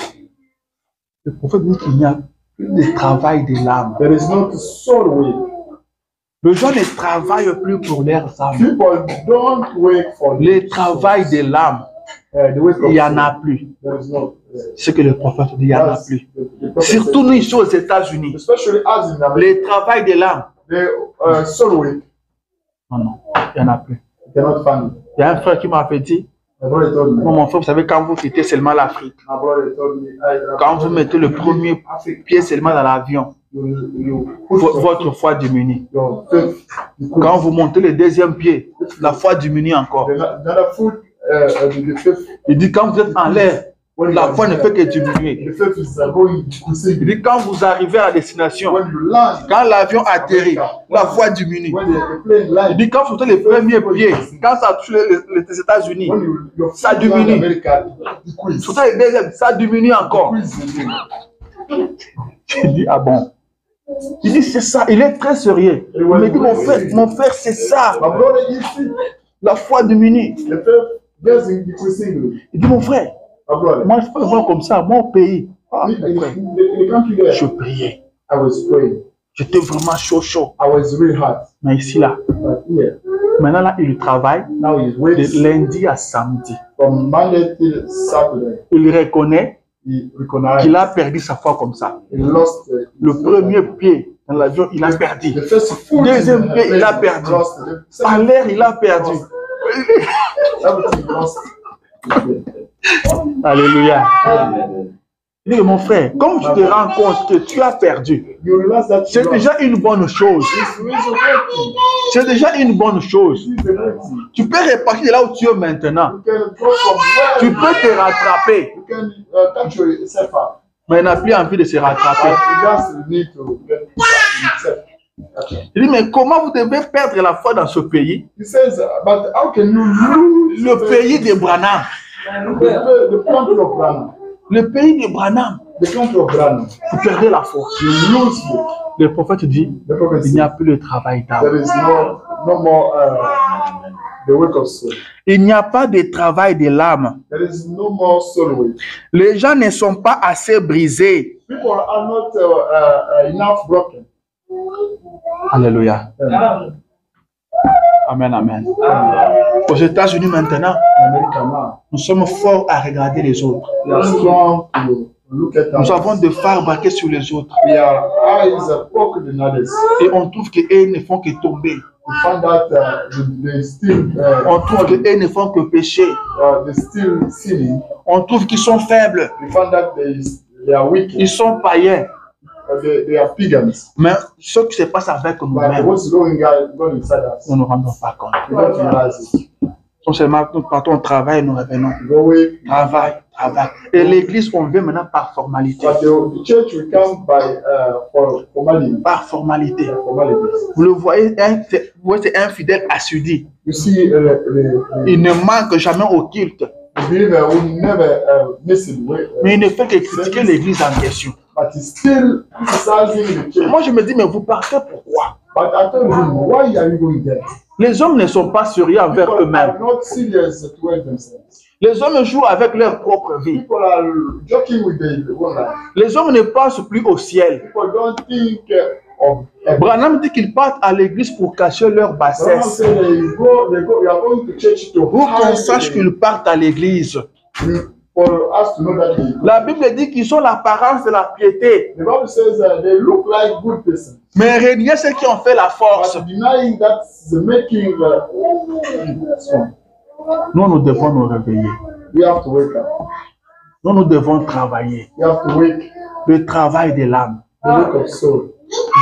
Speaker 2: Le prophète dit qu'il n'y a plus de travail de l'âme.
Speaker 3: There is not soul work.
Speaker 2: Les gens ne travaillent plus pour leurs âmes.
Speaker 3: People don't work for
Speaker 2: Le travail de l'âme,
Speaker 3: the work of
Speaker 2: il n'y en
Speaker 3: soul.
Speaker 2: a plus.
Speaker 3: There is not.
Speaker 2: Ce que le prophète dit, il n'y en a
Speaker 3: That's
Speaker 2: plus.
Speaker 3: the prophet
Speaker 2: Surtout nous ici aux États-Unis.
Speaker 3: said, especially as in America,
Speaker 2: Le travail de l'âme,
Speaker 3: the soul work,
Speaker 2: non, non, il n'y en a plus.
Speaker 3: you cannot find it.
Speaker 2: Il y a un frère qui m'avait dit,
Speaker 3: My brother told me.
Speaker 2: moi, mon frère, vous savez, quand vous quittez seulement l'Afrique,
Speaker 3: My brother told me.
Speaker 2: quand vous mettez le premier pied seulement dans l'avion,
Speaker 3: you put
Speaker 2: votre foi diminue.
Speaker 3: your faith.
Speaker 2: Quand vous montez le deuxième pied, la foi diminue encore.
Speaker 3: Another foot, the faith.
Speaker 2: Il dit, quand vous êtes en l'air, la foi ne fait que diminuer.
Speaker 3: The faith is going
Speaker 2: Il
Speaker 3: decreasing.
Speaker 2: dit, quand vous arrivez à la destination,
Speaker 3: When you land,
Speaker 2: quand l'avion atterrit, la foi diminue.
Speaker 3: when the plane
Speaker 2: Il
Speaker 3: land,
Speaker 2: dit, quand vous mettez les premiers pieds, quand ça touche les États-Unis,
Speaker 3: when your
Speaker 2: ça
Speaker 3: feet land
Speaker 2: diminue.
Speaker 3: America, decrease.
Speaker 2: Surtout les deuxièmes, ça diminue encore.
Speaker 3: Decrease again.
Speaker 2: Il dit, ah bon. Il dit, c'est ça. Il est très sérieux. Il me dit, mon frère, c'est ça.
Speaker 3: My brother, you see,
Speaker 2: La foi diminue.
Speaker 3: the faith is decreasing.
Speaker 2: Il dit, mon frère,
Speaker 3: My brother,
Speaker 2: moi, je peux voir comme ça, mon pays. Ah,
Speaker 3: in
Speaker 2: mon frère,
Speaker 3: the country there,
Speaker 2: je priais.
Speaker 3: I was praying.
Speaker 2: J'étais vraiment chaud.
Speaker 3: I was really hot.
Speaker 2: Mais ici, là,
Speaker 3: But here,
Speaker 2: maintenant, là, il travaille
Speaker 3: now he's
Speaker 2: de
Speaker 3: waiting
Speaker 2: lundi à samedi.
Speaker 3: from Monday till Saturday.
Speaker 2: Il reconnaît
Speaker 3: He recognized
Speaker 2: qu'il a perdu sa foi comme ça.
Speaker 3: he lost
Speaker 2: Le premier pied dans l'avion, il a perdu.
Speaker 3: the first foot.
Speaker 2: Deuxième pied, il a perdu.
Speaker 3: Lost the
Speaker 2: En
Speaker 3: second
Speaker 2: l'air, il a perdu.
Speaker 3: everything lost.
Speaker 2: Alléluia. Dis, mon frère, comme tu te rends compte que tu as perdu,
Speaker 3: You realize that
Speaker 2: c'est déjà une bonne chose.
Speaker 3: it's really a great thing.
Speaker 2: C'est déjà une bonne chose.
Speaker 3: It's a great thing.
Speaker 2: Tu peux repartir de là où tu es maintenant.
Speaker 3: You can go from where
Speaker 2: Tu peux te rattraper.
Speaker 3: you can catch yourself up.
Speaker 2: Mais il n'a plus envie de se rattraper.
Speaker 3: You just need to get yourself.
Speaker 2: Il dit, mais comment vous devez perdre la foi dans ce pays?
Speaker 3: He says, but how can you lose
Speaker 2: Le pays de Branham.
Speaker 3: the country of Branham?
Speaker 2: Le pays de Branham.
Speaker 3: The country of Branham.
Speaker 2: Vous perdez la foi.
Speaker 3: You lose it.
Speaker 2: Le prophète dit,
Speaker 3: The prophet
Speaker 2: il n'y a
Speaker 3: says,
Speaker 2: plus de travail
Speaker 3: there
Speaker 2: d'âme.
Speaker 3: is no more the work of soul.
Speaker 2: Il n'y a pas de travail de l'âme.
Speaker 3: There is no more soul work.
Speaker 2: Les gens ne sont pas assez brisés.
Speaker 3: People are not enough broken.
Speaker 2: Alléluia. Amen, amen. Aux États-Unis maintenant,
Speaker 3: America now,
Speaker 2: nous sommes forts à regarder les autres.
Speaker 3: we are strong to look at
Speaker 2: Nous
Speaker 3: others.
Speaker 2: avons des phares braqués sur les autres.
Speaker 3: We are eyes are focused on others.
Speaker 2: Et on trouve qu'eux ne font que tomber.
Speaker 3: We find out they still
Speaker 2: On trouve qu'eux ne font que pécher.
Speaker 3: they still sinning.
Speaker 2: On trouve qu'ils sont faibles.
Speaker 3: We find out they are wicked.
Speaker 2: Ils sont païens.
Speaker 3: They are pagans.
Speaker 2: Mais ce qui se passe avec
Speaker 3: But
Speaker 2: nous-mêmes,
Speaker 3: what's going inside us?
Speaker 2: nous ne nous rendons pas compte.
Speaker 3: We don't realize it.
Speaker 2: Non seulement nous partons au travail, nous revenons.
Speaker 3: We go away,
Speaker 2: Travail, travail. Et l'église, on vient maintenant par formalité.
Speaker 3: but the church will come by for formality.
Speaker 2: Par formalité.
Speaker 3: Formality.
Speaker 2: Vous le voyez, vous voyez, c'est un fidèle assidu.
Speaker 3: You see,
Speaker 2: Il ne manque jamais au culte.
Speaker 3: the believer will never miss it.
Speaker 2: Mais il ne fait que critiquer l'église en question.
Speaker 3: But he's still criticizing the church.
Speaker 2: Moi, je me dis, mais vous partez pourquoi?
Speaker 3: But I told him, why are you going there?
Speaker 2: Les hommes ne sont pas sérieux envers
Speaker 3: People
Speaker 2: eux-mêmes.
Speaker 3: are not serious towards themselves.
Speaker 2: Les hommes jouent avec leur propre vie.
Speaker 3: People are joking with the one life.
Speaker 2: Les hommes ne pensent plus au ciel.
Speaker 3: People don't think of heaven.
Speaker 2: Branham dit qu'ils partent à l'église pour cacher leur
Speaker 3: Someone
Speaker 2: bassesse.
Speaker 3: say you are going to church to
Speaker 2: Pour qu'on sache
Speaker 3: hide
Speaker 2: qu'ils partent à l'église.
Speaker 3: for us to know that they go.
Speaker 2: La Bible dit qu'ils ont l'apparence de la piété,
Speaker 3: The Bible says they look like good persons,
Speaker 2: mais régner ceux qui ont fait la force.
Speaker 3: but denying that the making strong.
Speaker 2: Nous, nous devons nous réveiller.
Speaker 3: We have to wake up.
Speaker 2: Nous devons travailler.
Speaker 3: We have to wake
Speaker 2: Le travail de l'âme.
Speaker 3: the wake of soul.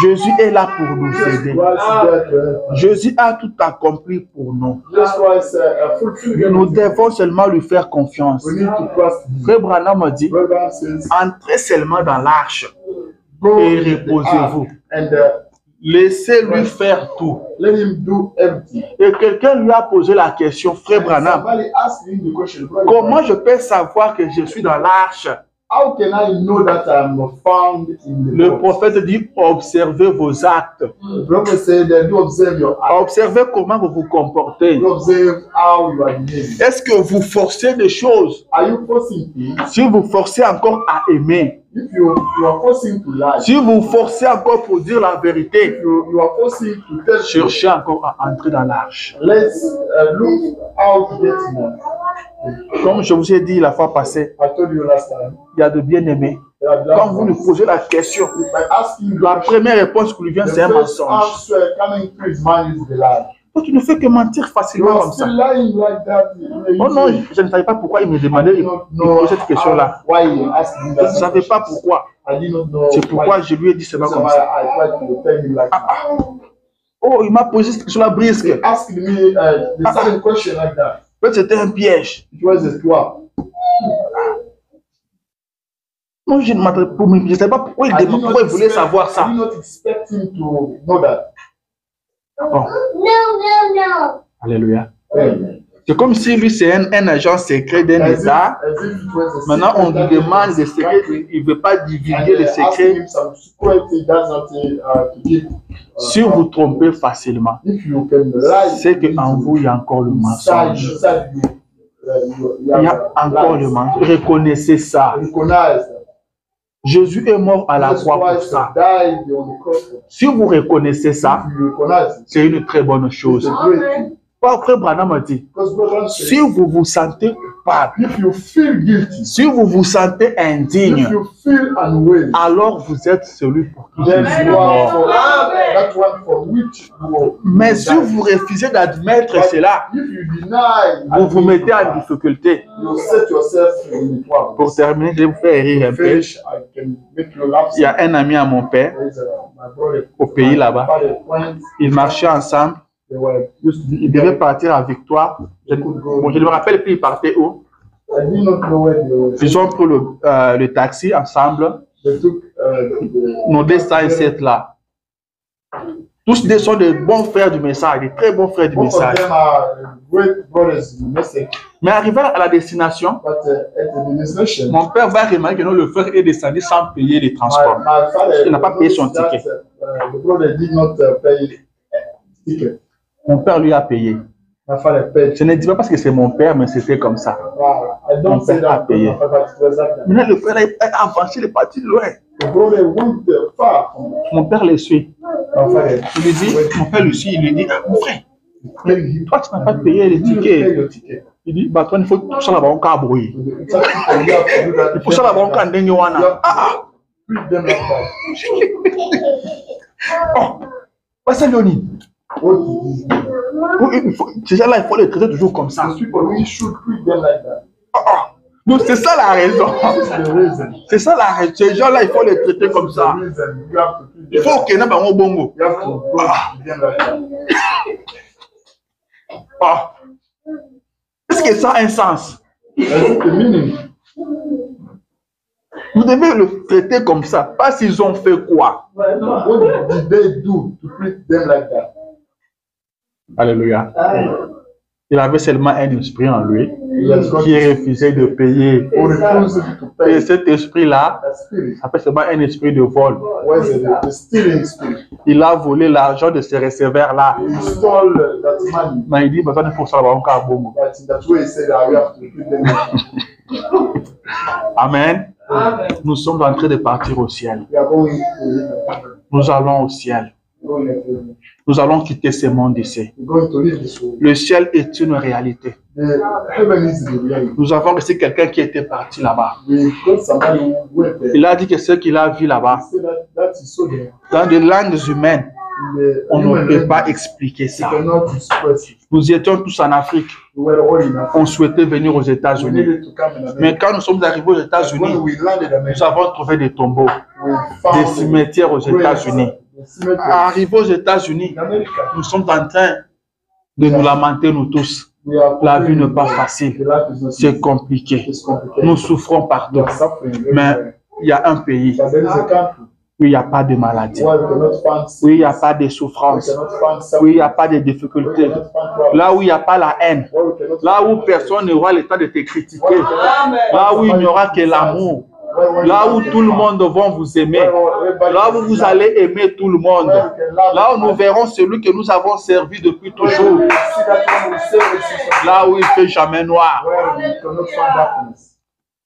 Speaker 2: Jésus est là pour nous aider.
Speaker 3: Jesus Christ is there to help us.
Speaker 2: Jésus a tout accompli pour nous.
Speaker 3: Jesus Christ fulfilled
Speaker 2: Nous
Speaker 3: everything.
Speaker 2: devons seulement lui faire confiance.
Speaker 3: We need to trust him.
Speaker 2: Frère Branham a dit,
Speaker 3: Brother says,
Speaker 2: entrez seulement dans l'arche
Speaker 3: go
Speaker 2: et
Speaker 3: to the
Speaker 2: reposez-vous.
Speaker 3: ark and
Speaker 2: Laissez-lui faire tout.
Speaker 3: let him do everything.
Speaker 2: Et quelqu'un lui a posé la question, Frère
Speaker 3: And
Speaker 2: Branham,
Speaker 3: somebody asked him the question, Brother
Speaker 2: comment
Speaker 3: Branham,
Speaker 2: je peux savoir que je suis dans l'arche?
Speaker 3: how can I know that I'm found in the
Speaker 2: Le
Speaker 3: box?
Speaker 2: prophète dit, observez vos actes.
Speaker 3: The prophet said that you observe your act.
Speaker 2: Observez comment vous vous comportez.
Speaker 3: You observe how you are behaving.
Speaker 2: Est-ce que vous forcez des choses?
Speaker 3: Are you forcing things?
Speaker 2: Si vous forcez encore à aimer,
Speaker 3: If you are forcing to lie,
Speaker 2: si vous forcez encore pour dire la vérité,
Speaker 3: if you are forcing to tell truth,
Speaker 2: cherchez encore à entrer dans l'arche.
Speaker 3: let's look how to get more.
Speaker 2: Comme je vous ai dit la fois passée,
Speaker 3: I told you last time.
Speaker 2: il y a de bien-aimés.
Speaker 3: There are
Speaker 2: Quand
Speaker 3: black
Speaker 2: vous lui
Speaker 3: ones.
Speaker 2: posez la question,
Speaker 3: If I ask him
Speaker 2: la première réponse qui lui vient,
Speaker 3: the
Speaker 2: c'est un
Speaker 3: first
Speaker 2: mensonge.
Speaker 3: answer coming to his mind is the lie.
Speaker 2: Donc, tu ne fais que mentir
Speaker 3: You
Speaker 2: facilement
Speaker 3: are
Speaker 2: comme ça.
Speaker 3: still lying like that.
Speaker 2: Oh non, je ne savais pas pourquoi il me demandait de poser cette question-là.
Speaker 3: Why you asked me
Speaker 2: Je
Speaker 3: that?
Speaker 2: ne savais pas pourquoi.
Speaker 3: I did not know.
Speaker 2: C'est pourquoi je lui ai dit c'est pas
Speaker 3: That's
Speaker 2: comme
Speaker 3: why
Speaker 2: ça.
Speaker 3: I tried to tell him like that.
Speaker 2: Oh, il m'a posé cette question-là brisque.
Speaker 3: He asked me the same question like that.
Speaker 2: Peut-être c'était un piège.
Speaker 3: It was a trap.
Speaker 2: Moi, je ne savais pas pourquoi pourquoi il voulait savoir
Speaker 3: I
Speaker 2: ça.
Speaker 3: did not expect him to know that.
Speaker 2: Bon,
Speaker 1: No.
Speaker 2: alléluia.
Speaker 3: Amen.
Speaker 2: C'est comme si lui, c'est un agent secret d'un
Speaker 3: As if
Speaker 2: État.
Speaker 3: it was a
Speaker 2: Maintenant, on
Speaker 3: secret
Speaker 2: lui
Speaker 3: that
Speaker 2: demande
Speaker 3: was
Speaker 2: des secrets.
Speaker 3: secret.
Speaker 2: Il ne veut pas
Speaker 3: And
Speaker 2: divulguer les
Speaker 3: asking
Speaker 2: secrets.
Speaker 3: him some secret he doesn't to give.
Speaker 2: Si vous trompez facilement,
Speaker 3: If you can lie,
Speaker 2: c'est qu'en vous, il y a encore le mensonge.
Speaker 3: inside you,
Speaker 2: Il y a encore le mensonge. Reconnaissez ça.
Speaker 3: Recognize that.
Speaker 2: Jésus est mort à la
Speaker 3: Jesus
Speaker 2: croix pour
Speaker 3: Christ
Speaker 2: ça.
Speaker 3: died on the cross.
Speaker 2: Si vous reconnaissez ça,
Speaker 3: If you recognize it,
Speaker 2: c'est une très bonne
Speaker 3: it's
Speaker 2: chose.
Speaker 3: a great thing.
Speaker 2: Frère Branham a dit,
Speaker 3: Because Brother
Speaker 2: si
Speaker 3: says,
Speaker 2: vous vous sentez coupable,
Speaker 3: if you feel guilty,
Speaker 2: si vous vous sentez indigne,
Speaker 3: if you feel unwell,
Speaker 2: alors vous êtes celui pour qui
Speaker 3: then
Speaker 2: Jésus est
Speaker 3: you are
Speaker 2: mort.
Speaker 3: for that one for which you
Speaker 2: Mais si vous refusez d'admettre cela,
Speaker 3: if you deny,
Speaker 2: vous vous mettez en difficulté.
Speaker 3: you set yourself in the trouble.
Speaker 2: Pour terminer, je vais vous faire rire un peu.
Speaker 3: Finish, I can make you laugh.
Speaker 2: Il y a un ami à mon père,
Speaker 3: There is my brother,
Speaker 2: au pays là-bas.
Speaker 3: my father, friends,
Speaker 2: Ils marchaient ensemble.
Speaker 3: they were
Speaker 2: Ils devaient partir à Victoire. Je ne me rappelle plus, ils partaient où.
Speaker 3: I did not know where they were.
Speaker 2: Ils ont pris le taxi ensemble.
Speaker 3: They took the
Speaker 2: Nos 207 là. Tous deux sont de bons frères du message, de très bons frères du
Speaker 3: both of
Speaker 2: message.
Speaker 3: them are great brothers in the message,
Speaker 2: Mais arrivé à la destination,
Speaker 3: but at the destination,
Speaker 2: mon père va remarquer que non, le frère est descendu sans payer les transports.
Speaker 3: my father
Speaker 2: Il n'a pas payé son
Speaker 3: noticed that,
Speaker 2: ticket.
Speaker 3: the brother did not pay ticket.
Speaker 2: Mon père lui a payé.
Speaker 3: My father paid.
Speaker 2: Je ne dis pas parce que c'est mon père, mais c'était comme ça.
Speaker 3: I don't
Speaker 2: Mon
Speaker 3: say
Speaker 2: père a
Speaker 3: that,
Speaker 2: payé.
Speaker 3: my father, but it was like that.
Speaker 2: Maintenant, le frère a avancé, il est parti loin.
Speaker 3: The brother went far from
Speaker 2: Mon père le suit.
Speaker 3: my father.
Speaker 2: Il lui dit, mon père le suit, il lui dit, ah, mon frère,
Speaker 3: He
Speaker 2: toi, tu n'as pas payé les
Speaker 3: didn't pay
Speaker 2: tickets.
Speaker 3: your ticket.
Speaker 2: Il dit, bah, toi, il faut tout ça là-bas, on a brouillé.
Speaker 3: You have to do that.
Speaker 2: Il faut ça là-bas, on a dengue
Speaker 3: You
Speaker 2: wana.
Speaker 3: have
Speaker 2: Ah,
Speaker 3: to treat them like that.
Speaker 2: ah. Oh, c'est Léonie.
Speaker 3: What is this?
Speaker 2: Ces gens-là, il faut les traiter toujours comme ça.
Speaker 3: Those people, we should treat them like that.
Speaker 2: Ah, ah. Donc, c'est ça la raison.
Speaker 3: This is the reason.
Speaker 2: C'est ça la raison. Ces gens-là, il faut les traiter comme
Speaker 3: This is
Speaker 2: ça.
Speaker 3: the reason. You have to treat
Speaker 2: Il
Speaker 3: them.
Speaker 2: faut qu'il y ait un bongo.
Speaker 3: You have to go treat them like that.
Speaker 2: Ah. Est-ce que ça a un sens?
Speaker 3: That's the meaning.
Speaker 2: Vous devez le traiter comme ça. Pas s'ils ont fait quoi.
Speaker 3: What did they do to treat them like that?
Speaker 2: Alléluia. Il avait seulement un esprit en lui
Speaker 3: He has got
Speaker 2: qui refusait de payer.
Speaker 3: who refused to
Speaker 2: Et
Speaker 3: pay.
Speaker 2: cet esprit-là,
Speaker 3: That spirit.
Speaker 2: ça fait seulement un esprit de vol.
Speaker 3: Where is it? The stealing spirit.
Speaker 2: Il a volé l'argent de ces receveurs-là.
Speaker 3: He stole that money.
Speaker 2: Mais il dit, besoin de pour ça, on va bongo.
Speaker 3: But in that way, he said that we have to treat them like that.
Speaker 2: Amen. Nous sommes en train de partir au ciel.
Speaker 3: We are going to
Speaker 2: Nous allons au ciel. Nous allons quitter ce monde ici.
Speaker 3: we're going to leave this world.
Speaker 2: Le ciel est une réalité.
Speaker 3: The heaven is the reality.
Speaker 2: Nous avons reçu quelqu'un qui était parti là-bas.
Speaker 3: We got somebody who went there.
Speaker 2: Il a dit que ce qu'il a vu là-bas,
Speaker 3: He said that is so there.
Speaker 2: dans des langues humaines,
Speaker 3: In the
Speaker 2: on ne
Speaker 3: human
Speaker 2: peut pas
Speaker 3: language,
Speaker 2: expliquer
Speaker 3: you
Speaker 2: ça.
Speaker 3: cannot express it.
Speaker 2: Nous étions tous en Afrique.
Speaker 3: We were all in Africa.
Speaker 2: On souhaitait venir aux
Speaker 3: We
Speaker 2: États-Unis.
Speaker 3: needed to come in
Speaker 2: Mais
Speaker 3: America.
Speaker 2: quand nous sommes arrivés aux
Speaker 3: When
Speaker 2: États-Unis,
Speaker 3: we landed in
Speaker 2: nous
Speaker 3: America,
Speaker 2: avons trouvé des tombeaux,
Speaker 3: we
Speaker 2: des
Speaker 3: found
Speaker 2: cimetières aux États-Unis.
Speaker 3: the cemetery
Speaker 2: Arrivés aux États-Unis,
Speaker 3: in America.
Speaker 2: nous sommes en train de nous lamenter, nous tous.
Speaker 3: We are
Speaker 2: La vie n'est pas
Speaker 3: the
Speaker 2: facile.
Speaker 3: life is not
Speaker 2: C'est
Speaker 3: easy.
Speaker 2: compliqué.
Speaker 3: It's complicated.
Speaker 2: Nous souffrons
Speaker 3: We
Speaker 2: partout.
Speaker 3: are suffering
Speaker 2: Mais
Speaker 3: everywhere.
Speaker 2: il y a un pays
Speaker 3: But there is a country
Speaker 2: où il n'y a pas de maladie,
Speaker 3: where we cannot find
Speaker 2: où il n'y a
Speaker 3: sickness,
Speaker 2: pas de
Speaker 3: we
Speaker 2: souffrance,
Speaker 3: cannot find
Speaker 2: où
Speaker 3: suffering,
Speaker 2: il n'y a pas de
Speaker 3: we
Speaker 2: difficultés,
Speaker 3: cannot find trouble,
Speaker 2: là où il n'y a pas la haine,
Speaker 3: where we cannot
Speaker 2: là
Speaker 3: find
Speaker 2: où
Speaker 3: hatred,
Speaker 2: personne n'aura le temps de te
Speaker 3: where
Speaker 2: critiquer,
Speaker 3: we cannot find
Speaker 2: là où il n'y
Speaker 3: somebody
Speaker 2: aura
Speaker 3: to
Speaker 2: que l'amour,
Speaker 3: where
Speaker 2: là où
Speaker 3: we
Speaker 2: tout le
Speaker 3: can
Speaker 2: monde va vous aimer,
Speaker 3: everybody
Speaker 2: là où
Speaker 3: can
Speaker 2: vous
Speaker 3: love,
Speaker 2: allez aimer tout le monde,
Speaker 3: where we can love
Speaker 2: là où nous
Speaker 3: everybody.
Speaker 2: verrons celui que nous avons servi depuis
Speaker 3: Where
Speaker 2: toujours,
Speaker 3: we see that when we serve the system,
Speaker 2: là où il fait jamais noir.
Speaker 3: where we cannot find darkness.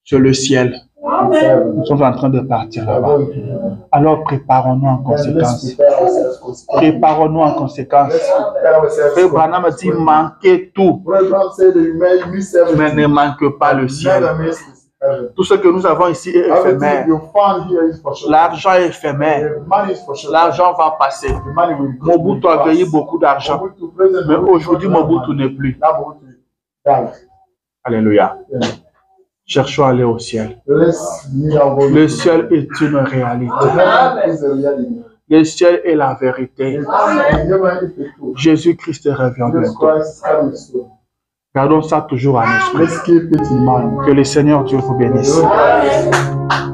Speaker 2: Sur le ciel,
Speaker 3: In heaven.
Speaker 2: nous sommes en train de partir
Speaker 3: We are
Speaker 2: là-bas.
Speaker 3: going to heaven.
Speaker 2: Alors préparons-nous en
Speaker 3: And let's
Speaker 2: conséquence.
Speaker 3: prepare ourselves consequently.
Speaker 2: Préparons-nous en conséquence.
Speaker 3: Let's prepare ourselves
Speaker 2: Frère Branham a dit,
Speaker 3: consequently.
Speaker 2: manquez tout,
Speaker 3: Brother Branham said that you may miss everything,
Speaker 2: mais ne manque pas le
Speaker 3: but
Speaker 2: ciel.
Speaker 3: never miss this heaven.
Speaker 2: Tout ce que nous avons ici est
Speaker 3: Everything
Speaker 2: éphémère.
Speaker 3: you find here is for sure.
Speaker 2: L'argent est éphémère.
Speaker 3: The money is for sure.
Speaker 2: L'argent va passer.
Speaker 3: The money will go.
Speaker 2: Mobutu a payé beaucoup d'argent.
Speaker 3: Mobutu, President
Speaker 2: Mais
Speaker 3: Mobutu
Speaker 2: aujourd'hui,
Speaker 3: got no
Speaker 2: Mobutu
Speaker 3: money.
Speaker 2: n'est plus.
Speaker 3: Now Mobutu died.
Speaker 2: Alléluia.
Speaker 3: Yeah.
Speaker 2: Cherchons à aller au ciel.
Speaker 3: Let's meet our God.
Speaker 2: Le ciel est une réalité.
Speaker 3: The heaven is a reality.
Speaker 2: Le ciel est la vérité.
Speaker 3: The heaven is the truth.
Speaker 2: Jésus-Christ revient
Speaker 3: Jesus
Speaker 2: bientôt.
Speaker 3: Christ is coming soon.
Speaker 2: Gardons ça toujours à l'esprit.
Speaker 3: Let's keep it in mind.
Speaker 2: Que le Seigneur Dieu vous bénisse.
Speaker 3: The Lord bless you.